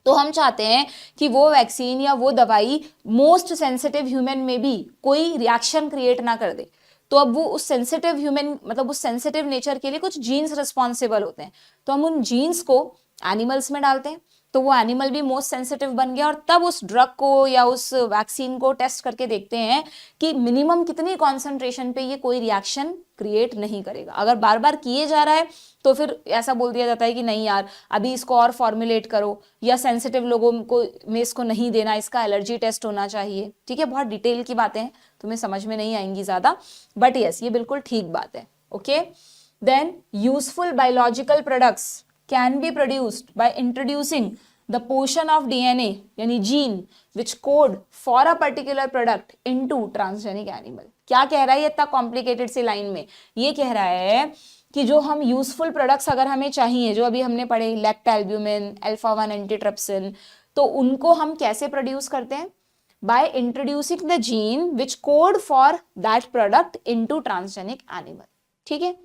तो हम चाहते हैं कि वो वैक्सीन या वो दवाई मोस्ट सेंसिटिव ह्यूमन में भी कोई रिएक्शन क्रिएट ना कर दे। तो अब वो उस सेंसिटिव ह्यूमन, मतलब उस सेंसिटिव नेचर के लिए कुछ जीन्स रिस्पॉन्सिबल होते हैं, तो हम उन जीन्स को एनिमल्स में डालते हैं, तो वो एनिमल भी मोस्ट सेंसिटिव बन गया, और तब उस ड्रग को या उस वैक्सीन को टेस्ट करके देखते हैं कि मिनिमम कितनी कॉन्सेंट्रेशन पे ये कोई रिएक्शन क्रिएट नहीं करेगा। अगर बार बार किए जा रहा है तो फिर ऐसा बोल दिया जाता है कि नहीं यार अभी इसको और फॉर्मुलेट करो, या सेंसिटिव लोगों को में इसको नहीं देना, इसका एलर्जी टेस्ट होना चाहिए। ठीक है, बहुत डिटेल की बातें हैं, तुम्हें समझ में नहीं आएंगी ज्यादा, बट यस ये बिल्कुल ठीक बात है। Okay, then useful biological products can be produced by introducing the portion of DNA यानी gene which code for a particular product into transgenic animal। क्या कह रहा है ये इतना कॉम्प्लिकेटेड सी लाइन में? ये कह रहा है कि जो हम यूजफुल प्रोडक्ट्स अगर हमें चाहिए, जो अभी हमने पढ़े लैक्टैल्ब्यूमिन, अल्फा-1 एंटीट्रिप्सिन, तो उनको हम कैसे प्रोड्यूस करते हैं? By introducing the gene which code for that product into transgenic animal. ठीक है,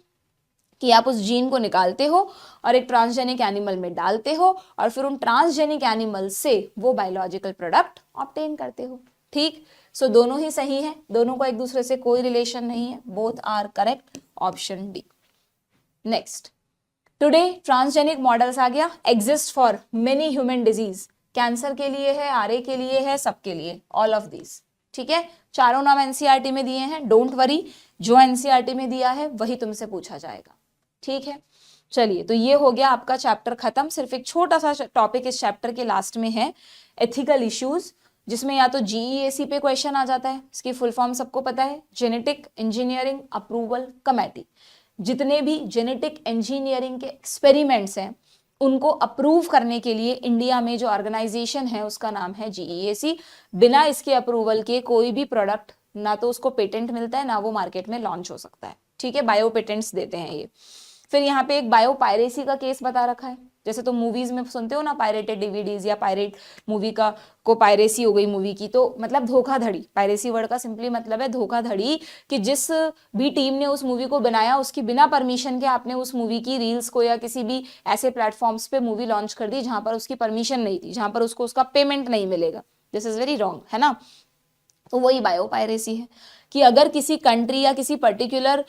कि आप उस जीन को निकालते हो और एक ट्रांसजेनिक एनिमल में डालते हो और फिर उन ट्रांसजेनिक एनिमल से वो बायोलॉजिकल प्रोडक्ट ऑब्टेन करते हो। ठीक, सो दोनों ही सही है, दोनों को एक दूसरे से कोई रिलेशन नहीं है, both are correct, option D. Next, today transgenic models आ गया, exist for many human disease, cancer के लिए है, आरए के लिए है, सबके लिए, ऑल ऑफ दिस। ठीक है, चारों नाम एनसीईआरटी में दिए हैं, डोंट वरी, जो एनसीईआरटी में दिया है वही तुमसे पूछा जाएगा। ठीक है, चलिए, तो ये हो गया आपका चैप्टर खत्म। सिर्फ एक छोटा सा टॉपिक इस चैप्टर के लास्ट में है, एथिकल इश्यूज, जिसमें या तो जीईएसी पे क्वेश्चन आ जाता है, इसकी फुल फॉर्म सबको पता है, जेनेटिक इंजीनियरिंग अप्रूवल कमेटी। जितने भी जेनेटिक इंजीनियरिंग के एक्सपेरिमेंट्स हैं उनको अप्रूव करने के लिए इंडिया में जो ऑर्गेनाइजेशन है उसका नाम है जीईएसी। बिना इसके अप्रूवल के कोई भी प्रोडक्ट ना तो उसको पेटेंट मिलता है, ना वो मार्केट में लॉन्च हो सकता है। ठीक है, बायो पेटेंट्स देते हैं ये। फिर यहाँ पे एक बायो पायरेसी का केस बता रखा है, जैसे तो मूवीज में सुनते हो ना, पायरेटेड डीवीडीज या पायरेट मूवी का को पायरेसी हो गई मूवी की, तो मतलब धोखाधड़ी। पायरेसी वर्ड का सिंपली मतलब है धोखाधड़ी, कि जिस भी टीम ने उस मूवी को बनाया उसकी बिना परमिशन के आपने उस मूवी की रील्स को या किसी भी ऐसे प्लेटफॉर्म्स पे मूवी लॉन्च कर दी जहां पर उसकी परमिशन नहीं थी, जहां पर उसको उसका पेमेंट नहीं मिलेगा। दिस इज वेरी रॉन्ग, है ना। तो वही बायो पायरेसी है कि अगर किसी कंट्री या किसी पर्टिकुलर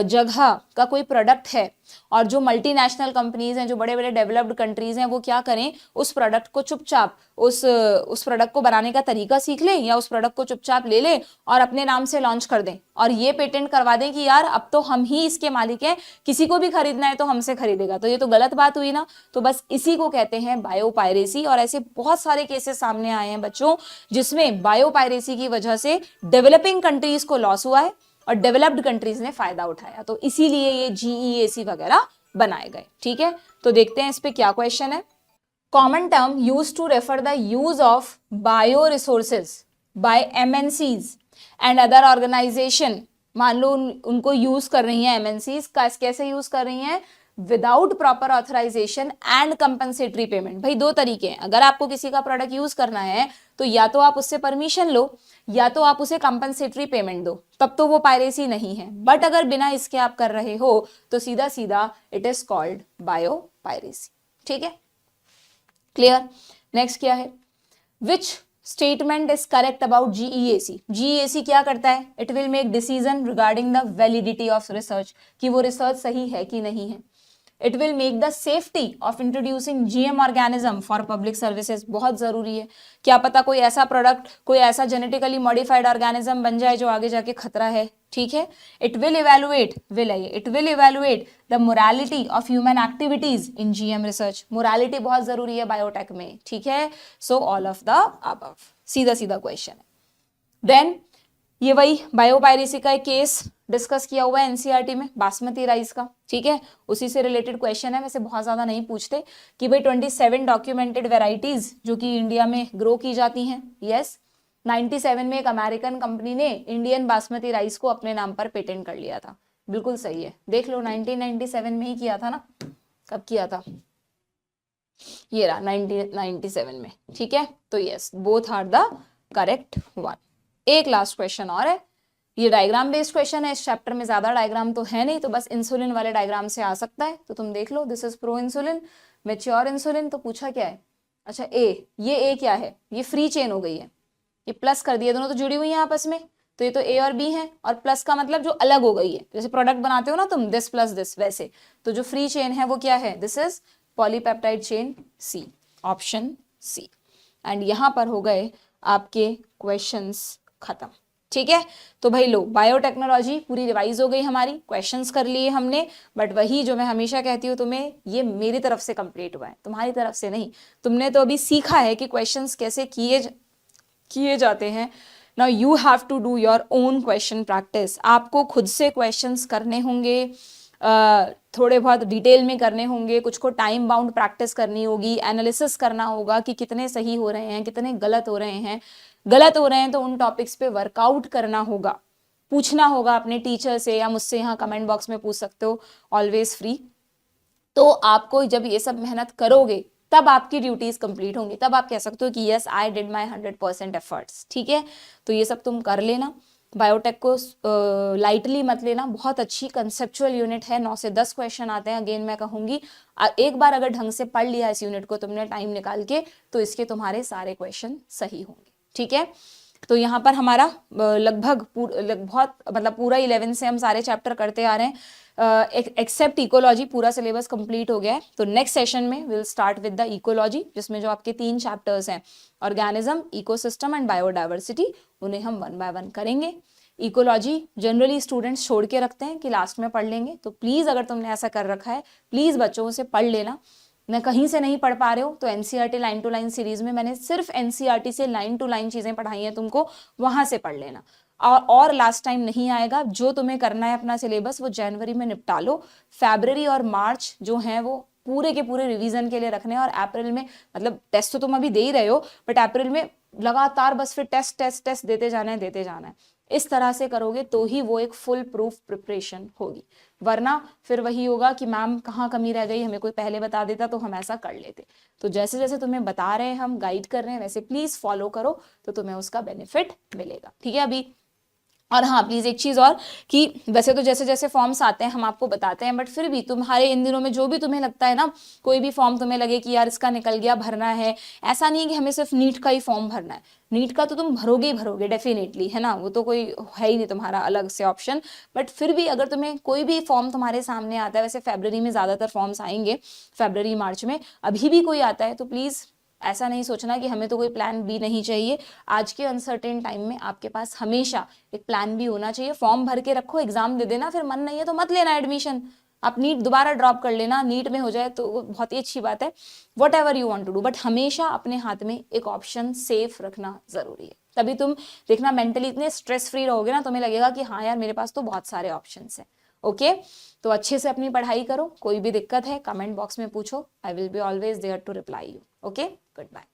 जगह का कोई प्रोडक्ट है और जो मल्टीनेशनल कंपनीज हैं, जो बड़े बड़े डेवलप्ड कंट्रीज हैं, वो क्या करें, उस प्रोडक्ट को चुपचाप उस प्रोडक्ट को बनाने का तरीका सीख लें या उस प्रोडक्ट को चुपचाप ले लें और अपने नाम से लॉन्च कर दें और ये पेटेंट करवा दें कि यार अब तो हम ही इसके मालिक हैं, किसी को भी खरीदना है तो हमसे खरीदेगा। तो ये तो गलत बात हुई ना। तो बस इसी को कहते हैं बायो पायरेसी, और ऐसे बहुत सारे केसेस सामने आए हैं बच्चों जिसमें बायो पायरेसी की वजह से डेवलपिंग कंट्रीज को लॉस हुआ है और डेवलप्ड कंट्रीज ने फायदा उठाया। तो इसीलिए ये जीईएसी वगैरह बनाए गए। ठीक है, तो देखते हैं इस पे क्या क्वेश्चन है। Common term used to refer the use of bioresources by MNCs and other organisation. मान लो उनको यूज कर रही हैं एमएनसीज, कैसे यूज कर रही हैं? Without proper authorisation and compensatory payment. भाई दो तरीके हैं, अगर आपको किसी का प्रोडक्ट यूज करना है तो या तो आप उससे परमिशन लो या तो आप उसे कंपनसेटरी पेमेंट दो, तब तो वो पायरेसी नहीं है। बट अगर बिना इसके आप कर रहे हो तो सीधा सीधा it is called bio piracy. ठीक है, क्लियर। नेक्स्ट क्या है? विच statement is correct about GEAC? GEAC क्या करता है? It will make decision regarding the validity of research, कि वो रिसर्च सही है कि नहीं है। It will make the safety of introducing GM organism for public services, बहुत जरूरी है। क्या पता कोई ऐसा प्रोडक्ट, कोई ऐसा जेनेटिकली मॉडिफाइड ऑर्गेनिज्म बन जाए जो आगे जाके खतरा है, ठीक है। It will evaluate the morality of human activities in GM research, morality बहुत जरूरी है बायोटेक में, ठीक है। So all of the above, सीधा सीधा क्वेश्चन है। देन ये वही बायोपायरेसी का एक केस डिस्कस किया हुआ है एनसीईआरटी में, बासमती राइस का, ठीक है। उसी से रिलेटेड क्वेश्चन है, वैसे बहुत ज्यादा नहीं पूछते कि भाई 27 डॉक्यूमेंटेड वेराइटीज जो कि इंडिया में ग्रो की जाती हैं, यस। 97 में एक अमेरिकन कंपनी ने इंडियन बासमती राइस को अपने नाम पर पेटेंट कर लिया था, बिल्कुल सही है, देख लो 1997 में ही किया था ना, कब किया था, ये रहा 1997 में, ठीक है। तो yes, both are the correct one. एक लास्ट क्वेश्चन और है, ये डायग्राम बेस्ड क्वेश्चन है, इस चैप्टर में ज्यादा डायग्राम तो है नहीं, तो बस इंसुलिन वाले डायग्राम से आ सकता है, तो तुम देख लो, this is proinsulin, mature insulin, तो पूछा क्या है, अच्छा ये ए क्या है, ये फ्री चेन हो गई है, ये प्लस कर दिया, दोनों तो जुड़ी हुई हैं आपस में, तो ये तो ए और बी है, और प्लस का मतलब जो अलग हो गई है, जैसे प्रोडक्ट बनाते हो ना तुम, दिस प्लस दिस, वैसे तो जो फ्री चेन है वो क्या है, this is polypeptide chain, C, option C. And यहां पर हो गए आपके क्वेश्चंस खत्म, ठीक है। तो भाई लो, बायोटेक्नोलॉजी पूरी रिवाइज हो गई हमारी, क्वेश्चंस कर लिए हमने, बट वही जो मैं हमेशा कहती हूँ तुम्हें, ये मेरी तरफ से कंप्लीट हुआ है, तुम्हारी तरफ से नहीं। तुमने तो अभी सीखा है कि क्वेश्चंस कैसे किए जाते हैं। Now you have to do your own question practice, आपको खुद से क्वेश्चंस करने होंगे, थोड़े बहुत डिटेल में करने होंगे, कुछ को टाइम बाउंड प्रैक्टिस करनी होगी, एनालिसिस करना होगा कि कितने सही हो रहे हैं, कितने गलत हो रहे हैं। गलत हो रहे हैं तो उन टॉपिक्स पे वर्कआउट करना होगा, पूछना होगा अपने टीचर से, या मुझसे यहाँ कमेंट बॉक्स में पूछ सकते हो, ऑलवेज फ्री। तो आपको जब ये सब मेहनत करोगे तब आपकी ड्यूटीज कंप्लीट होंगी, तब आप कह सकते हो कि yes I did my 100% efforts, ठीक है। तो ये सब तुम कर लेना, बायोटेक को लाइटली मत लेना, बहुत अच्छी कंसेप्चुअल यूनिट है, 9 से 10 क्वेश्चन आते हैं। अगेन मैं कहूंगी, एक बार अगर ढंग से पढ़ लिया इस यूनिट को तुमने टाइम निकाल के, तो इसके तुम्हारे सारे क्वेश्चन सही होंगे, ठीक है। तो यहाँ पर हमारा लगभग बहुत मतलब पूरा 11 से हम सारे चैप्टर करते आ रहे हैं, एक्सेप्ट इकोलॉजी, पूरा सिलेबस कंप्लीट हो गया है। तो नेक्स्ट सेशन में will start with the ecology, जिसमें जो आपके 3 चैप्टर्स हैं, ऑर्गेनिज्म, इकोसिस्टम एंड बायोडाइवर्सिटी, उन्हें हम 1 बाय 1 करेंगे। इकोलॉजी जनरली स्टूडेंट्स छोड़ के रखते हैं कि लास्ट में पढ़ लेंगे, तो प्लीज अगर तुमने ऐसा कर रखा है, प्लीज बच्चों से पढ़ लेना। न कहीं से नहीं पढ़ पा रहे हो तो NCERT line to line series में मैंने सिर्फ एनसीईआरटी से लाइन टू लाइन चीजें पढ़ाई हैं तुमको, वहां से पढ़ लेना। और लास्ट टाइम नहीं आएगा, जो तुम्हें करना है अपना सिलेबस वो जनवरी में निपटा लो। फरवरी और मार्च जो है वो पूरे के पूरे रिवीजन के लिए रखने, और अप्रैल में, मतलब टेस्ट तो तुम अभी दे ही रहे हो, बट अप्रैल में लगातार बस फिर टेस्ट देते जाना है। इस तरह से करोगे तो ही वो एक फुल प्रूफ प्रिपरेशन होगी, वरना फिर वही होगा कि मैम कहाँ कमी रह गई, हमें कोई पहले बता देता तो हम ऐसा कर लेते। तो जैसे जैसे तुम्हें बता रहे हैं, हम गाइड कर रहे हैं, वैसे प्लीज फॉलो करो, तो तुम्हें उसका बेनिफिट मिलेगा, ठीक है। अभी और हाँ प्लीज एक चीज और, कि वैसे तो जैसे जैसे फॉर्म्स आते हैं हम आपको बताते हैं, बट फिर भी तुम्हारे इन दिनों में जो भी तुम्हें लगता है ना, कोई भी फॉर्म तुम्हें लगे कि यार इसका निकल गया, भरना है, ऐसा नहीं है कि हमें सिर्फ नीट का ही फॉर्म भरना है। नीट का तो तुम भरोगे ही भरोगे डेफिनेटली, है ना, वो तो कोई है ही नहीं तुम्हारा अलग से ऑप्शन। बट फिर भी अगर तुम्हें कोई भी फॉर्म तुम्हारे सामने आता है, वैसे फरवरी में ज्यादातर फॉर्म्स आएंगे, फरवरी मार्च में, अभी भी कोई आता है तो प्लीज ऐसा नहीं सोचना कि हमें तो कोई प्लान बी नहीं चाहिए। आज के अनसर्टेन टाइम में आपके पास हमेशा एक प्लान बी होना चाहिए। फॉर्म भर के रखो, एग्जाम दे देना, फिर मन नहीं है तो मत लेना एडमिशन, आप नीट दोबारा ड्रॉप कर लेना, नीट में हो जाए तो बहुत ही अच्छी बात है, whatever you want to do, but हमेशा अपने हाथ में एक ऑप्शन सेफ रखना जरूरी है। तभी तुम देखना मेंटली इतने स्ट्रेस फ्री रहोगे ना, तुम्हें लगेगा कि हाँ यार मेरे पास तो बहुत सारे ऑप्शन है। ओके तो अच्छे से अपनी पढ़ाई करो, कोई भी दिक्कत है कमेंट बॉक्स में पूछो, I will be always there to reply you. Okay, good bye.